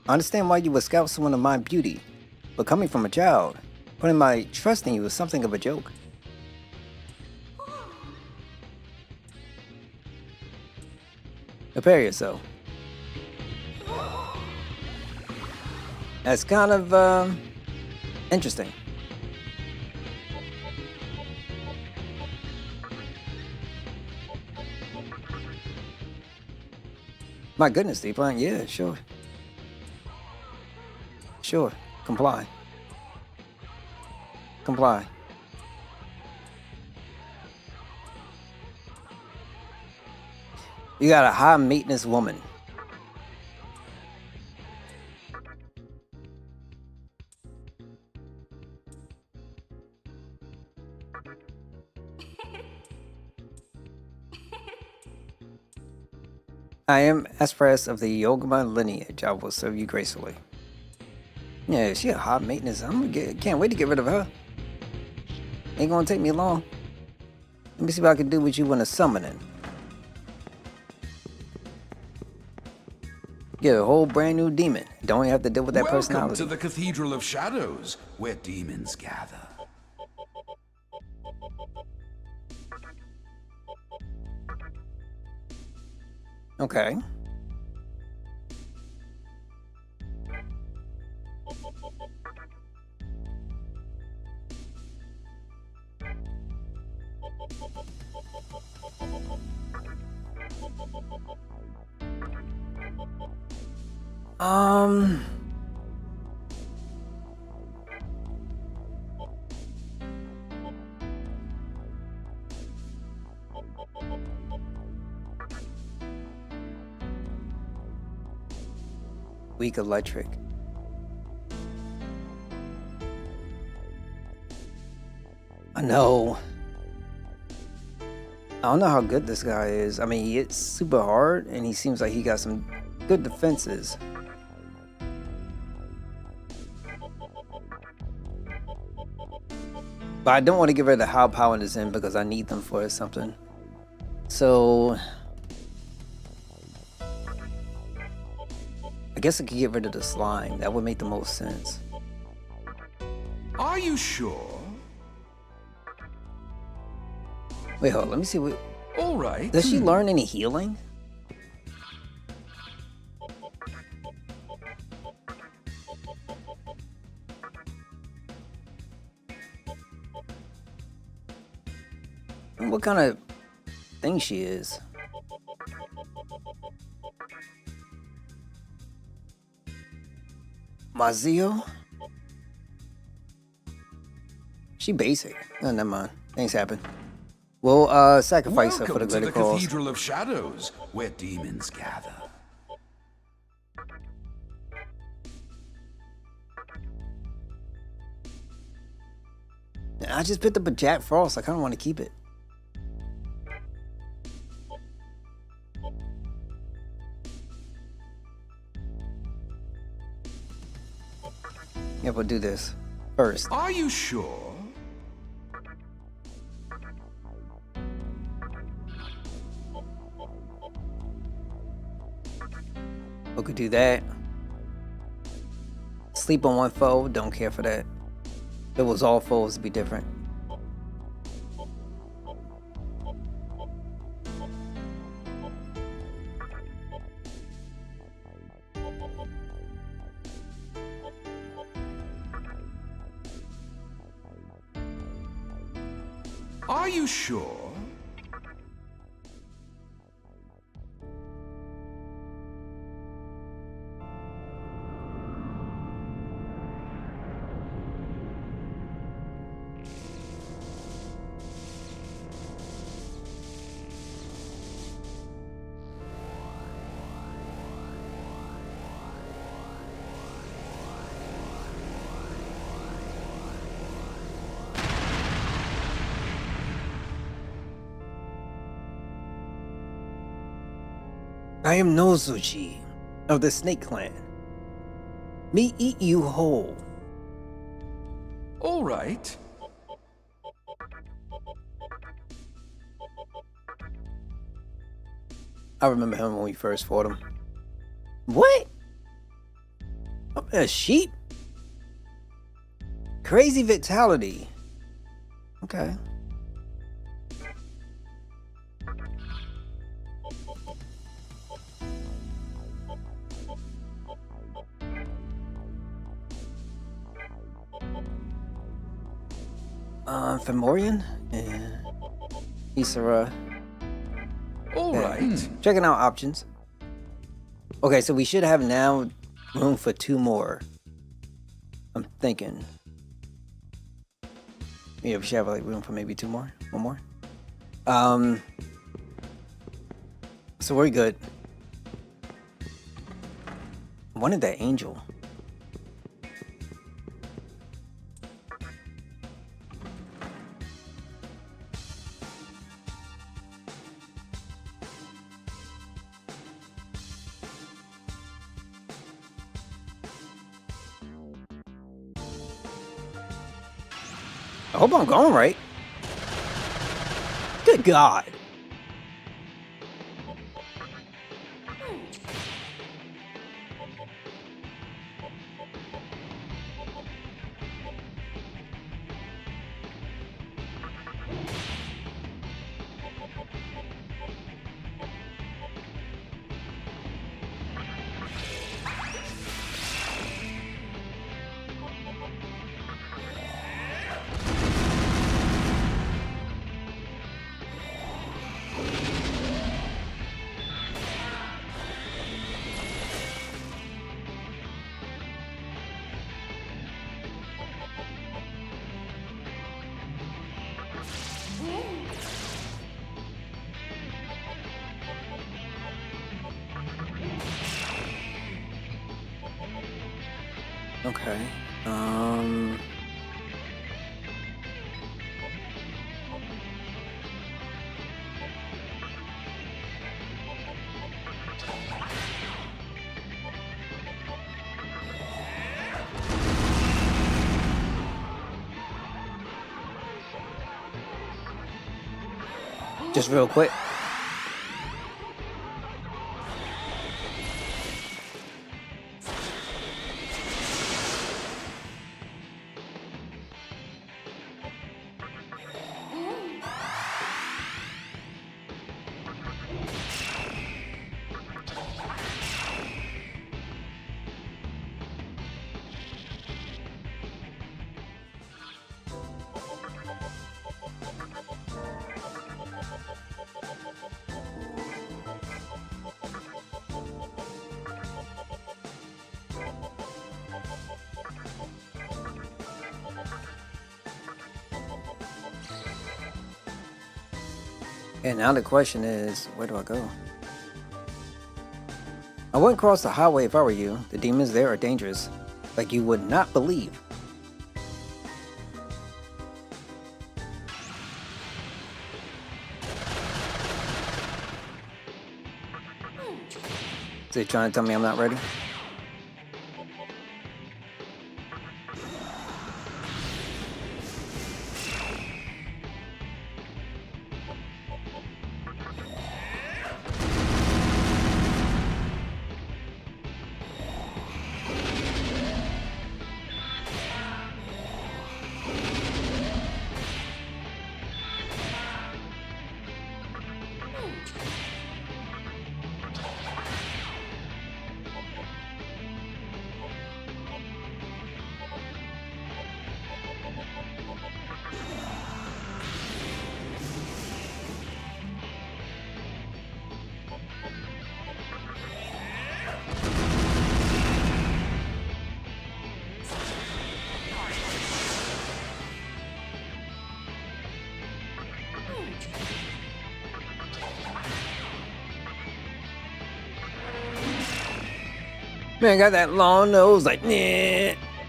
I understand why you would scout someone of my beauty, but coming from a child, putting my trust in you is something of a joke. Prepare yourself. That's kind of, interesting. My goodness, do you plan? Yeah, sure. Sure. Comply. Comply. You got a high maintenance woman. I am Aspress of the Yogama lineage. I will serve you gracefully. Yeah, she a high maintenance. Can't wait to get rid of her. Ain't gonna take me long. Let me see what I can do with you when a summoning. Get a whole brand new demon. Don't even have to deal with that Welcome personality. to the Cathedral of Shadows, where demons gather. Okay. Um. Weak electric. I know. I don't know how good this guy is. I mean, he hits super hard, and he seems like he got some good defenses. But I don't want to get rid of the high power in this end because I need them for something. So I guess I could get rid of the slime. That would make the most sense. Are you sure? Wait, hold on. Let me see. What All right. does she learn any healing? What kind of thing she is? Mazio? She basic. Oh, never mind. Things happen. We'll sacrifice her for the Welcome to greater the cause. Cathedral of Shadows, where demons gather. I just picked up a Jack Frost. I kind of want to keep it. Yeah, we'll do this first. Are you sure? We could do that. Sleep on one foe. Don't care for that. If it was all foes, it'd be different. Are you sure? I am Nozuchi of the Snake Clan. Me eat you whole. All right. I remember him when we first fought him. What? A sheep? Crazy vitality. Okay. Fomorian and Isara. All right. Checking out options. Okay, so we should have now room for 2 more. I'm thinking. Yeah, we should have like room for maybe 2 more. 1 more. So we're good. I wanted that angel. I hope I'm going right. Good God. Okay. Just real quick. And now the question is, where do I go? I wouldn't cross the highway if I were you. The demons there are dangerous, like you would not believe. Is they trying to tell me I'm not ready? Man, got that long nose, like, nah. I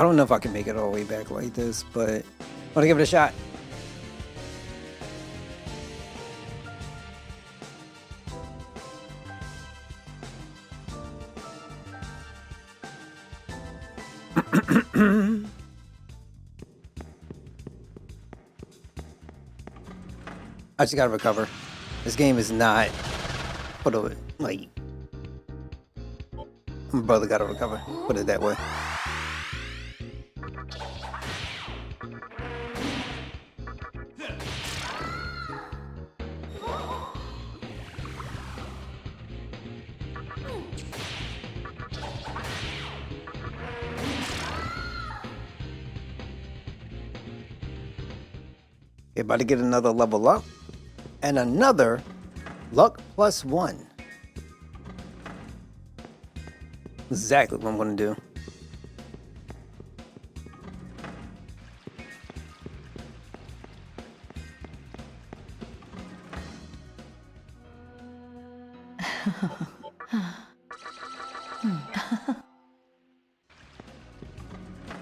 don't know if I can make it all the way back like this, but I'm gonna give it a shot. I just gotta recover. This game is not, put it like, my brother gotta recover. Put it that way. Okay, about to get another level up and another luck +1. Exactly what I'm gonna do.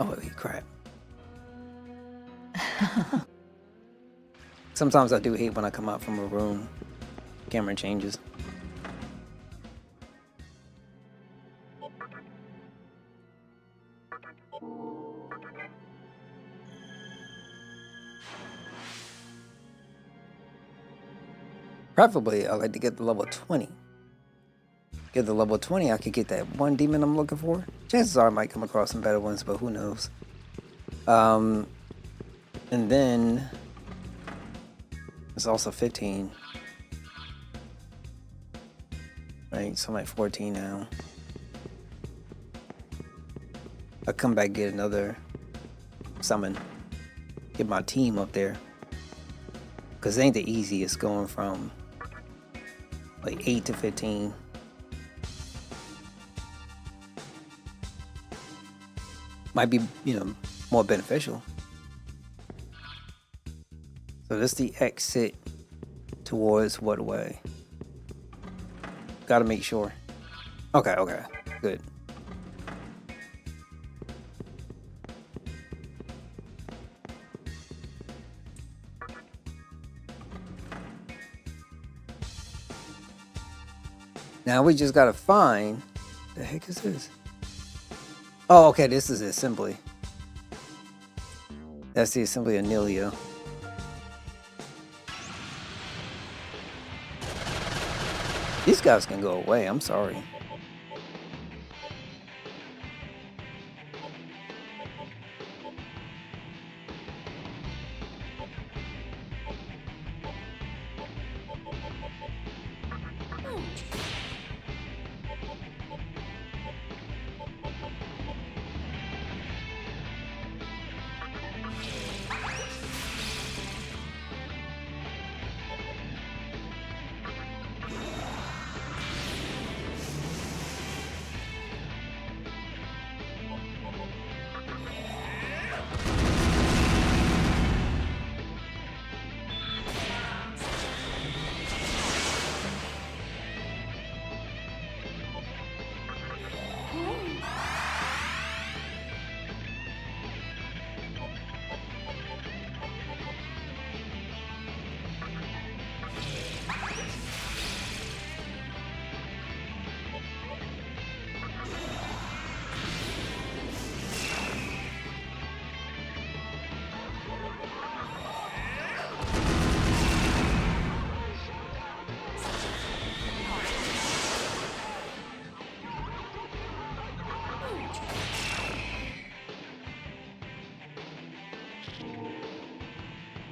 Oh, wait, crap. Sometimes I do hate when I come out from a room. Camera changes. Preferably, I like to get the level 20. Get the level 20, I could get that one demon I'm looking for. Chances are I might come across some better ones, but who knows. And then it's also 15. Right, so I'm at 14 now. I'll come back get another summon. Get my team up there. Cause it ain't the easiest going from like 8 to 15. Might be, more beneficial. So this is the exit towards what way? Gotta make sure. Okay, good. Now we just gotta find, the heck is this? Oh, okay, this is assembly. That's the assembly of Nilio. These guys can go away, I'm sorry.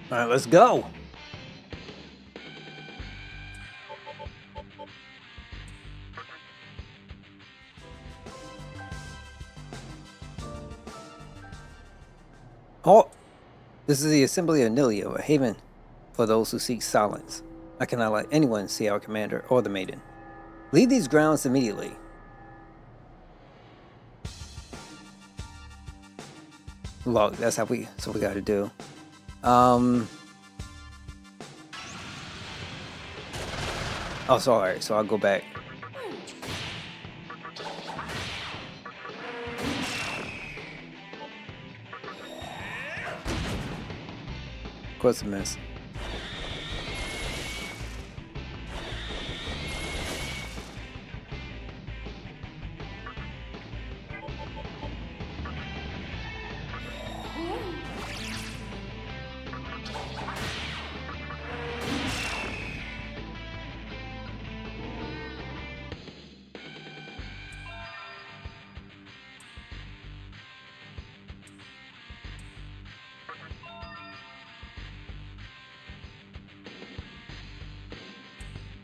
All right, let's go. Oh, this is the assembly of Nilio, a haven for those who seek silence. I cannot let anyone see our commander or the maiden. Leave these grounds immediately. Look, that's what we got to do. Oh, sorry. So I'll go back. Of course, I miss.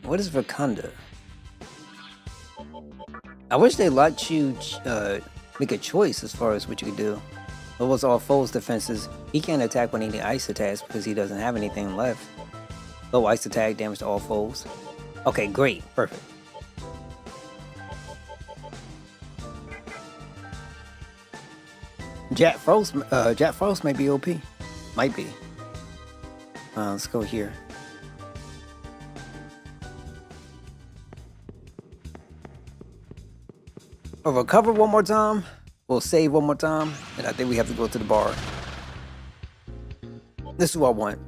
What is Vakunda? I wish they let you make a choice as far as what you could do. Lowers all foes' defenses. He can't attack when any ice attacks because he doesn't have anything left. Low ice attack, damage to all foes. Okay, great. Perfect. Jack Frost may be OP. Might be. Let's go here. We'll recover one more time. We'll save one more time. And I think we have to go to the bar. This is what I want.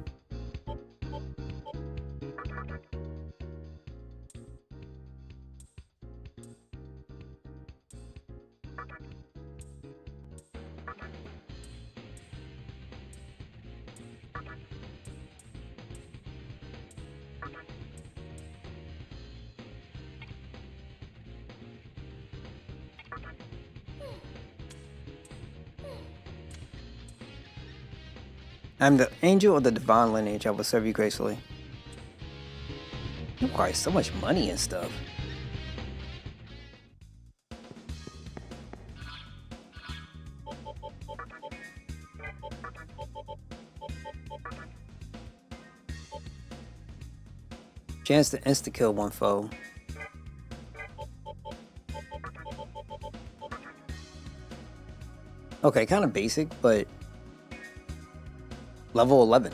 I'm the angel of the divine lineage. I will serve you gracefully. You require so much money and stuff. Chance to insta-kill one foe. Okay, kind of basic, but level 11.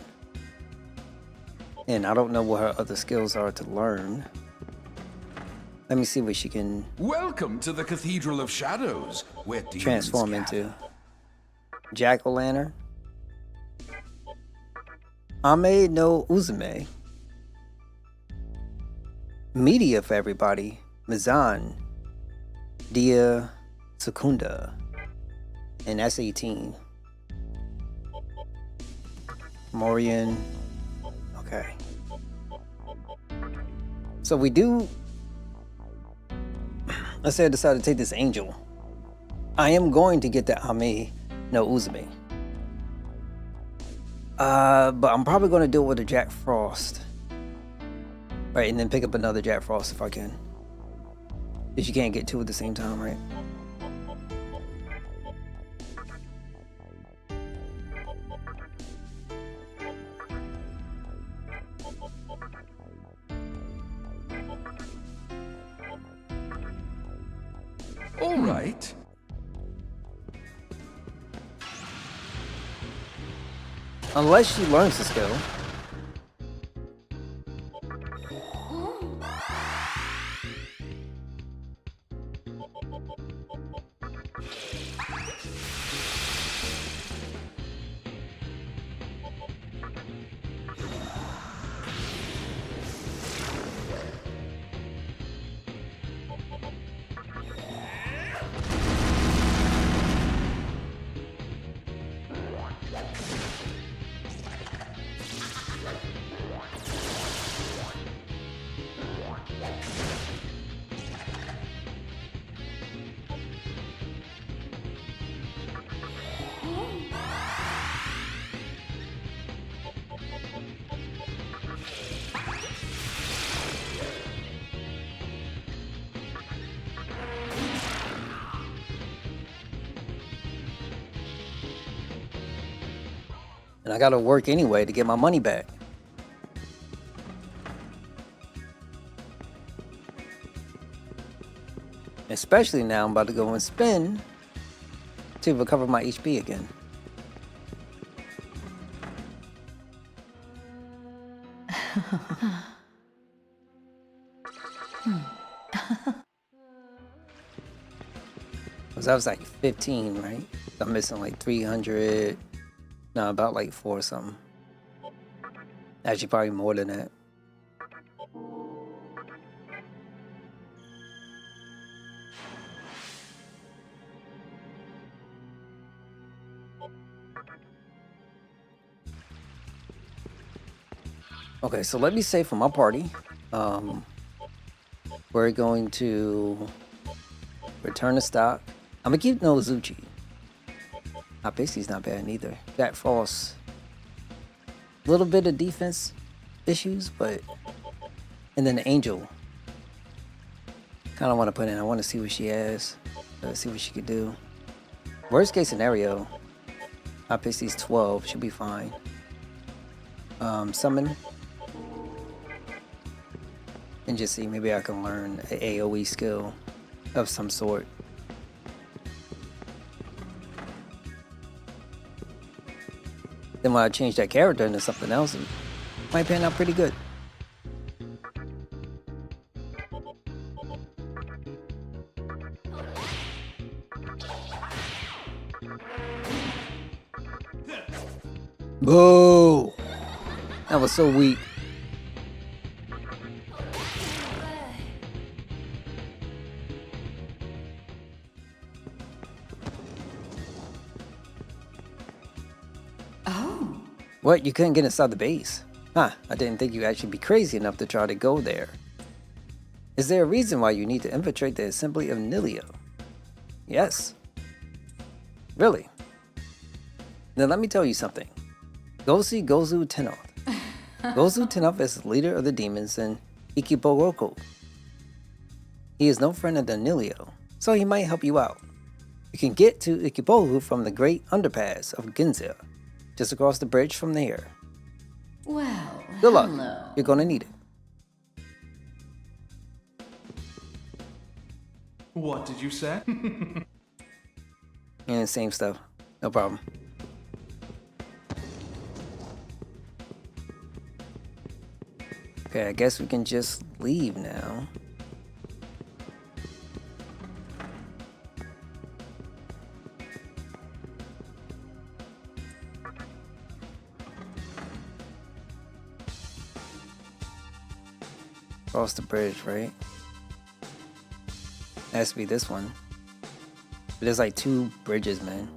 And I don't know what her other skills are to learn. Let me see what she can Welcome to the Cathedral of Shadows, where demons transform gather. into. Jack-o'-lantern. Ame no Uzume. Media for everybody. Mizan. Dia Secunda. And S18. Morian. Okay. So we do. Let's say I decide to take this angel. I am going to get the Ame no Uzume. But I'm probably going to do it with a Jack Frost. Right, and then pick up another Jack Frost if I can. Because you can't get two at the same time, right? All right. Unless she learns the skill. And I gotta work anyway to get my money back. Especially now I'm about to go and spin to recover my HP again. Cause I was like 15, right? I'm missing like 300. No, about like 4 or something. Actually, probably more than that. Okay, so let me say for my party, we're going to return to stock. I'm gonna keep Nozuchi. Basically, not bad either. Jack Frost, a little bit of defense issues, but and then the Angel. Kind of want to put in. I want to see what she has. See what she could do. Worst case scenario, Pisces 12 should be fine. Summon. And just see, maybe I can learn an AoE skill of some sort. Then when I change that character into something else, it might pan out pretty good. Boo! That was so weak. Oh. What? You couldn't get inside the base? Huh, I didn't think you'd actually be crazy enough to try to go there. Is there a reason why you need to infiltrate the assembly of Nilio? Yes. Really? Then let me tell you something. Go see Gozu Tenoth. Gozu Tenoth is the leader of the demons in Ikiboroku. He is no friend of the Nilio, so he might help you out. You can get to Ikiboroku from the Great Underpass of Ginza, just across the bridge from there. Well, Good luck. hello. You're gonna need it. What did you say? And same stuff. No problem. Okay, I guess we can just leave now. Cross the bridge, right? Has to be this one. But there's like 2 bridges, man.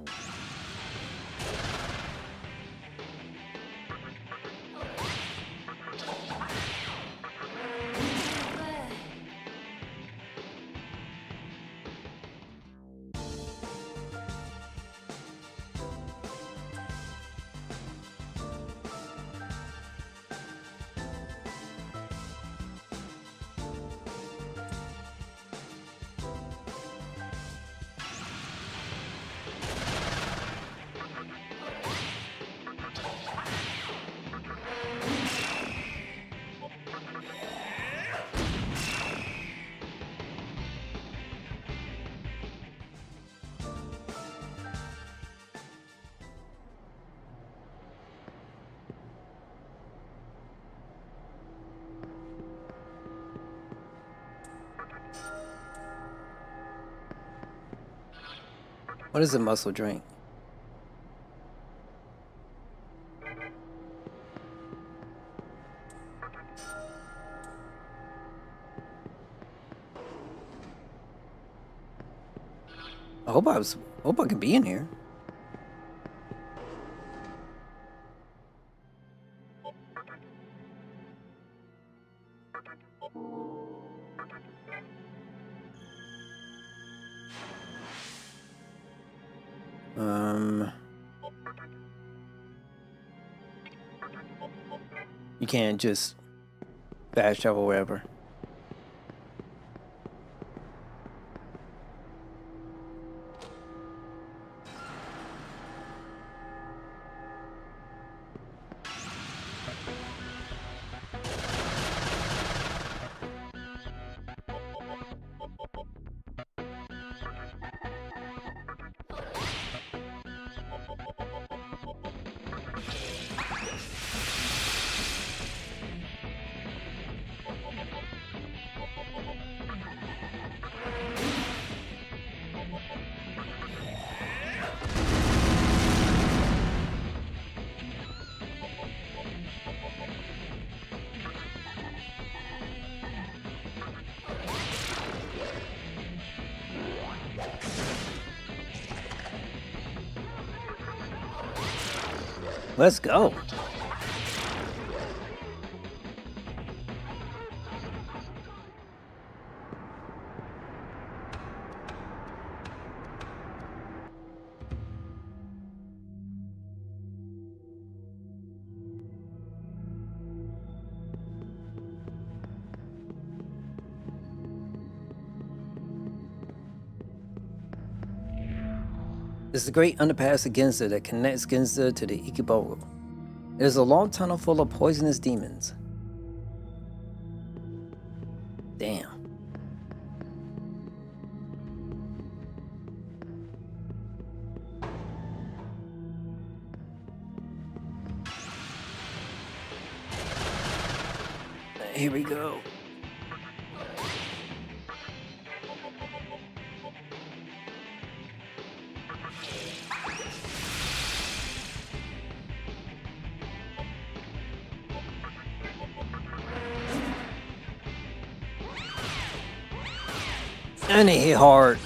What is a muscle drink? Hope I can be in here. You can't just fast travel wherever. Let's go. It's the great underpass of Ginza that connects Ginza to the Ikeboro. It is a long tunnel full of poisonous demons. Damn. Here we go. And it hit hard.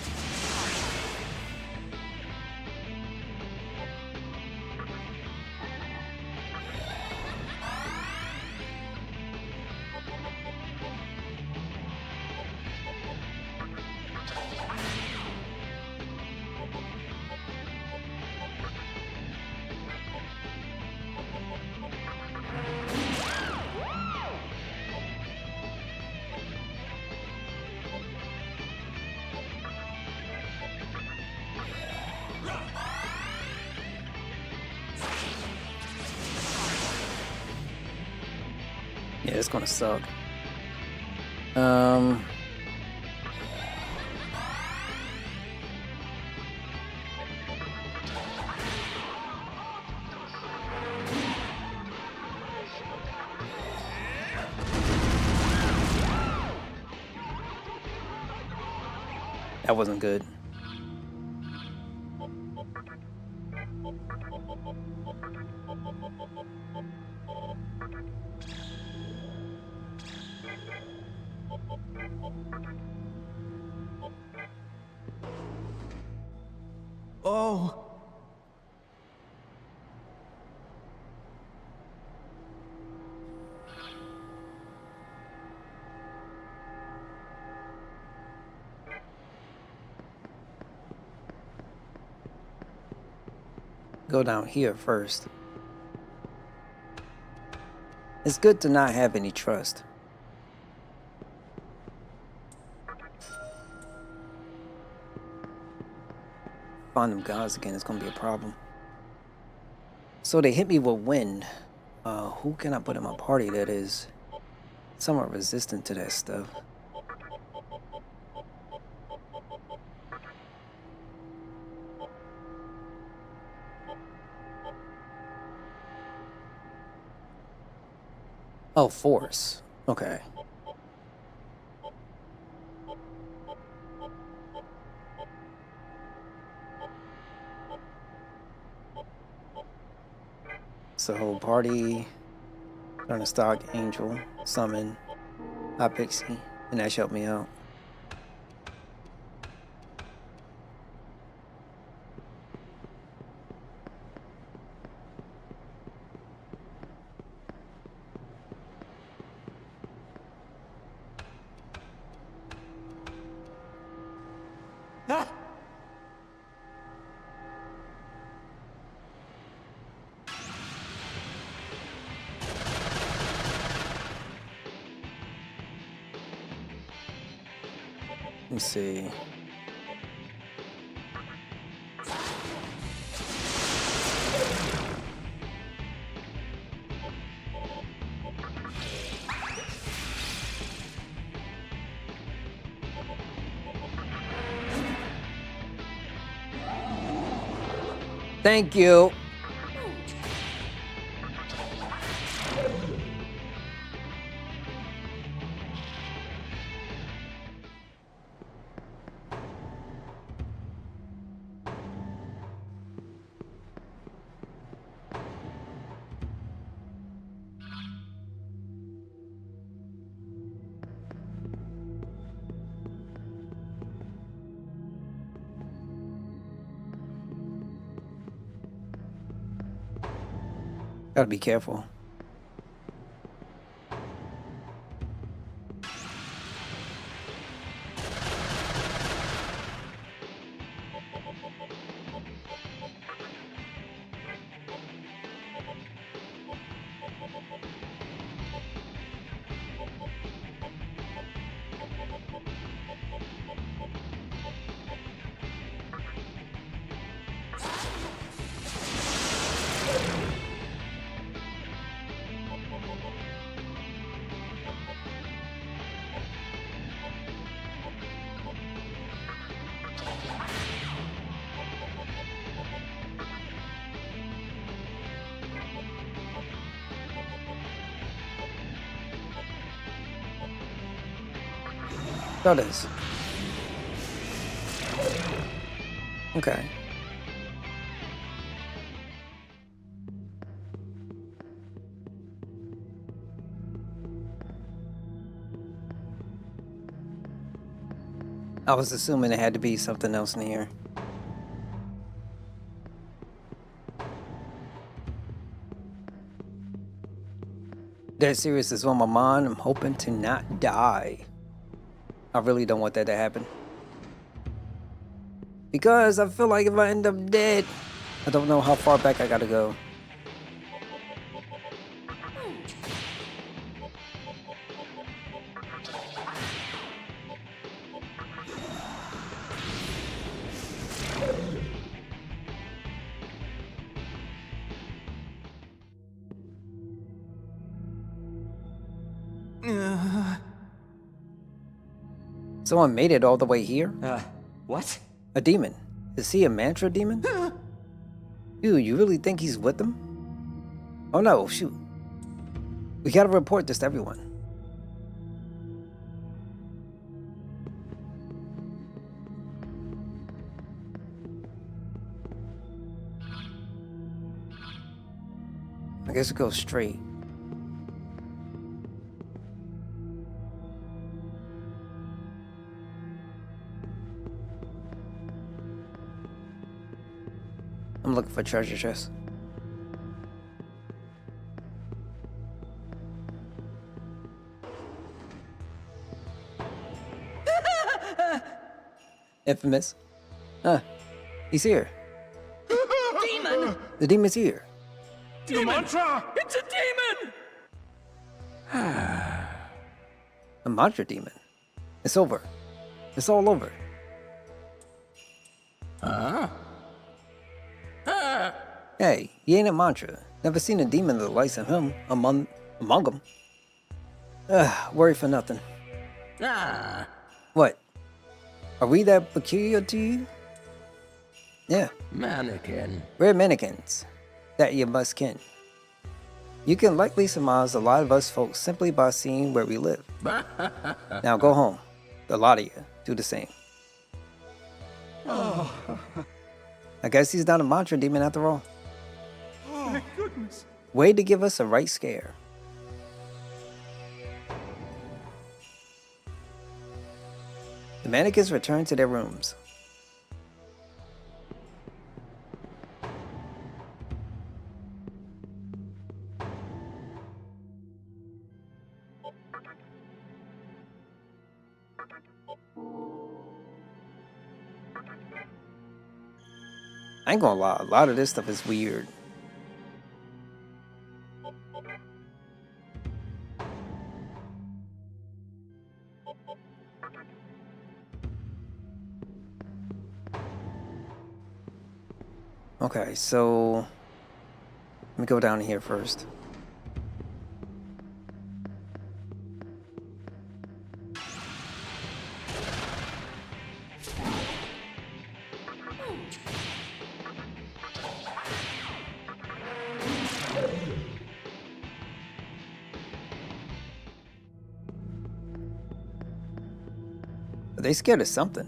Yeah, it's gonna suck. That wasn't good. Oh! Go down here first. It's good to not have any trust. Find them gods again, it's gonna be a problem. So they hit me with wind. Who can I put in my party that is somewhat resistant to that stuff? Oh, force. Okay. So party, turn to stock, angel, summon, high pixie, and that should help me out. Let me see. Thank you. Gotta be careful. That is. Okay. I was assuming it had to be something else in here. Dead serious is on my mind. I'm hoping to not die. I really don't want that to happen. Because I feel like if I end up dead, I don't know how far back I gotta go. Someone made it all the way here? What? A demon. Is he a mantra demon? Dude, you really think he's with them? Oh no, shoot. We gotta report this to everyone. I guess it goes straight. I'm looking for treasure chests. Infamous. He's here. Demon! The demon's here. The mantra! It's a demon! A mantra demon. It's over. It's all over. Hey, he ain't a mantra. Never seen a demon that likes him among them. Worry for nothing. What? Are we that peculiar to you? Yeah. Mannequin. We're mannequins that you must ken. You can likely surmise a lot of us folks simply by seeing where we live. Now go home. The lot of you do the same. I guess he's not a mantra demon after all. Thank goodness. Way to give us a right scare. The mannequins return to their rooms. I ain't gonna lie, a lot of this stuff is weird. Okay, so let me go down here first. Are they scared of something?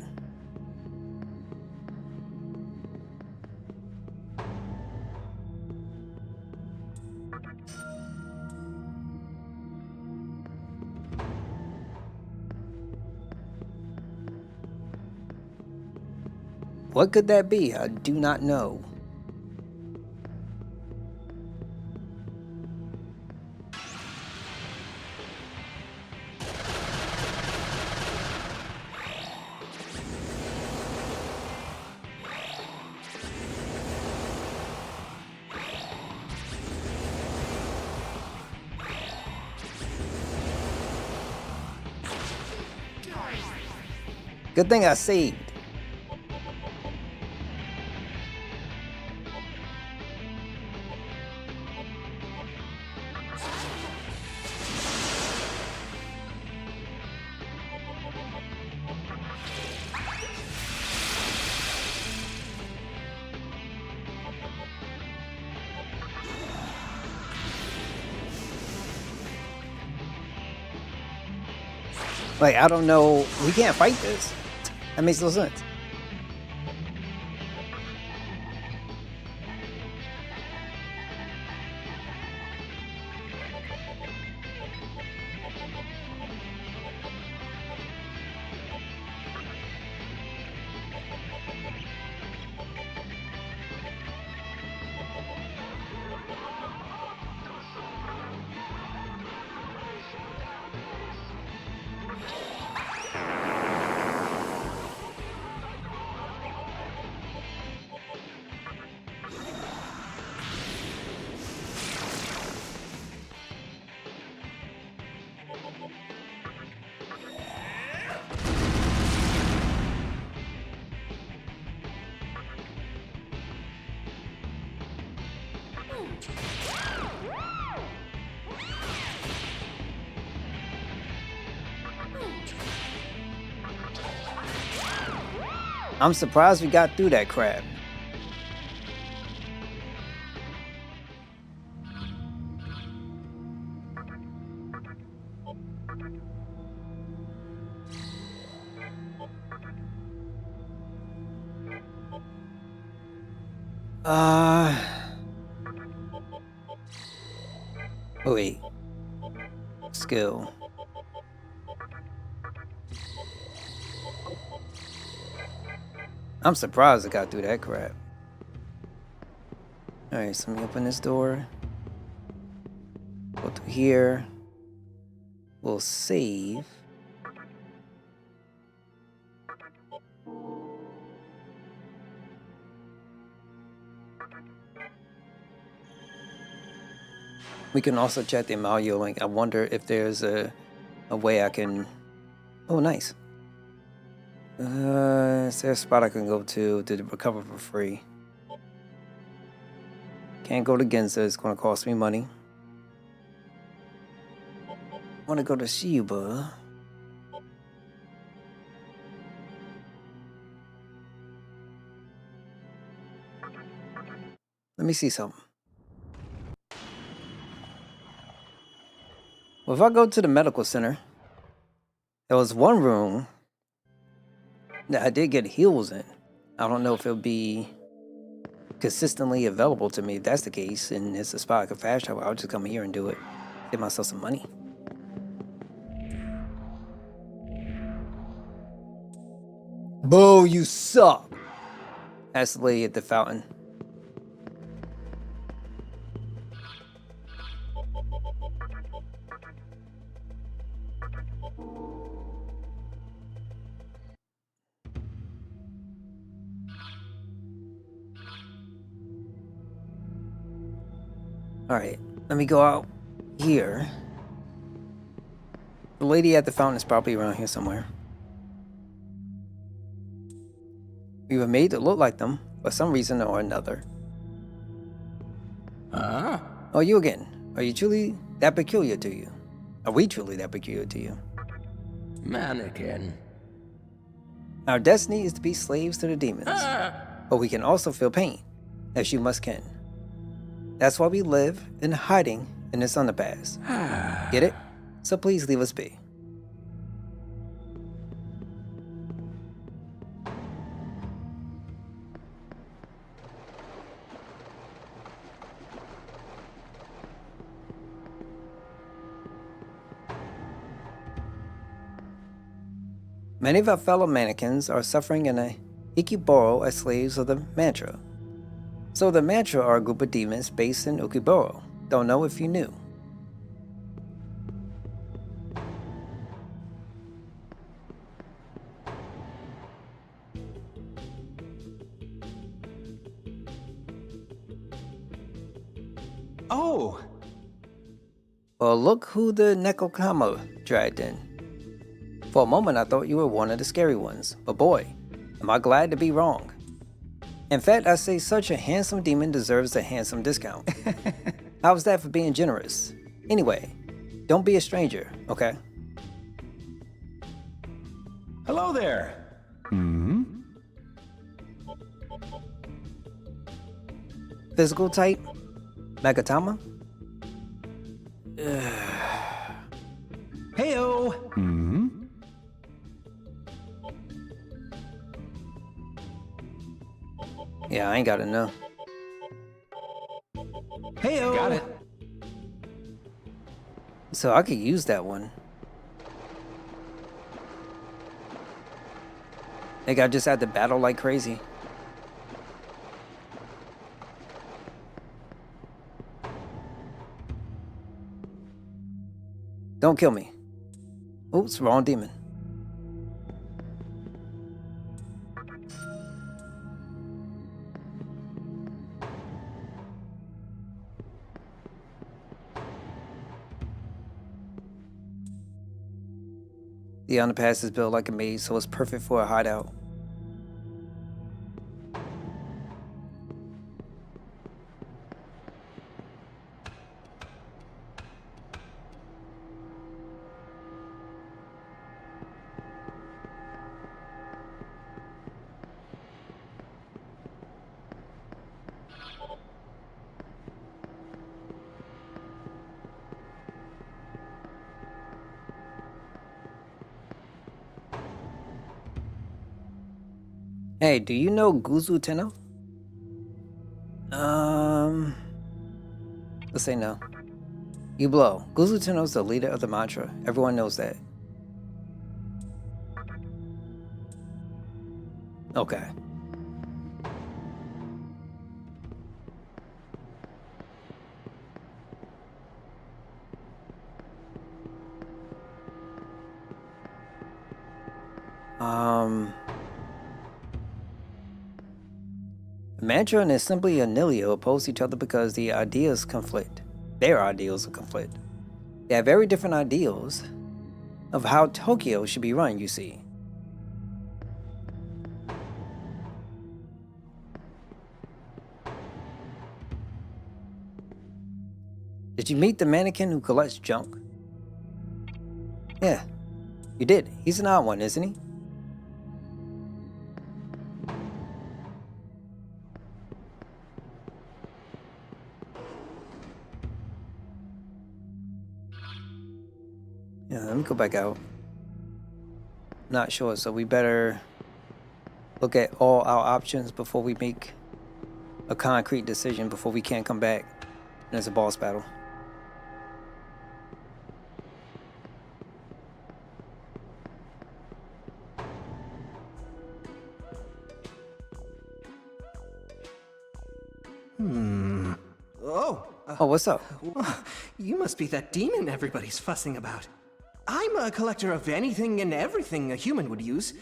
What could that be? I do not know. Good thing I saved. Like, I don't know. We can't fight this. That makes no sense. I'm surprised we got through that crap. Wait. Skill. I'm surprised I got through that crap. Alright, so let me open this door. Go through here. We'll save. We can also check the Amalio link. I wonder if there's a way I can... Oh, nice. Is there a spot I can go to recover for free? Can't go to Ginza. It's going to cost me money. Want to go to Shiba. Let me see something. Well, if I go to the medical center, there was one room that I did get heals in. I don't know if it'll be consistently available to me. If that's the case, and it's a spot I can fast travel, I'll just come here and do it. Get myself some money. Boo, you suck! That's the lady at the fountain. Alright, let me go out here. The lady at the fountain is probably around here somewhere. We were made to look like them for some reason or another. Oh, you again. Are you truly that peculiar to you? Are we truly that peculiar to you? Mannequin. Our destiny is to be slaves to the demons. But we can also feel pain, as you must ken. That's why we live in hiding in this underpass. Get it? So please leave us be. Many of our fellow mannequins are suffering in a Ikeboro as slaves of the mantra. So the mantra are a group of demons based in Ukiboro. Don't know if you knew. Oh! Well, look who the Nekokama dragged in. For a moment I thought you were one of the scary ones, but boy, am I glad to be wrong. In fact, I say such a handsome demon deserves a handsome discount. How's that for being generous? Anyway, don't be a stranger, okay? Hello there. Physical type? Megatama? Heyo. Yeah, I ain't gotta know. Heyo. Got it. So I could use that one. Think I just had to battle like crazy. Don't kill me. Oops, wrong demon. The underpass is built like a maze, so it's perfect for a hideout. Hey, do you know Guzu Tenno? Let's say no. You blow. Guzu Tenno is the leader of the mantra. Everyone knows that. Okay. Mantra and Assembly Anilio oppose each other because the ideas conflict. Their ideals conflict. They have very different ideals of how Tokyo should be run, you see. Did you meet the mannequin who collects junk? Yeah, you did. He's an odd one, isn't he? Yeah, let me go back out. Not sure, so we better look at all our options before we make a concrete decision, before we can't come back and it's a boss battle. Oh, what's up? You must be that demon everybody's fussing about. I'm a collector of anything and everything a human would use,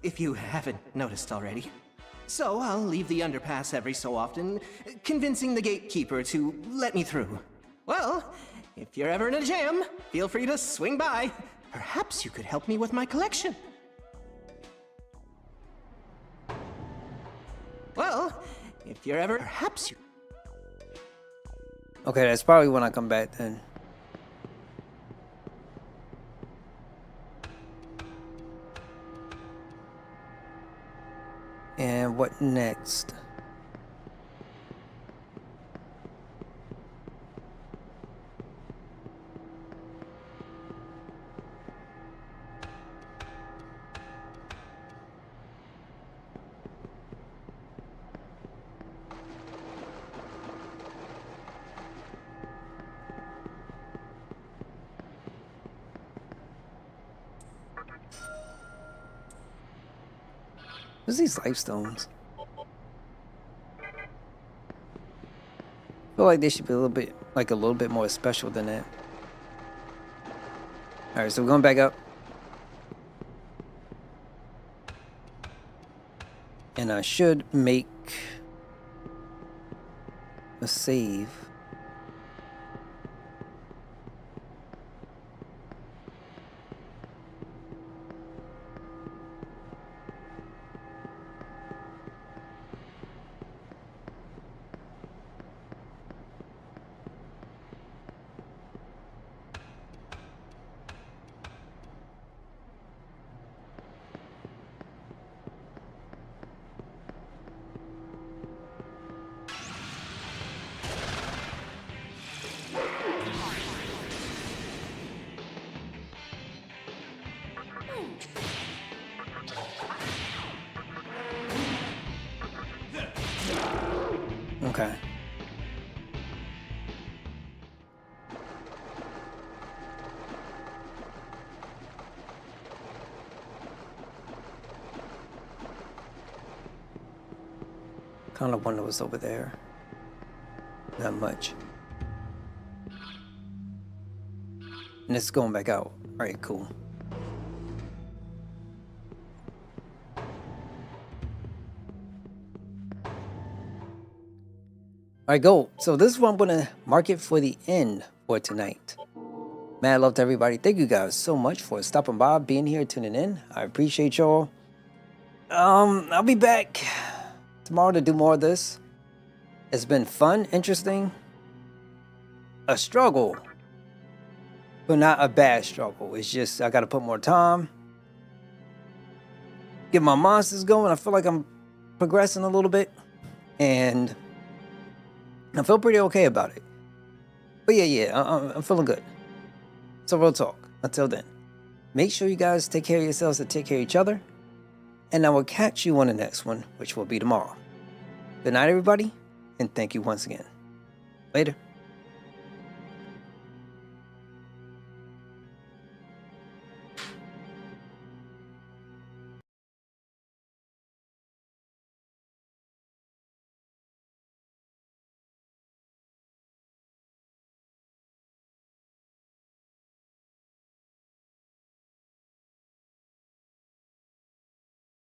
if you haven't noticed already. So I'll leave the underpass every so often, convincing the gatekeeper to let me through. Well, if you're ever in a jam, feel free to swing by. Perhaps you could help me with my collection. Well, if you're ever... Perhaps you... Okay, that's probably when I come back then. And what next? What's these life stones? I feel like they should be a little bit more special than that. Alright, so we're going back up. And I should make a save. Okay. Kind of wonder what's over there. Not much. And it's going back out. Alright, cool. Alright, go. So this is what I'm gonna mark it for the end for tonight. Mad love to everybody. Thank you guys so much for stopping by, being here, tuning in. I appreciate y'all. I'll be back tomorrow to do more of this. It's been fun, interesting, a struggle, but not a bad struggle. It's just I gotta put more time, get my monsters going. I feel like I'm progressing a little bit, and I feel pretty okay about it. But yeah, I'm feeling good. So real talk. Until then, make sure you guys take care of yourselves and take care of each other. and I will catch you on the next one, which will be tomorrow. Good night, everybody, and thank you once again. Later.